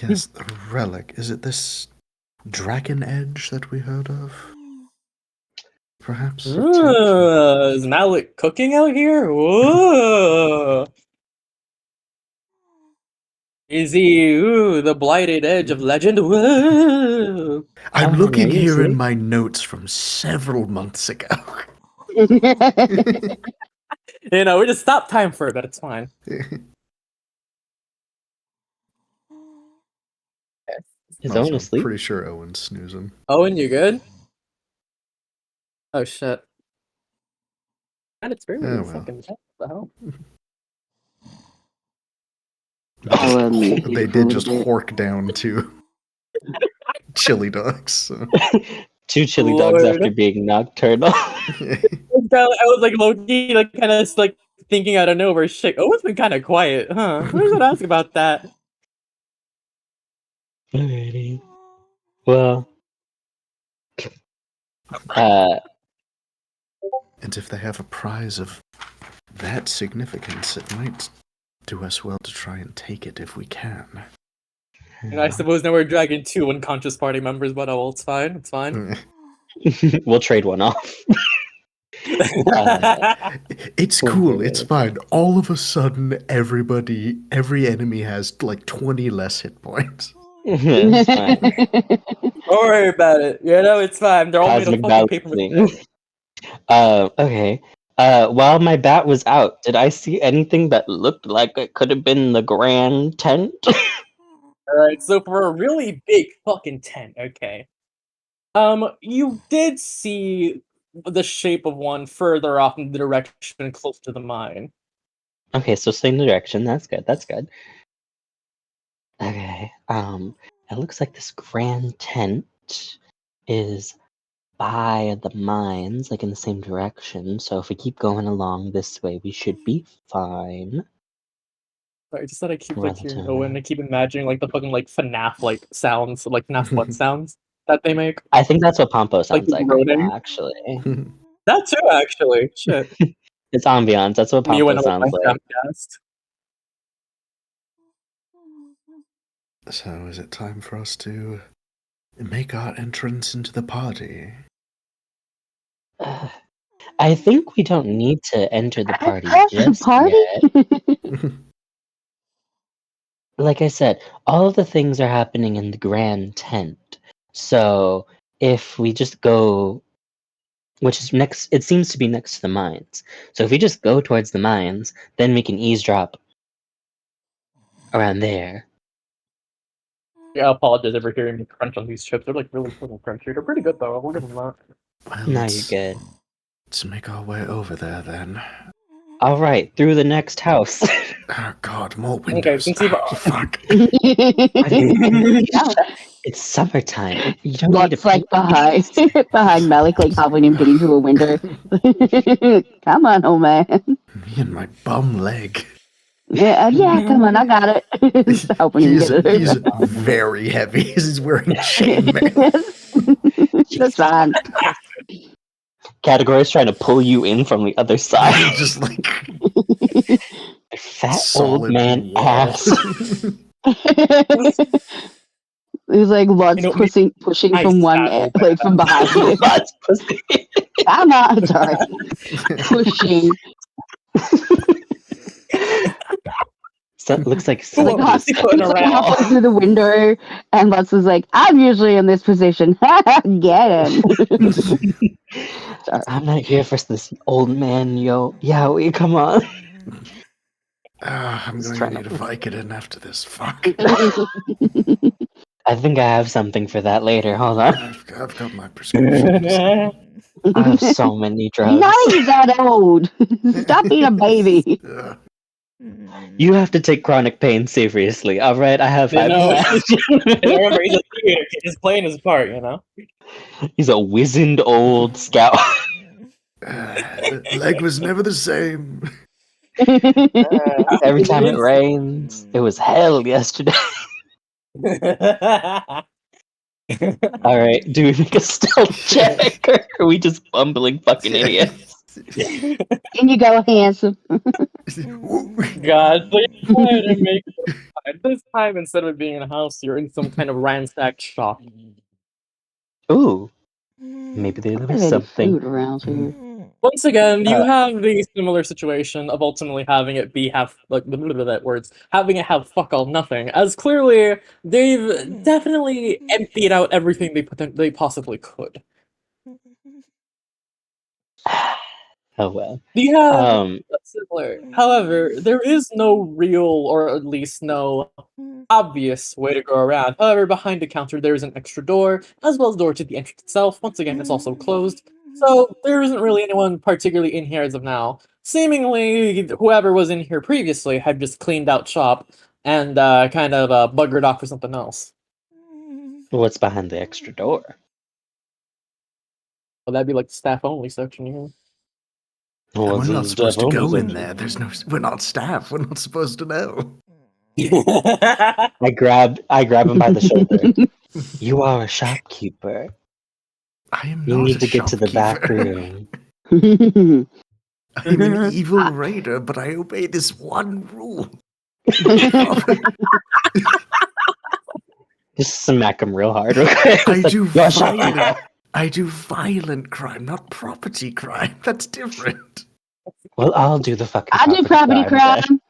Yes, the relic. Is it this dragon edge that we heard of? Perhaps? Is Malik cooking out here? Whoa! Is he the blighted edge of legend? Whoa! I'm looking here in my notes from several months ago. We just stopped time for it, but it's fine. Is Owen asleep? Pretty sure Owen's snoozing. Owen, you good? Oh shit. And it's really fucking what the hell? They did just hork down to chili dogs. So. 2 chili dogs after being nocturnal. I was like low-key, like kind of like thinking out of nowhere. Shit, Owen's been kind of quiet, huh? Why should I ask about that? Alrighty. Well. And if they have a prize of that significance, it might do us well to try and take it if we can. And I suppose now we're dragging 2 unconscious party members, but oh, well, it's fine. It's fine. We'll trade one off. It's cool. It's fine. All of a sudden, every enemy has like 20 less hit points. It's fine. Don't worry about it. It's fine. They're all made of fucking paper. Okay. While my bat was out, did I see anything that looked like it could have been the grand tent? Alright, so for a really big fucking tent, okay. You did see the shape of one further off in the direction close to the mine. Okay, so same direction. That's good. Okay. It looks like this grand tent is by the mines, like in the same direction. So if we keep going along this way, we should be fine. Sorry, just that I keep like hearing Owen. I keep imagining like the fucking like FNAF like sounds, like FNAF what sounds. that they make. I think that's what Pompo sounds like right eroding. now, actually. That too, actually. Shit. It's ambiance. That's what Me when Pompo I was sounds my like. Femcast. So, is it time for us to make our entrance into the party? I think we don't need to enter the party just party? yet. Like I said, all of the things are happening in the grand tent. So if we just go, which is next, it seems to be next to the mines. So if we just go towards the mines, then we can eavesdrop around there. Yeah, I apologize for hearing me crunch on these chips. They're like really fucking crunchy. They're pretty good though. I'll give them that. Well, No, you're good. Let's make our way over there then. All right, through the next house. Oh God, more windows. Okay, since you've fuck. It's summertime. You don't Lots need to like behind Malik, like helping him get into a window. Come on, old man. Me and my bum leg. Yeah, come on, I got it. Just helping him get it He's over. very heavy. He's wearing chainmail. That's fine. Category is trying to pull you in from the other side. Just like fat old man wall. ass. He's like lots pushing from one end, like from behind you. Lots pushing. I'm not sorry. Pushing. So it looks like Like halfway through the window, and Lutz is like, "I'm usually in this position. Get him." I'm not here for this old man, yo. Yeah, come on. I'm going to need a Vicodin after this. Fuck. I think I have something for that later. Hold on. I've got my prescriptions. I have so many drugs. Not even that old. Stop being a baby. You have to take chronic pain seriously. All right, I have. Remember, he's a theater kid. He's playing his part, you know. He's a wizened old scout. Leg was never the same. Every time it rains, it was hell yesterday. All right, do we make a stealth check, or are we just bumbling fucking idiots? In you go, handsome. God, please try to make it. This time, instead of being in a house, you're in some kind of ransacked shop. Ooh, maybe there's something food around here. Once again, you have the similar situation of ultimately having it be having it have fuck all nothing, as clearly they've definitely emptied out everything they possibly could. Oh well. You have similar. However, there is no real, or at least no obvious way to go around. However, behind the counter there is an extra door, as well as a door to the entrance itself. Once again, it's also closed, so there isn't really anyone particularly in here as of now. Seemingly, whoever was in here previously had just cleaned out shop and kind of buggered off for something else. What's behind the extra door? Well, that'd be like the staff only section here. We're not supposed to go in there. We're not staff. We're not supposed to know. I grab him by the shoulder. You are a shopkeeper. I am You not need a to get to the back room. I'm an evil raider, but I obey this one rule. Just smack him real hard. Okay? I do violent crime, not property crime. That's different. Well, I'll do the fucking. I do property crime.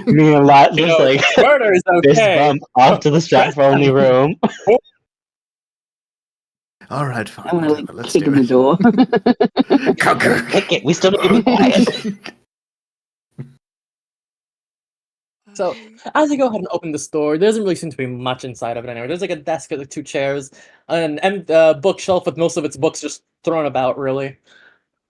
Me and Lot just like murder is okay. Bump off to the staff only room. All right, fine. I'm gonna Let's kick do in the door. Kick it. We still need to be quiet. So, as you go ahead and open the store, there doesn't really seem to be much inside of it anyway. There's like a desk with like 2 chairs, an bookshelf with most of its books just thrown about, really.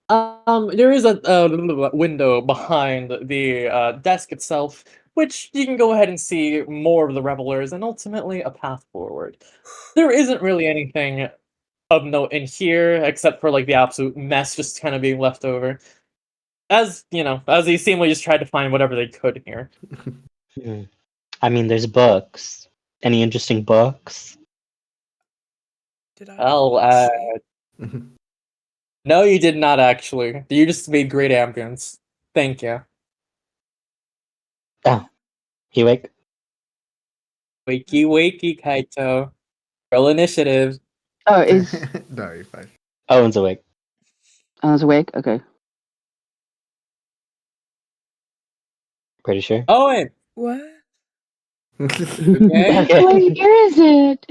There is a window behind the desk itself, which you can go ahead and see more of the revelers and ultimately a path forward. There isn't really anything of note in here, except for like the absolute mess just kind of being left over. As you know, as they seemingly just tried to find whatever they could here. I mean, there's books Any interesting books? Did I Oh, no, you did not actually. You just made great ambience. Thank you. Oh, you wake? Wakey, wakey, Kaito. Roll initiative. Oh, is No, you're fine. Owen's awake. I was awake? Okay. Pretty sure. Owen! What? Okay. Okay. What year is it?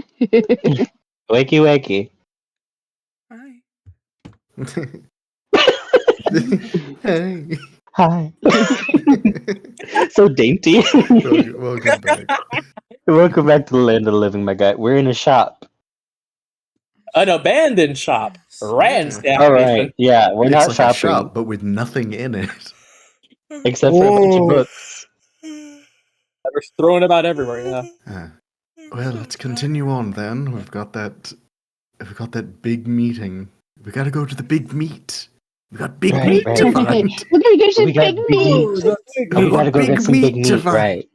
Wakey, wakey. Hi. Hey. Hi. So dainty. Welcome back. Welcome back to the land of the living, my guy. We're in a shop. An abandoned shop. Rand Yeah. All station. right. Yeah, we're It's not like shopping a shop, but with nothing in it. except for a bunch of Oh. books. They're thrown about everywhere, yeah. Well, let's continue on then. We've got that big meeting. We gotta go to the big meat. We got big Right, meat to right. find. We're gonna go to We the got big big meat. meat. We We gotta got go get some big to meat. find. Right.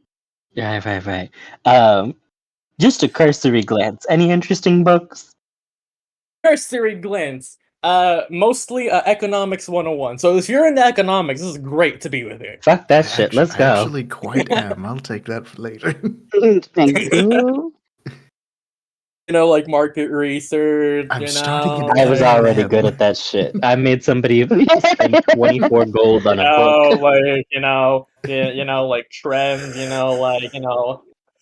Just a cursory glance. Any interesting books? Cursory glance. Mostly economics 101. So if you're into economics, this is great to be with you. Fuck that shit. Let's I go. actually quite am. I'll take that for later. Thank you. You know, like market research, I'm you starting know. in I was M&M. already good at that shit. I made somebody spend 24 gold on a book. Like, like trends,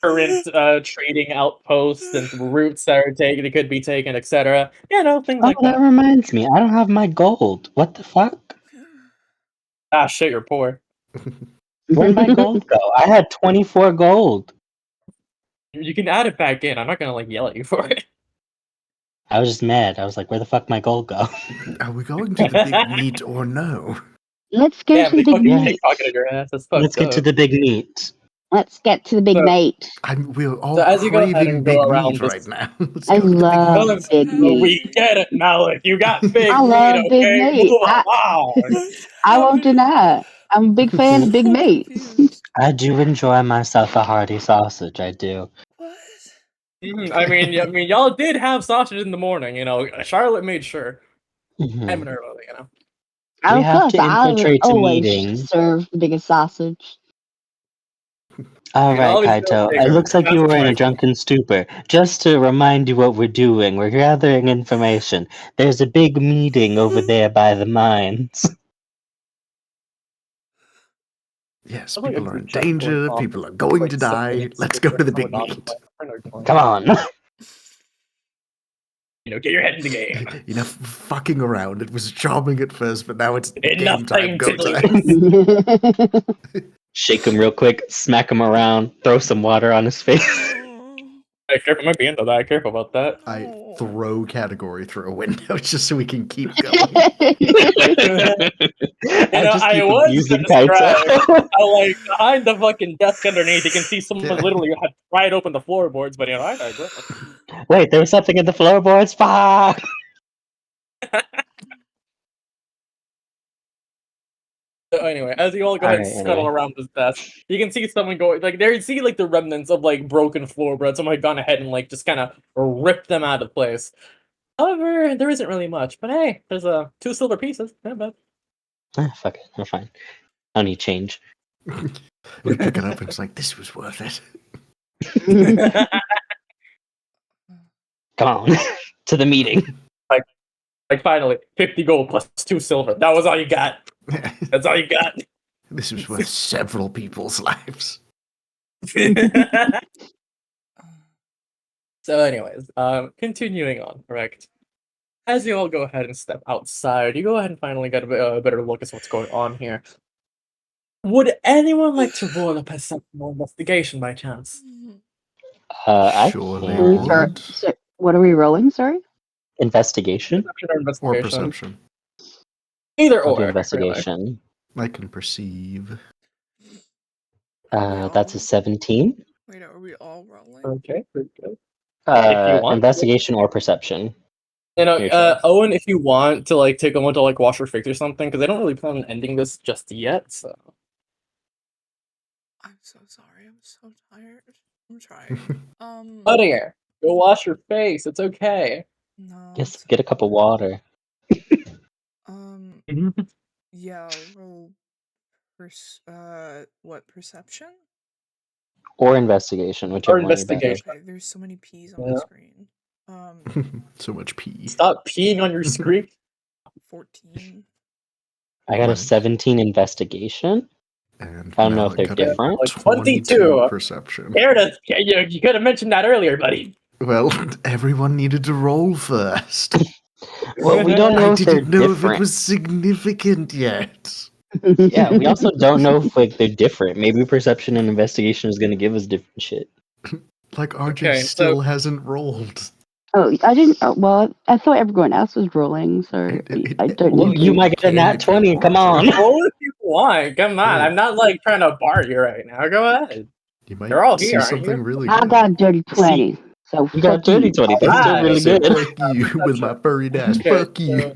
current trading outposts and routes that could be taken, etc. Things Oh, like that that. reminds me. I don't have my gold. What the fuck? Ah, shit, you're poor. Where'd my gold go? I had 24 gold. You can add it back in. I'm not gonna yell at you for it. I was just mad. I was like, where the fuck my gold go? Are we going to the big meat or no? Let's go Damn, to they the big fucking meat. pickpocketed your ass. That's fucked Let's get to up. the big meat. Let's get to the big So- meat. We're all So as you go ahead craving and go big around meat this- right now. Let's I go to the big love meat. big meat. We get it, Malik. You got big I meat, love big okay? meat. Move along. I won't deny it. I'm a big fan of big meat. I do enjoy myself a hearty sausage. I do. What? I mean, y'all did have sausage in the morning. Charlotte made sure. Mhm. I'm early, We Of have course, to I would infiltrate a always meeting. serve the biggest sausage. All You can right, always go Kaito. It bigger. looks like you That's were in a right. drunken stupor. Just to remind you what we're doing, we're gathering information. There's a big meeting over there by the mines. Yes, That's like a people are in group chat going danger. off. People are going to 7 die. minutes Let's go to the going big on. meat. Come on. Get your head in the game. Enough fucking around. It was charming at first, but now it's Enough game time, go time to time. Shake him real quick, smack him around, throw some water on his face. Hey, careful, might be into that. Careful about that. I throw category through a window just so we can keep going. I was gonna describe how, behind the fucking desk underneath, you can see someone literally had pried open the floorboards, but I digress. Wait, there was something in the floorboards? Fuck! So anyway, as you all go ahead and scuttle around this desk, you can see someone going, there you see, the remnants of, broken floorboards. Someone had gone ahead and, just kind of ripped them out of place. However, there isn't really much, but hey, there's 2 silver pieces. Not bad. Fuck it, we're fine. I don't need change. We pick it up and it's like, this was worth it. Come on, to the meeting. Finally, 50 gold plus 2 silver. That was all you got. That's all you got. This was worth several people's lives. So anyways, continuing on, correct? As you all go ahead and step outside, you go ahead and finally get a better look at what's going on here. Would anyone like to roll a perception or investigation by chance? I Surely can. So, what are we rolling? Sorry. Investigation? Perception or investigation? Or perception. Either I'll do or. investigation. I can perceive. That's a 17. Wait, are we all rolling? Okay, pretty good. If you want, investigation or perception. Owen, if you want to take a moment to wash your face or something, because I don't really plan on ending this just yet. So I'm so sorry. I'm so tired. I'm trying. Buddy, go wash your face. It's okay. No. Just get a cup of water. Yeah, roll. What, perception? Or investigation, whichever one you're better. Okay, there's so many P's on the screen. So much pee. Stop peeing on your screen. 14. I got a 17 investigation. And I don't know if they're Malik got a different. 22 perception. You could have mentioned that earlier, buddy. Well, everyone needed to roll first. Well, we don't know I if they're didn't know if different. it was significant yet. Yeah, we also don't know if they're different. Maybe perception and investigation is going to give us different shit. Like RJ still hasn't rolled. Oh, I didn't. Well, I thought everyone else was rolling, so I don't know. Well, you might get a nat 20. Come on. Roll if you want. Come on. I'm not like trying to bar you right now. Go ahead. You might They're all see here. something really I good. got a dirty 20. So you got dirty 20. That's still really so good. fuck you with my furry dash. Okay, Fuck you.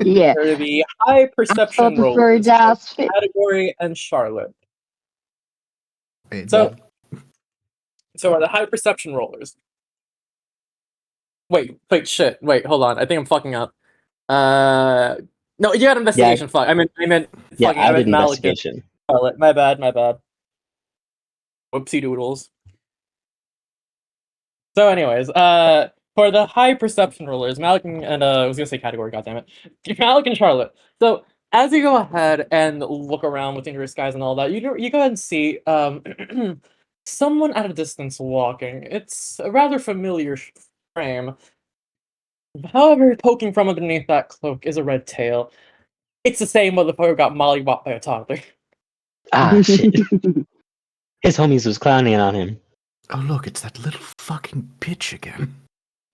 Yeah. For the high perception the furry rollers, dash. Category and Charlotte. Hey, So are the high perception rollers. Wait, shit. Wait, hold on. I think I'm fucking up. No, you got investigation. Fuck. I meant Yeah, fucking. I did Malik. investigation. Charlotte. My bad. Whoopsie doodles. So, anyways, for the high perception rollers, Malik and I was gonna say category. Goddammit, Malik and Charlotte. So as you go ahead and look around within your skies and all that, you go ahead and see someone at a distance walking. It's a rather familiar frame. However, poking from underneath that cloak is a red tail. It's the same motherfucker who got mollywopped by a toddler. Ah, shit. His homies was clowning on him. Oh, look, it's that little fucking bitch again.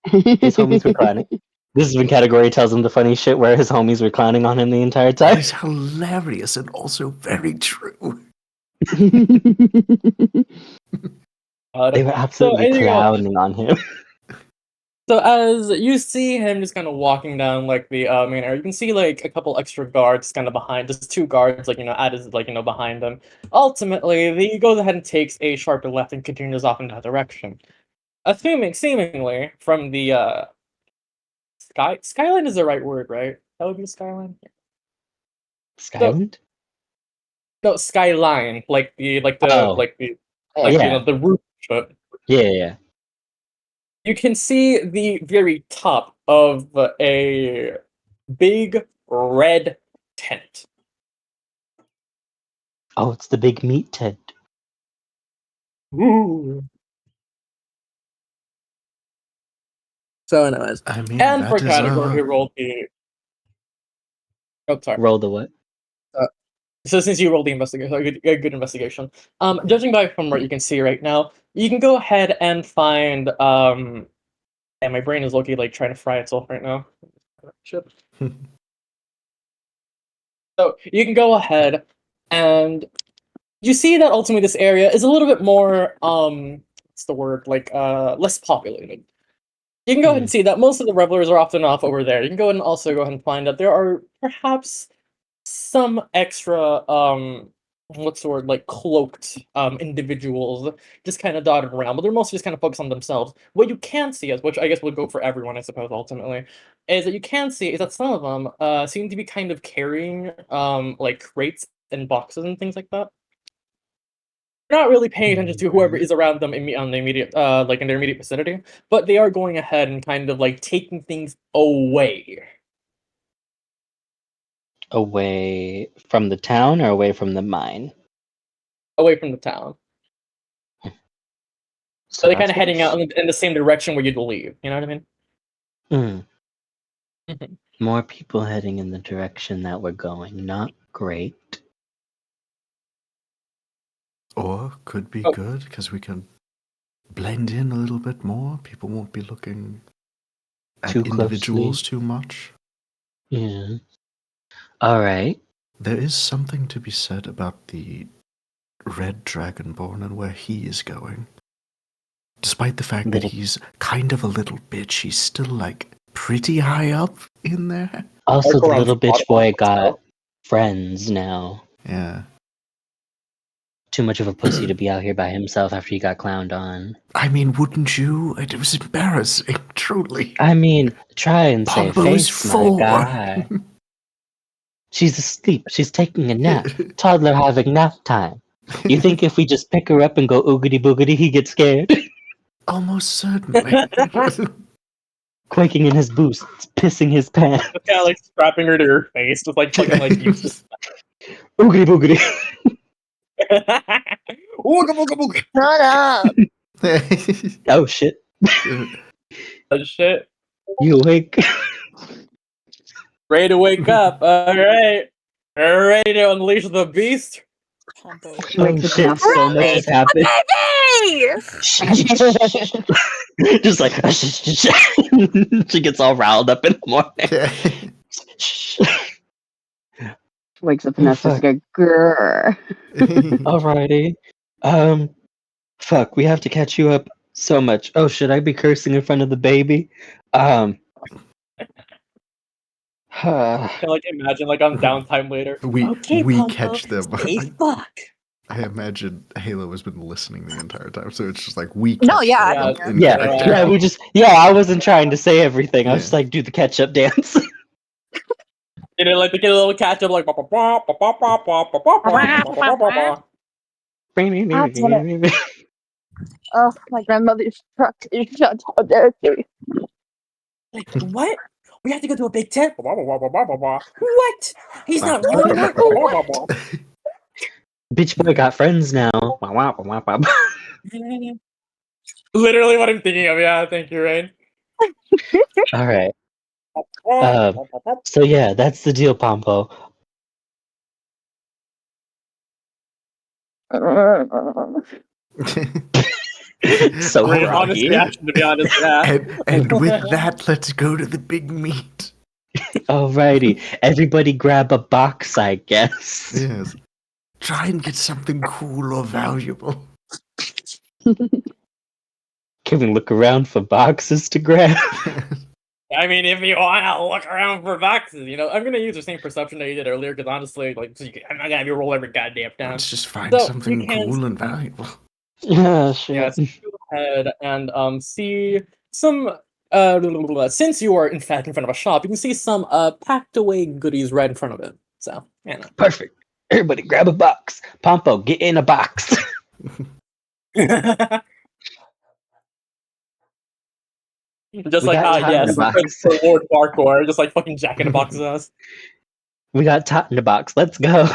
His homies were clowning. This is when category tells him the funny shit where his homies were clowning on him the entire time. That is hilarious and also very true. They were absolutely clowning on him. So as you see him just kind of walking down like the main area, you can see like a couple extra guards kind of behind, just 2 guards at his behind him. Ultimately, he goes ahead and takes a sharper left and continues off in that direction. Seemingly from the skyline is the right word, right? That would be skyline. Skyland? No, skyline, like the roof. Yeah. You can see the very top of a big red tent. Oh, it's the big meat tent. Ooh. So, anyways, and for category, he rolled the. Oh, sorry. Roll the what? So since you rolled the investigation, a good investigation. Judging by from what you can see right now, you can go ahead and find. And my brain is looking like trying to fry itself right now. Shit. So you can go ahead and you see that ultimately this area is a little bit more what's the word, less populated. You can go ahead and see that most of the revelers are often off over there. You can go ahead and also go ahead and find that there are perhaps some extra cloaked individuals just kind of dotted around, but they're mostly just kind of focused on themselves. What you can see, which I guess would go for everyone, I suppose, ultimately, is that some of them seem to be kind of carrying crates and boxes and things like that. They're not really paying attention to whoever is around them in their immediate vicinity, but they are going ahead and kind of taking things away. Away from the town or away from the mine? Away from the town. So they're kind of heading out in the same direction where you'd leave. You know what I mean? More people heading in the direction that we're going. Not great. Or could be good because we can blend in a little bit more. People won't be looking at individuals too much. Yeah. All right. There is something to be said about the Red Dragonborn and where he is going. Despite the fact that he's kind of a little bitch, he's still pretty high up in there. Also, the little bitch boy got friends now. Yeah. too much of a pussy to be out here by himself after he got clowned on. I mean, wouldn't you? It was embarrassing, truly. I mean, try and save Pompo is face, my 4. guy. She's asleep. She's taking a nap. Toddler having nap time. You think if we just pick her up and go oogity boogity, he gets scared? Almost certainly. Quaking in his boots, pissing his pants. Just kind of like strapping her to her face with like fucking like useless. Oogity boogity. Ooga booga booga. Shut up. Oh shit. Oh shit. You awake? Ready to wake up. Alright. Ready to unleash the beast? Pompo. Oh shit, so much has happened. Just like she gets all riled up in the morning. Wakes up and has to go, grrr. Alrighty. Fuck, we have to catch you up so much. Oh, should I be cursing in front of the baby? Can like imagine like on downtime later. we Pompo, catch them. stay fuck. I imagine Halo has been listening the entire time, so it's just like we catch No, yeah, them I don't in Yeah, character. we just I wasn't trying to say everything. I was just like, do the catch up dance. You know, like they get a little catch up like Oh, my grandmother's truck is shut down. like, what? We have to go to a big tent. What? He's not running. Bitch boy got friends now. Literally what I'm thinking of. Yeah, thank you, Rain. Alright. So yeah, that's the deal, Pompo. So Great, groggy. honest reaction, to be honest. Yeah. And with that, let's go to the big meat. Alrighty. Everybody grab a box, I guess. Yes. Try and get something cool or valuable. Can we look around for boxes to grab? I mean, if you want to look around for boxes, you know, I'm gonna use the same perception that you did earlier, because honestly, like, I'm not gonna have you roll every goddamn time. Let's just find So, something you can- cool and valuable. Yeah, shit. Yes, go ahead and see some. Since you are in fact in front of a shop, you can see some packed away goodies right in front of it. So, you know. Perfect. Everybody grab a box. Pompo, get in a box. Just We like, got Tot in yes, a box. for Lord Farquhar, just like fucking jacking a box of us. We got Tot in a box. Let's go.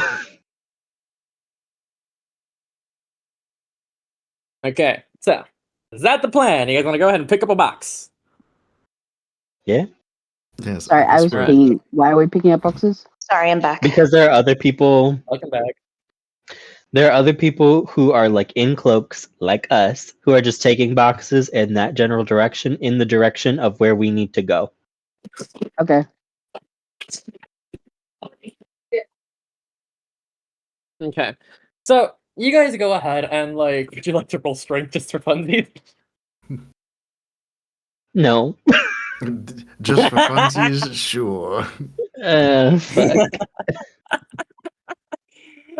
Okay, so is that the plan? You guys want to go ahead and pick up a box? Yeah. Yes. Sorry, I was Right. thinking, why are we picking up boxes? Sorry, I'm back. Because there are other people. Welcome back. There are other people who are like in cloaks, like us, who are just taking boxes in that general direction, in the direction of where we need to go. Okay. Okay, so you guys go ahead and like, would you like to roll strength just for funsies? No. Just for funsies, sure. Fuck.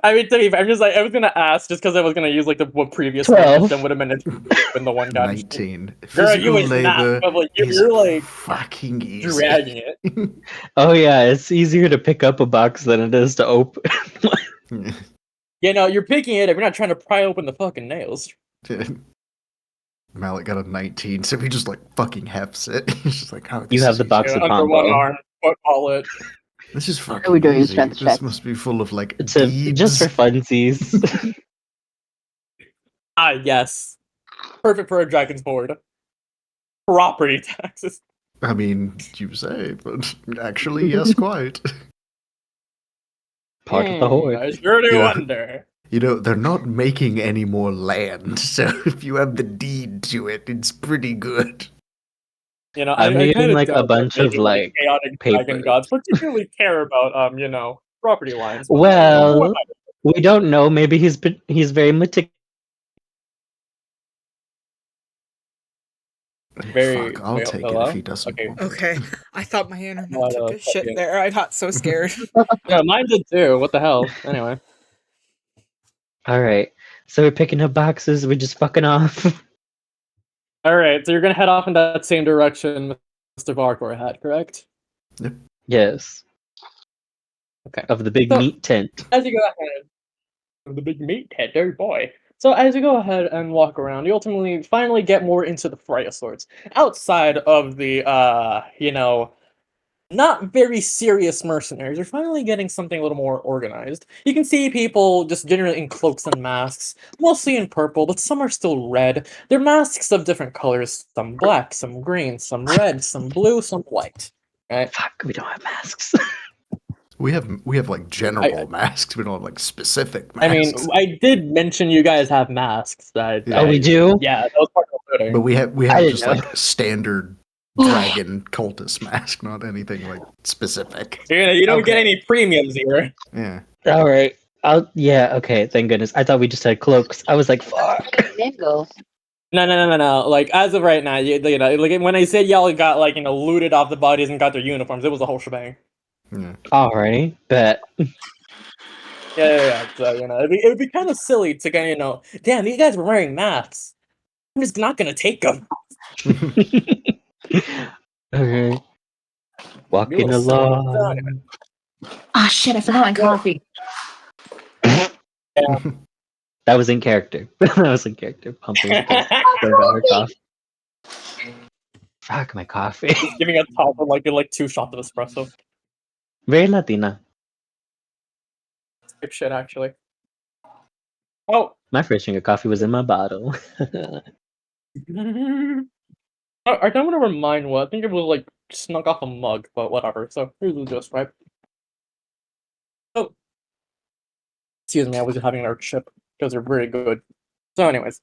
I mean, to be fair, I'm just like, I was gonna ask just because I was gonna use like the what previous 12. then would have been when the one guy. 19. Girl, Physical you is labor not, but like, is you're like fucking easy. dragging it. Oh yeah, it's easier to pick up a box than it is to open. You know, you're picking it up. You're not trying to pry open the fucking nails. Malik got a 19, so he just like fucking hefts it. He's just like, oh, You have the box You of know, under one Pompo. arm, foot wallet. This is fucking we doing easy. strength This checks? must be full of like Just for deeds. funsies. Ah, yes. Perfect for a dragon's board. Property taxes. I mean, you say, but actually, yes, quite. Part of the horde. I sure do Yeah. wonder. You know, they're not making any more land, so if you have the deed to it, it's pretty good. You know, I'm I hearing, kinda like, a doubt that bunch of, maybe, like, chaotic paper. dragon gods particularly care about you know, property lines. but, Well, we don't know. Maybe he's very meticulous. Very- Fuck, I'll wait, take hello? it if he doesn't. Okay. want it. Okay. I thought my internet What, took a shit fucking- there. I got so scared. Yeah, mine did too. What the hell? Anyway. All right. So we're picking up boxes. We're just fucking off. All right, so you're gonna head off in that same direction Mr. Varkor had, correct? Yep. Yes. Okay. Of the big So, meat tent. as you go ahead, of the big meat tent, oh boy. So as you go ahead and walk around, you ultimately finally get more into the fray of sorts. Outside of the, not very serious mercenaries, you're finally getting something a little more organized. You can see people just generally in cloaks and masks, mostly in purple, but some are still red. They're masks of different colors, some black, some green, some red, some blue, some white. Right? Fuck, we don't have masks. We have like general masks. We don't have like specific masks. I mean, I did mention you guys have masks. We do? Yeah, that was part of the footing. But we have just like a standard dragon cultist mask, not anything like specific. You don't get any premiums here. Yeah. All right. Okay. Thank goodness. I thought we just had cloaks. I was like, fuck. No. Like as of right now, you know, like when I said y'all got like looted off the bodies and got their uniforms, it was a whole shebang. Yeah. Alrighty, bet. Yeah. So it would be kind of silly to kind of damn, you guys were wearing masks. I'm just not gonna take them. Okay. Walking along. Ah, shit! I forgot my coffee. Yeah. That was in character. That was in character. Pompo got her coffee. Fuck my coffee. Just giving a top of like 2 shots of espresso. Very Latina. Good shit, actually. Oh. My first drink of coffee was in my bottle. I don't want to remind what. I think it was like snuck off a mug, but whatever. So here's the gist, right? Oh. Excuse me, I was having another chip because they're very good. So, anyways.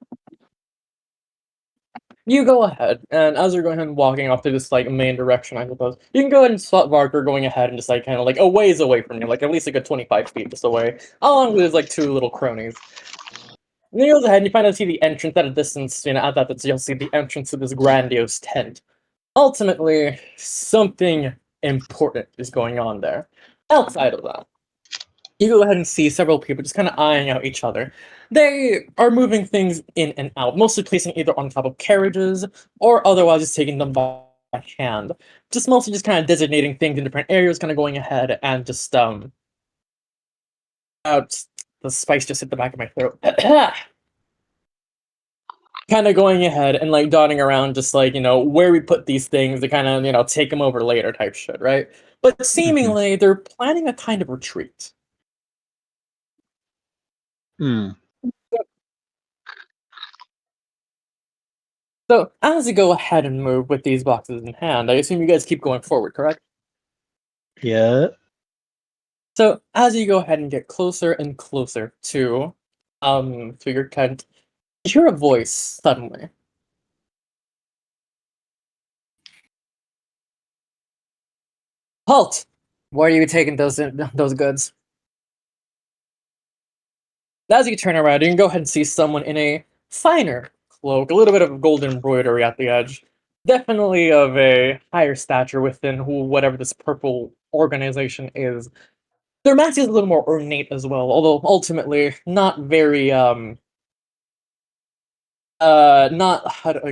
You go ahead, and as you're going ahead and walking off to this like main direction, I suppose, you can go ahead and spot Varker going ahead and just like kind of like a ways away from you, like at least like a 25 feet just away, along with his like 2 little cronies. And then he goes ahead and you finally see the entrance at a distance, at that you'll see the entrance to this grandiose tent. Ultimately, something important is going on there. Outside of that, you go ahead and see several people just kind of eyeing out each other. They are moving things in and out, mostly placing either on top of carriages or otherwise just taking them by hand. Just mostly just kind of designating things in different areas, kind of going ahead and just out the spice just hit the back of my throat. Kind of going ahead and like dotting around just like where we put these things to kind of take them over later type shit, right? But seemingly they're planning a kind of retreat. So as you go ahead and move with these boxes in hand, I assume you guys keep going forward, correct? Yeah. So as you go ahead and get closer and closer to your tent, you hear a voice suddenly. Halt! Where are you taking those goods? As you turn around, you can go ahead and see someone in a finer cloak, a little bit of gold embroidery at the edge. Definitely of a higher stature within whatever this purple organization is. Their mask is a little more ornate as well, although ultimately not very not I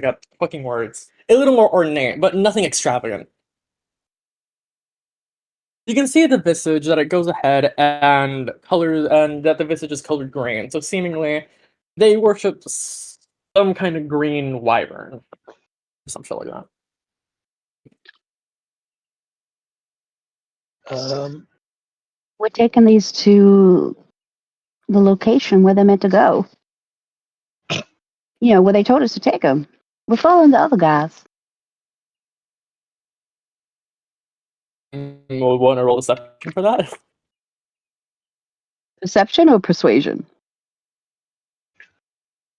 got fucking words. A little more ornate, but nothing extravagant. You can see the visage that it goes ahead and colors, and that the visage is colored green. So seemingly, they worship some kind of green wyvern, some shit like that. We're taking these to the location where they're meant to go. Where they told us to take them. We're following the other guys. We'll want to roll deception for that. Deception or persuasion?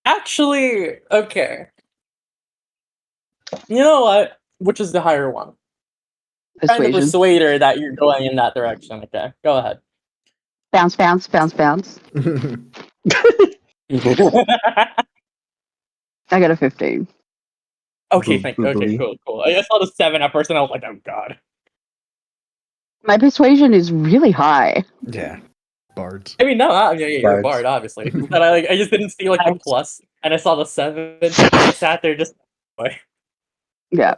Actually, okay. You know what? Which is the higher one? Persuasion. Trying to persuade her that you're going in that direction. Okay, go ahead. Bounce, bounce, bounce, bounce. I got a 15. Okay, thank you. Okay, cool. I saw the 7 at first and I was like, oh god. My persuasion is really high. Yeah. Bards. I mean, no, you're a bard, obviously. But I just didn't see like the plus, and I saw the 7, and I sat there just. Yeah.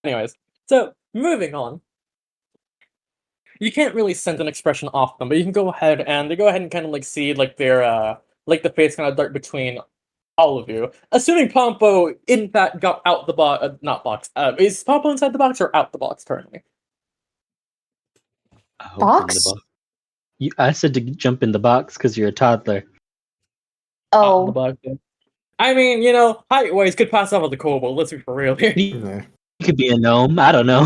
Anyways, so moving on. You can't really sense an expression off them, but you can go ahead and kind of like see like their like the face kind of dart between all of you. Assuming Pompo in fact got out the box, not box. Is Pompo inside the box or out the box currently? Box? I said to jump in the box because you're a toddler. Oh. The box. Yeah. I mean, height-wise could pass off as a kobold. Let's be for real here. You could be a gnome. I don't know.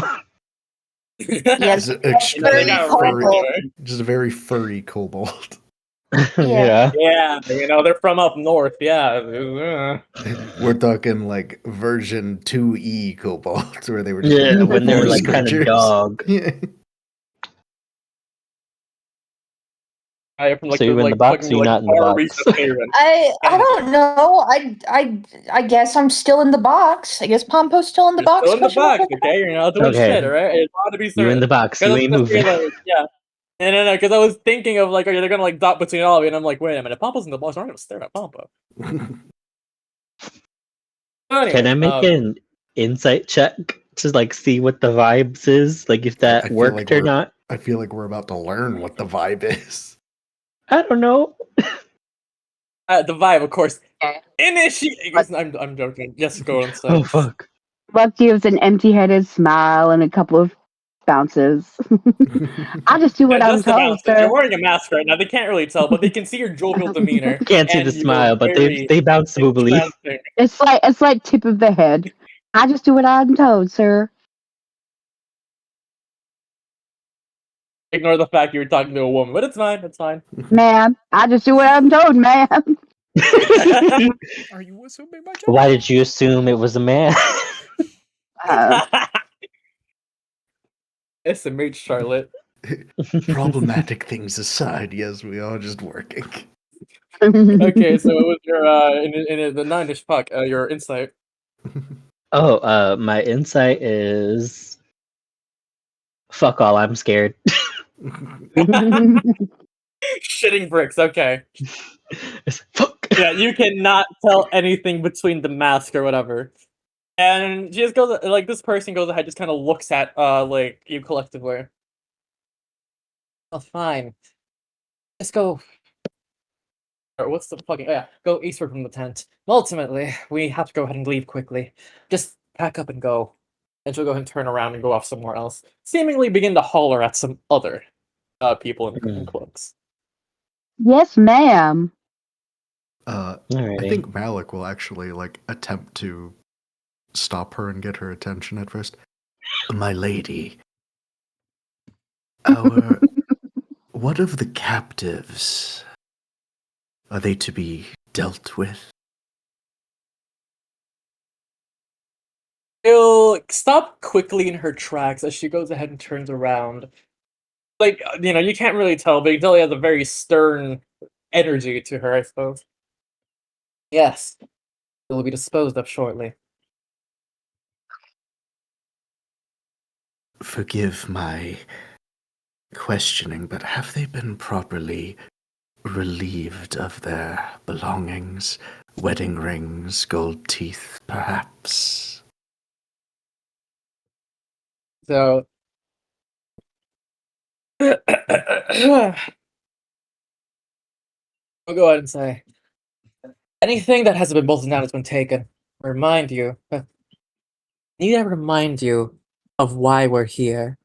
Yes. Just extremely Very furry, just a very furry kobold. Yeah. Yeah, they're from up north. Yeah. We're talking like version 2E kobolds, where they were Yeah, when they were forest like kind of creatures. dog. Yeah. From, like, So you're in the box or you're not in the box? I don't know. I guess I'm still in the box. I guess Pompo's still in the box. Still in the Question mark, box, question mark? okay? You're not doing Okay. shit, alright? It's ought to be You in the box. You ain't moving. Yeah. No, because I was thinking of like, are they gonna like dot between all of you? And I'm like, wait a minute, Pompo's in the box. I'm gonna stare at Pompo. Anyway, Can I make an insight check to like see what the vibes is? Like if that worked or not? I feel like we're about to learn what the vibe is. I don't know. the vibe, of course. Initiate. I'm joking. Yes, go on. Oh fuck. Buck gives an empty-headed smile and a couple of bounces. I just do what I'm told, sir. You're wearing a mask right now. They can't really tell, but they can see your jovial demeanor. Can't see the smile, but they bounce smoothly. It's like tip of the head. I just do what I'm told, sir. Ignore the fact you were talking to a woman, but it's fine. It's fine. Ma'am, I just do what I'm told, ma'am. Are you assuming my job? Why did you assume it was a man? SMH, Charlotte. Problematic things aside, yes, we are just working. Okay, so it was your in the 9-ish puck, your insight. Oh, my insight is fuck all, I'm scared. Shitting bricks, okay. Fuck. Yeah, you cannot tell anything between the mask or whatever. And she just goes like this person goes ahead, just kinda looks at like you collectively. Oh fine. Let's go. Or what's the fucking go eastward from the tent. Ultimately, we have to go ahead and leave quickly. Just pack up and go. And she'll go ahead and turn around and go off somewhere else. Seemingly begin to holler at some other people in cloaks. Yes, ma'am. I think Malik will actually like attempt to stop her and get her attention at first. My lady, what of the captives? Are they to be dealt with? She'll stop quickly in her tracks as she goes ahead and turns around. Like, you can't really tell, but you can tell he has a very stern energy to her, I suppose. Yes. It will be disposed of shortly. Forgive my questioning, but have they been properly relieved of their belongings? Wedding rings, gold teeth, perhaps? So... I'll go ahead and say, anything that hasn't been bolted down has been taken. Need to remind you of why we're here.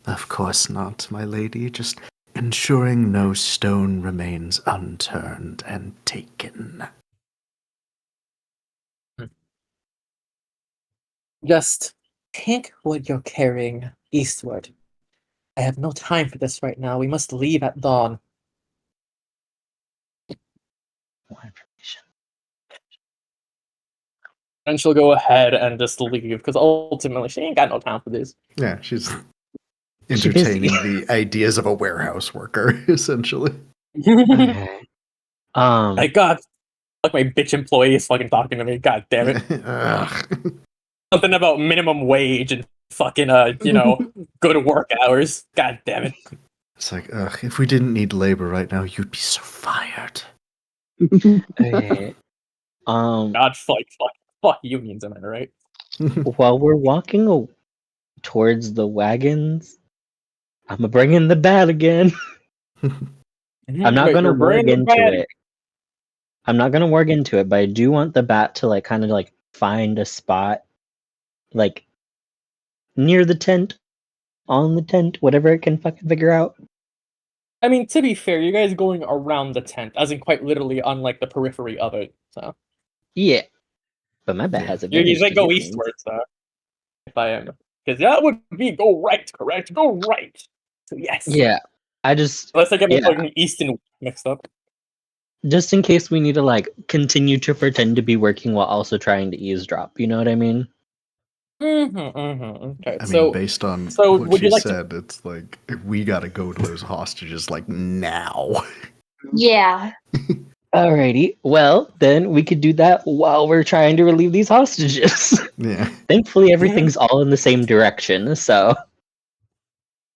Of course not, my lady. Just ensuring no stone remains unturned and taken. Just take what you're carrying eastward. I have no time for this right now. We must leave at dawn. More information. And she'll go ahead and just leave, because ultimately she ain't got no time for this. Yeah, she's entertaining the ideas of a warehouse worker, essentially. Okay. My God, like my bitch employee is fucking talking to me. God damn it. Something about minimum wage and fucking good work hours. God damn it. It's like, ugh, if we didn't need labor right now, you'd be so fired. Okay. God, fuck unions, am I right? While we're walking towards the wagons, I'm gonna bring in the bat again. I'm not Wait, gonna you're warg bringing the into bat. it. I'm not gonna warg into it, but I do want the bat to like kind of like find a spot like near the tent, on the tent, whatever it can fucking figure out. I mean, to be fair, you guys going around the tent, as in quite literally on like the periphery of it. So Yeah. But my bat Yeah. has you advantage might to go hit things. eastwards, if I am, because that would be go right, correct? Go right. So yes. Yeah. I just Unless I get my yeah. fucking east and west mixed up. Just in case we need to like continue to pretend to be working while also trying to eavesdrop. You know what I mean? Okay. I mean, So based on what would she you like said, it's like we gotta go to those hostages like now. Yeah. Alrighty. Well, then we could do that while we're trying to relieve these hostages. Yeah. Thankfully, everything's all in the same direction, so.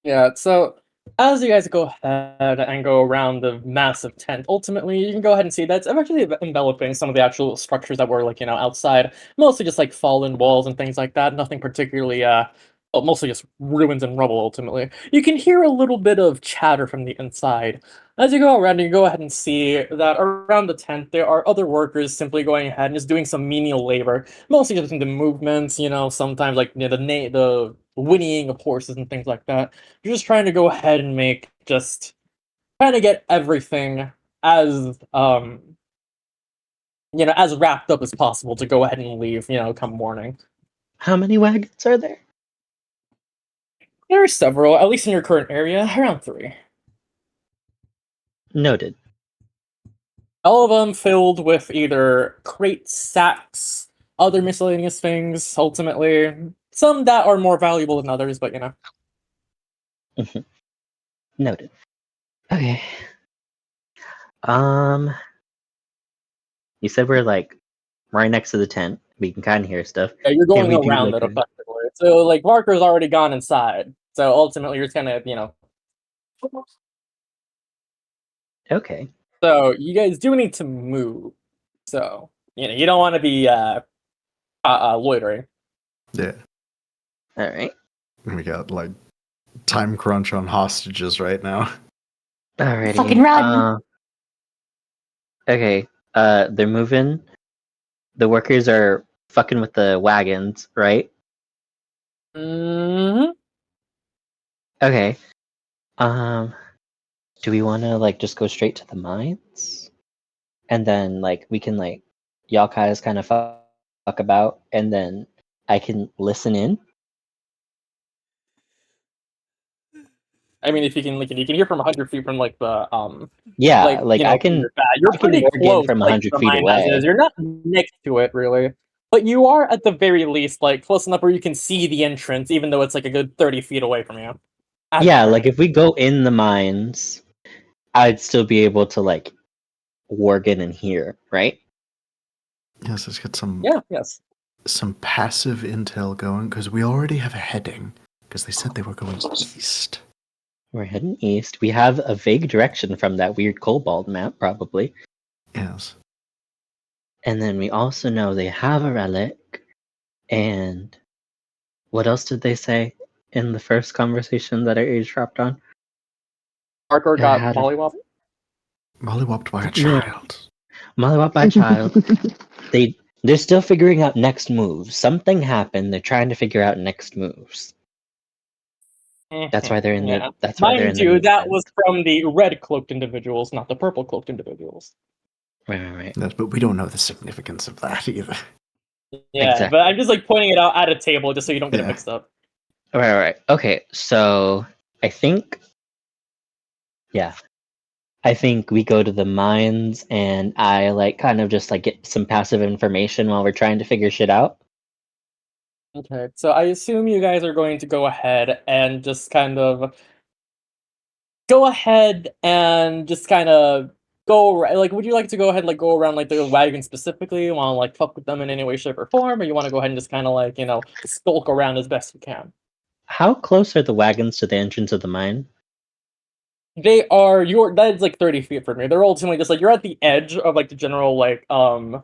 Yeah, so as you guys go ahead and go around the massive tent, ultimately you can go ahead and see that's actually enveloping some of the actual structures that were like, outside. Mostly just like fallen walls and things like that. Nothing particularly well, mostly just ruins and rubble ultimately. You can hear a little bit of chatter from the inside. As you go around, you go ahead and see that around the tent there are other workers simply going ahead and just doing some menial labor. Mostly just in the movements, sometimes like the whinnying of horses and things like that. You're just trying to go ahead and trying to get everything as as wrapped up as possible to go ahead and leave, come morning. How many wagons are there? There are several, at least in your current area, around 3. Noted. All of them filled with either crates, sacks, other miscellaneous things, ultimately. Some that are more valuable than others, but Noted. Okay. You said we're like right next to the tent. We can kind of hear stuff. Yeah, you're Can going we do around like it effectively. So, like, Marker's already gone inside. So, ultimately, you're kind of. Okay. So, you guys do need to move. So, you don't want to be loitering. Yeah. All right. We got like time crunch on hostages right now. Alrighty. Fucking run. Okay. They're moving. The workers are fucking with the wagons, right? Mm-hmm. Okay. Do we want to like just go straight to the mines, and then like we can like y'all guys kind of fuck about, and then I can listen in. I mean, if you can, you can hear from 100 feet from like the Yeah, like I from can your back. You're I can pretty warg in close, from like to 100 the feet mine as is. away. You're not next to it really, but you are at the very least like close enough where you can see the entrance, even though it's like a good 30 feet away from you. Yeah, like if we go in the mines, I'd still be able to like warg in and hear, right? Yes, let's get yes. some passive intel going because we already have a heading because they said they were going east. We're heading east. We have a vague direction from that weird kobold map, probably. Yes. And then we also know they have a relic. And what else did they say in the first conversation that I eavesdropped on? Parker got mollywopped. Mollywopped by a child. Mollywopped by a child. They're still figuring out next moves. Something happened. They're trying to figure out next moves. That's why they're in the. That's why they're in Mind the. you, that was from the red cloaked individuals, not the purple cloaked individuals. Right. Yes, but we don't know the significance of that either. Yeah, Exactly. but I'm just like pointing it out at a table just so you don't get it mixed up. Right. Okay, so I think. Yeah. I think we go to the mines and I like kind of just like get some passive information while we're trying to figure shit out. Okay, so I assume you guys are going to go ahead and just kind of go like? Would you like to go ahead and like go around like the wagon specifically? You want to like fuck with them in any way, shape, or form, or you want to go ahead and just kind of like skulk around as best you can? How close are the wagons to the entrance of the mine? They are that's like 30 feet from you. They're ultimately just like you're at the edge of like the general like of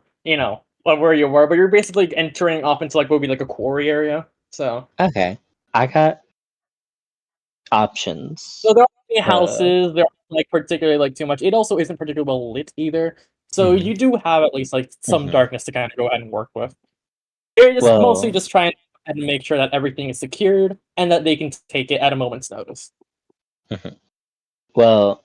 where you were, but you're basically entering off into like what would be like a quarry area. So Okay, I got options. So there aren't any houses. There aren't like particularly like too much. It also isn't particularly well lit either. So you do have at least like some darkness to kind of go ahead and work with. They're just mostly just trying to make sure that everything is secured and that they can take it at a moment's notice. Well,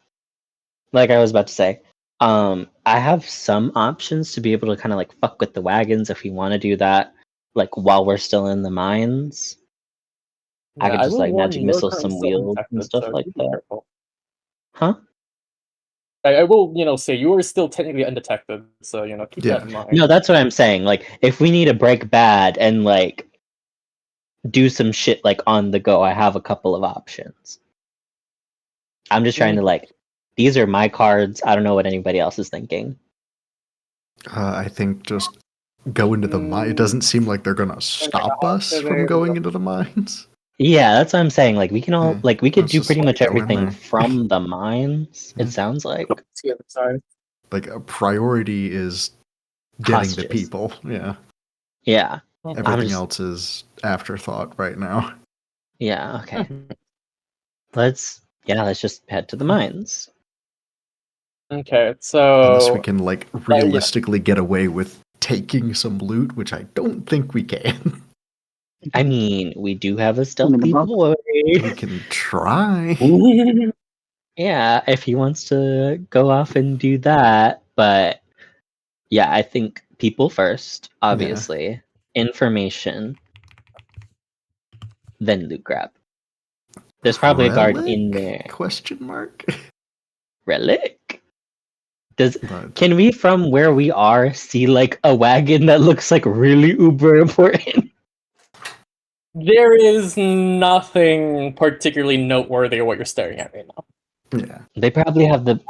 like I was about to say, I have some options to be able to kind of like fuck with the wagons if we want to do that, like while we're still in the mines. Yeah, I could just will like warn magic you, you're missile currently some still wheels and infected, stuff so like be that. careful. Huh? I will, say you are still technically undetected, so keep that in mind. No, that's what I'm saying. Like, if we need to break bad and like do some shit like on the go, I have a couple of options. I'm just trying to like, these are my cards. I don't know what anybody else is thinking. I think just go into the mine. It doesn't seem like they're gonna stop us from going into the mines. Yeah, that's what I'm saying. Like, we can all like we could Let's do just pretty much go in everything there. from the mines. It sounds like. Like a priority is getting the Hostages. people. Yeah. Yeah. Everything else is afterthought right now. Yeah. Okay. Let's just head to the mines. Okay, so unless we can like realistically get away with taking some loot, which I don't think we can. I mean, we do have a stealthy boy. We can try. Yeah, if he wants to go off and do that, but yeah, I think people first, obviously. Information, then loot grab. There's probably a guard in there. Question mark. Relic? Can we from where we are see like a wagon that looks like really uber important? There is nothing particularly noteworthy of what you're staring at right now. Yeah. They probably have the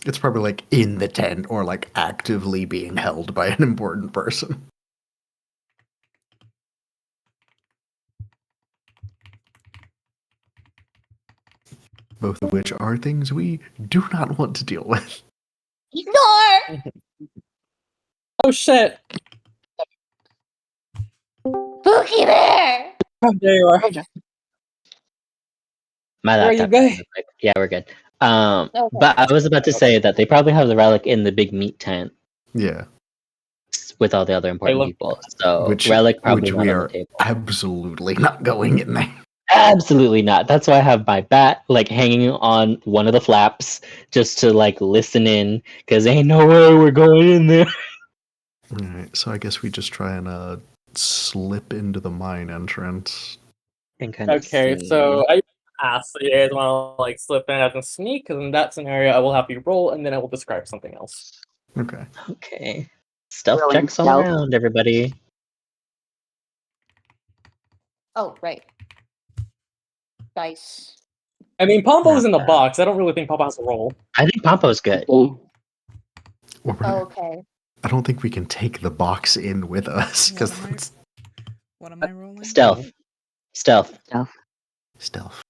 It's probably like in the tent or like actively being held by an important person. Both of which are things we do not want to deal with. Ignore! Oh shit! Spooky Bear! Oh, there you are. My Where are you laptop. going? Yeah, we're good. Okay. But I was about to say that they probably have the relic in the big meat tent. Yeah. With all the other important people. So relic probably not we on are the table. absolutely not going in there. Absolutely not. That's why I have my bat like hanging on one of the flaps just to like listen in, because ain't no way we're going in there. Alright, so I guess we just try and slip into the mine entrance. And kind of okay, so I asked so you guys want to like slip in as a sneak, because in that scenario I will have you roll and then I will describe something else. Okay. Okay. Stealth Rolling checks all stealth. around, everybody. Oh, right. Dice. I mean, Pompo's in the box. I don't really think Pompo has a roll. I think Pompo's good. Okay. I don't think we can take the box in with us because What am I rolling? Stealth. Stealth. Stealth.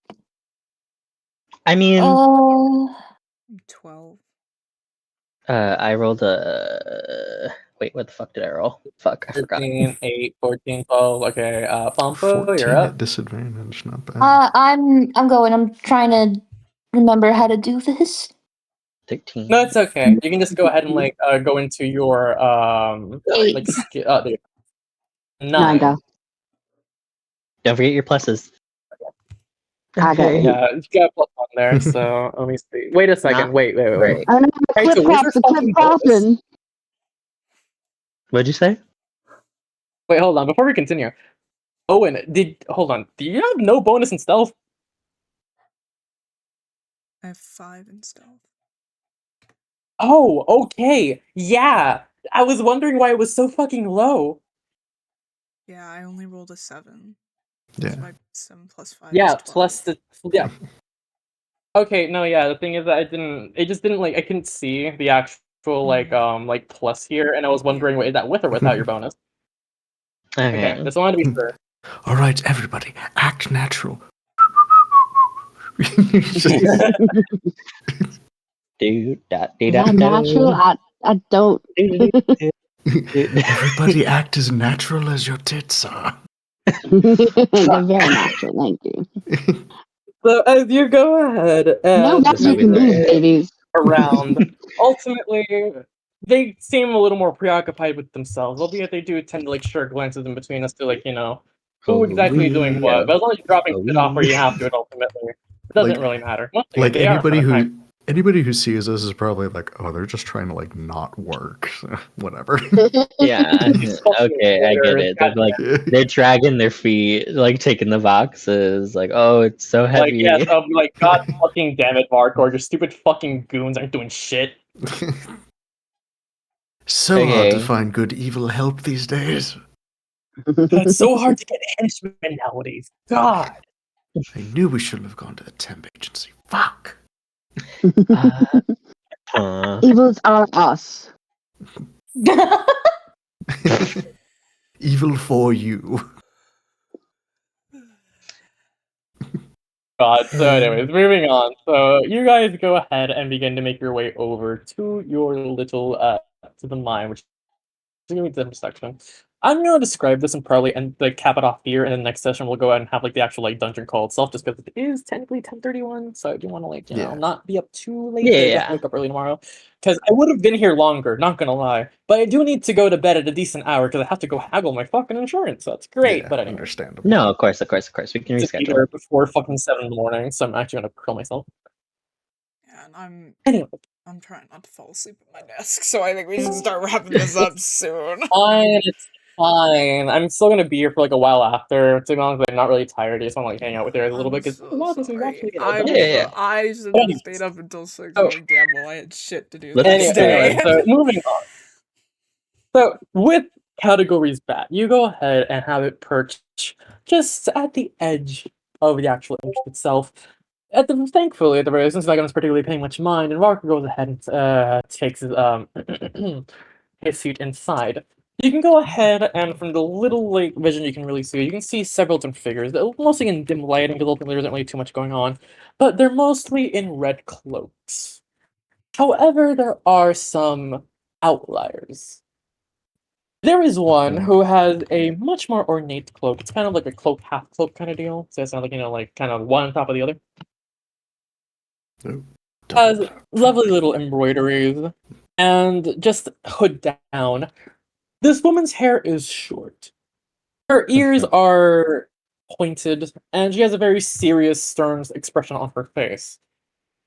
I mean, 12. I rolled a. Wait, what the fuck did I roll? Fuck, I forgot. 13, 8, 14, 12. Okay, Pompo, 14 you're up. at disadvantage, not bad. I'm going. I'm trying to remember how to do this. 13. No, it's okay. You can just go ahead and like go into your like there. 9. Don't forget your pluses. Okay. Yeah, you got a plus on there. So let me see. Wait a second. Wait. Oh no, the Hey, clip so where's your fucking bonus? popping. What'd you say? Wait, hold on. Before we continue, Owen, hold on. Do you have no bonus in stealth? I have 5 in stealth. Oh, okay. Yeah. I was wondering why it was so fucking low. Yeah, I only rolled a 7. Yeah. So my 7 plus 5 Yeah, is 12. plus the Okay, no, yeah. The thing is that it just didn't like I couldn't see the actual like plus here, and I was wondering, wait, is that with or without your bonus? Okay, just wanted to be sure. All right, everybody, act natural. Is that natural? I don't. Everybody act as natural as your tits are. They're very natural, thank you. So as you go ahead No and magic in these babies. around, ultimately they seem a little more preoccupied with themselves, albeit they do tend to like share glances in between as to like, who exactly doing what. But as long as you're dropping shit off where you have to, ultimately, it doesn't really matter. Once again, Like they are anybody who sees this is probably like, oh, they're just trying to like not work. Whatever. Yeah. Okay, I get it. They're like they're dragging their feet, like taking the boxes. Like, oh, it's so heavy. Like, yes, I'll be like, God fucking damn it, Mark, your stupid fucking goons aren't doing shit. So hard to find good evil help these days. It's so hard to get henchmen nowadays. God. I knew we shouldn't have gone to the temp agency. Fuck. Evils are us. Evil for you. God. So, anyways, moving on. So, you guys go ahead and begin to make your way over to your little to the mine, which is going to be the section. I'm going to describe this and probably cap it off here, and then next session we'll go ahead and have like the actual like dungeon call itself, just because it is technically 10:31. So I do want to not be up too late. I have to wake up early tomorrow, because I would have been here longer. Not gonna lie, but I do need to go to bed at a decent hour because I have to go haggle my fucking insurance. So that's great. Yeah, but anyway, understandable. No, of course. We can reschedule. There before fucking 7 in the morning, so I'm actually gonna kill myself. Yeah, and Anyway. I'm trying not to fall asleep at my desk, so I think we should start wrapping this up soon. Fine, it's fine. I'm still gonna be here for like a while after. To be honest, I'm not really tired. I just want to like hang out with you guys a little bit because I should have stayed up until 6. Like, damn, well, I had shit to do the next anyway, day. so moving on. So with categories back, you go ahead and have it perched just at the edge of the actual entrance itself. Thankfully, at the very least, since Vagon's particularly paying much mind, and Rocker goes ahead and takes his his seat inside. You can go ahead and from the little like vision you can really see, you can see several different figures. They're mostly in dim lighting because ultimately there isn't really too much going on, but they're mostly in red cloaks. However, there are some outliers. There is one who has a much more ornate cloak. It's kind of like a cloak, half cloak kind of deal. So it's not like, like kind of one on top of the other. Has lovely little embroideries and just hood down. This woman's hair is short. Her ears are pointed, and she has a very serious, stern expression on her face.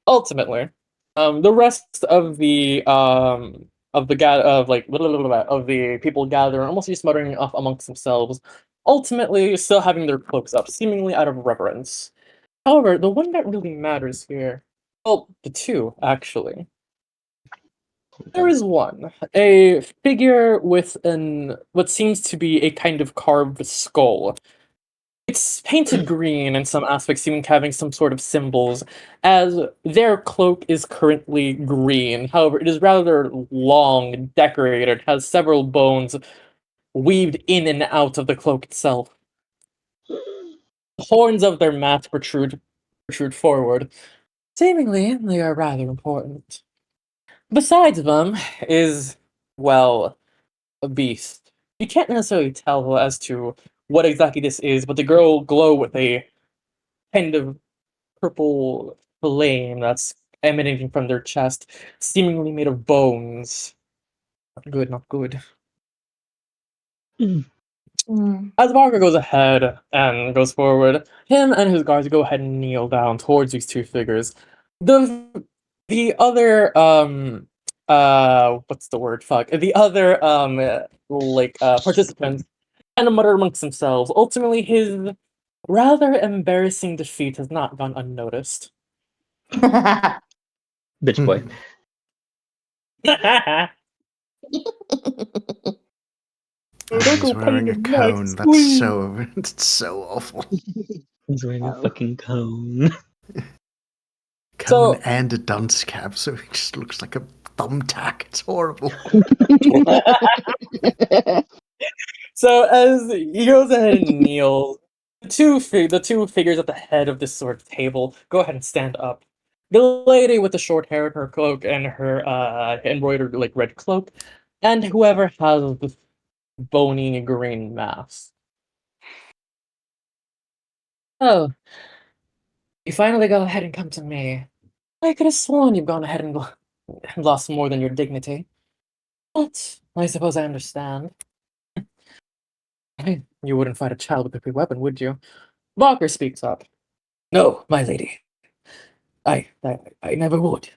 Ultimately, the rest of the of the people gathering, almost just muttering off amongst themselves, ultimately still having their cloaks up, seemingly out of reverence. However, the one that really matters here, well, the two actually. There is one, a figure with what seems to be a kind of carved skull. It's painted green in some aspects, seeming to having some sort of symbols, as their cloak is currently green. However, it is rather long, decorated, has several bones weaved in and out of the cloak itself. The horns of their mats protrude forward. Seemingly, they are rather important. Besides them is, well, a beast. You can't necessarily tell as to what exactly this is, but the girl glow with a kind of purple flame that's emanating from their chest, seemingly made of bones. Not good, not good. As Varga goes ahead and goes forward, him and his guards go ahead and kneel down towards these two figures. The other what's the word? Fuck. The other participants kind of mutter amongst themselves. Ultimately, his rather embarrassing defeat has not gone unnoticed. Bitch boy. He's wearing a cone. It's so awful. He's wearing a fucking cone. cone and a dunce cap, so he just looks like a thumbtack. It's horrible. So as he goes ahead and kneels, the two figures at the head of this sort of table go ahead and stand up. The lady with the short hair and her cloak and her embroidered like red cloak, and whoever has the bony green mask. Oh, you finally go ahead and come to me. I could have sworn you've gone ahead and lost more than your dignity. But I suppose I understand. You wouldn't fight a child with a free weapon, would you? Walker speaks up. No, my lady. I never would.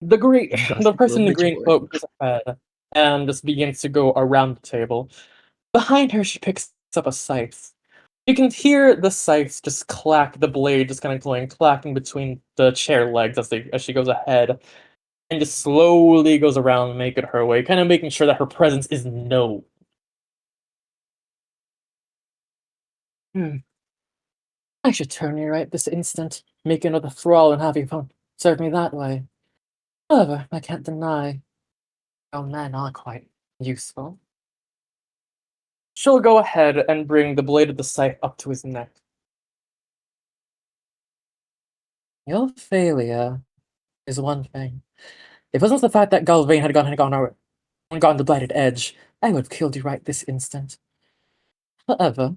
The person in the green cloak goes ahead and just begins to go around the table. Behind her, she picks up a scythe. You can hear the scythe just clack, the blade just kind of going clacking between the chair legs as she goes ahead, and just slowly goes around, making her way, kind of making sure that her presence is known. I should turn you right this instant, make another thrall and have you serve me that way. However, I can't deny your men are quite useful. She'll go ahead and bring the blade of the scythe up to his neck. Your failure is one thing. If it wasn't the fact that Galvain had gone the blighted edge, I would have killed you right this instant. However,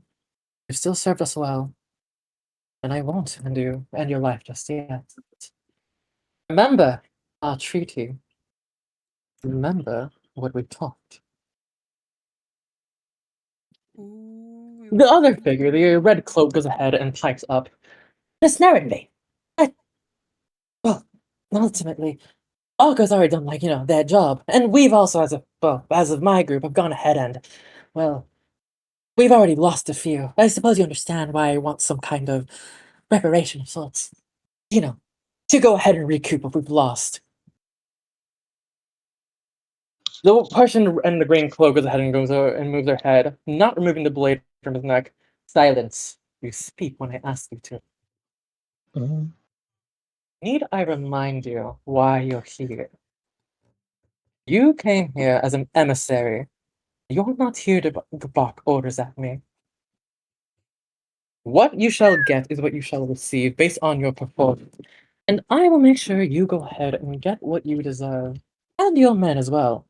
you've still served us well, and I won't end your life just yet. Remember our treaty. Remember what we talked. The other figure, the red cloak, goes ahead and pipes up. Miss Narrowly, well, ultimately, Arco's already done, their job. And we've also, as of my group, have gone ahead and, well, we've already lost a few. I suppose you understand why I want some kind of reparation of sorts. To go ahead and recoup what we've lost. The person in the green cloak goes ahead and goes over and moves their head, not removing the blade from his neck. Silence. You speak when I ask you to. Need I remind you why you're here? You came here as an emissary. You're not here to bark orders at me. What you shall get is what you shall receive based on your performance. And I will make sure you go ahead and get what you deserve. And your men as well.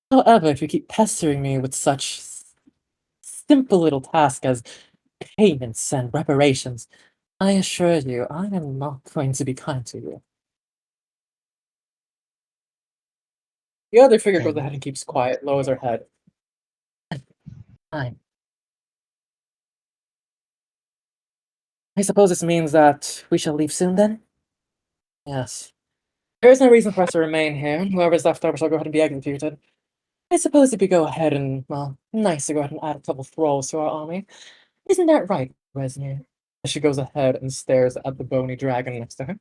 However, if you keep pestering me with such simple little tasks as payments and reparations, I assure you, I am not going to be kind to you. The other figure goes ahead and keeps quiet, lowers her head. Fine. I suppose this means that we shall leave soon then? Yes. There is no reason for us to remain here. Whoever's left over shall go ahead and be executed. I suppose if we go ahead and, well, nice to go ahead and add a couple thralls to our army. Isn't that right, Resnir? She goes ahead and stares at the bony dragon next to her.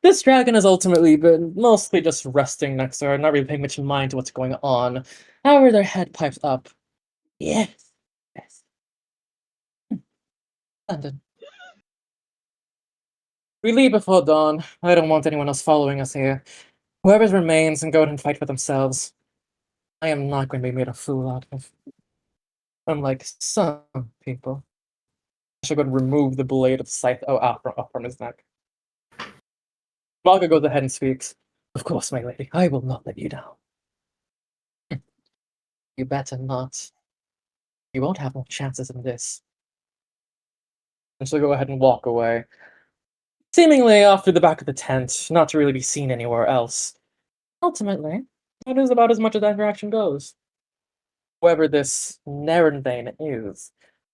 This dragon has ultimately been mostly just resting next to her, not really paying much mind to what's going on. However, their head pipes up. Yes. Yes. Splendid. We leave before dawn. I don't want anyone else following us here. Whoever remains and go out and fight for themselves. I am not going to be made a fool out of. Unlike some people. I shall go and remove the blade of scythe up from his neck. Malka goes ahead and speaks. Of course, my lady, I will not let you down. You better not. You won't have more chances in this. And she'll go ahead and walk away. Seemingly off to the back of the tent, not to really be seen anywhere else. Ultimately, that is about as much as that interaction goes. Whoever this Nerenbane is.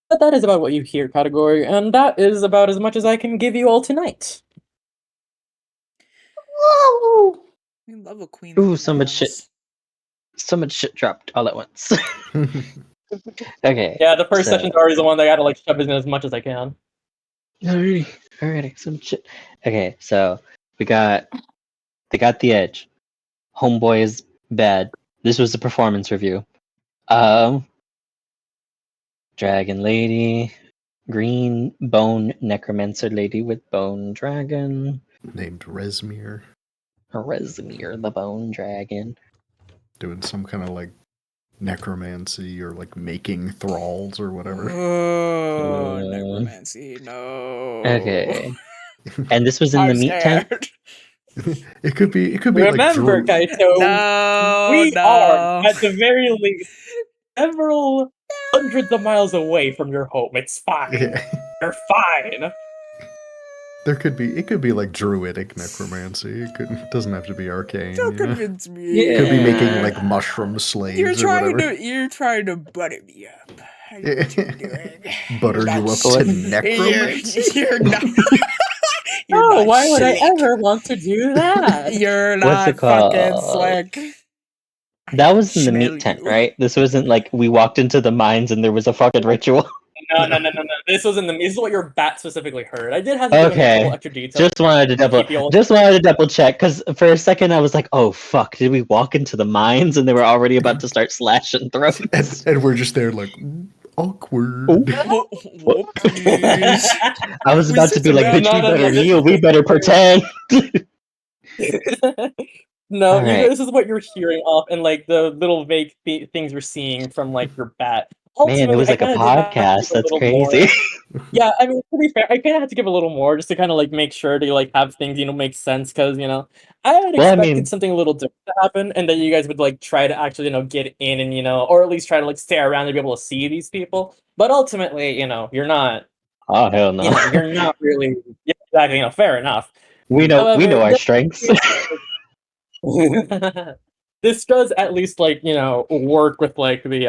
But that is about what you hear, category, and that is about as much as I can give you all tonight. Whoa! We love a queen. Ooh, so much shit. So much shit dropped all at once. Okay. Yeah, the first session's already the one that I gotta shove in as much as I can. Alrighty, some shit. Okay, so they got the edge. Homeboy is bad. This was the performance review. Dragon Lady, green bone necromancer lady with bone dragon. Named Resmir. Resmir, the bone dragon. Doing some kind of like necromancy or like making thralls or whatever. Oh, necromancy, no. Okay. And this was in the meat tent? It could be Remember, like Drew. Kaito, we are, at the very least, several hundreds of miles away from your home. It's fine. Yeah. You're fine. It could be like druidic necromancy. It doesn't have to be arcane. Don't convince me. It could be making like mushroom slaves You're or whatever. You're trying to butter me up. I know what you're doing. Butter you up to necromancy? You're not. No, why would I ever want to do that? You're What's not it called? fucking slick. That was in the meat tent, right? This wasn't like we walked into the mines and there was a fucking ritual. No. This was this is what your bat specifically heard. I did have to give him a couple extra details. Just wanted to double check because for a second I was like, "Oh fuck! Did we walk into the mines and they were already about to start slashing throats?" And we're just there like awkward. I was about to be like, "Bitch, we better kneel. We better pretend." No, right. This is what you're hearing off and like the little vague things you're seeing from like your bat. Man, it was like a podcast. That's crazy. Yeah, I mean, to be fair, I kind of had to give a little more just to kind of like make sure to like have things make sense because I had expected something a little different to happen and that you guys would like try to actually get in and or at least try to like stay around and be able to see these people. But ultimately, you're not. Oh hell no! You're not really. Yeah, exactly. Fair enough. We know our strengths. This does at least like work with like the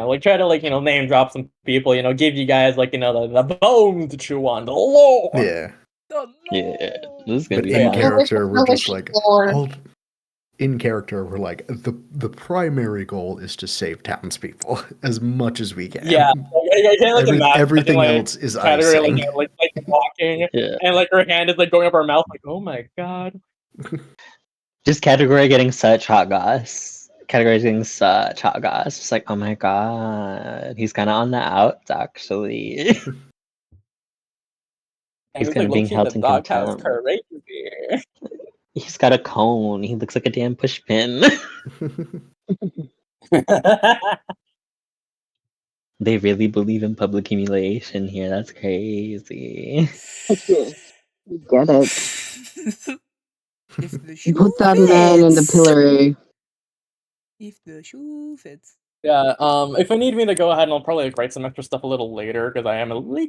like try to like name drop some people, give you guys like the bone to chew on, the lore. Yeah. Yeah. This is gonna be in character we're just like in character we're like the primary goal is to save townspeople as much as we can. Yeah. Everything else is icing. Like walking and like her hand is like going up her mouth like, oh my god. Just Category getting such hot goss. Category getting such hot goss. Just like, oh my god. He's kind of on the outs, actually. He's kind of being held in contempt. He's got a cone. He looks like a damn pushpin. They really believe in public humiliation here. That's crazy. Get it. Put that man in the pillory. If the shoe fits. Yeah, if I need me to go ahead and I'll probably write some extra stuff a little later because I am a little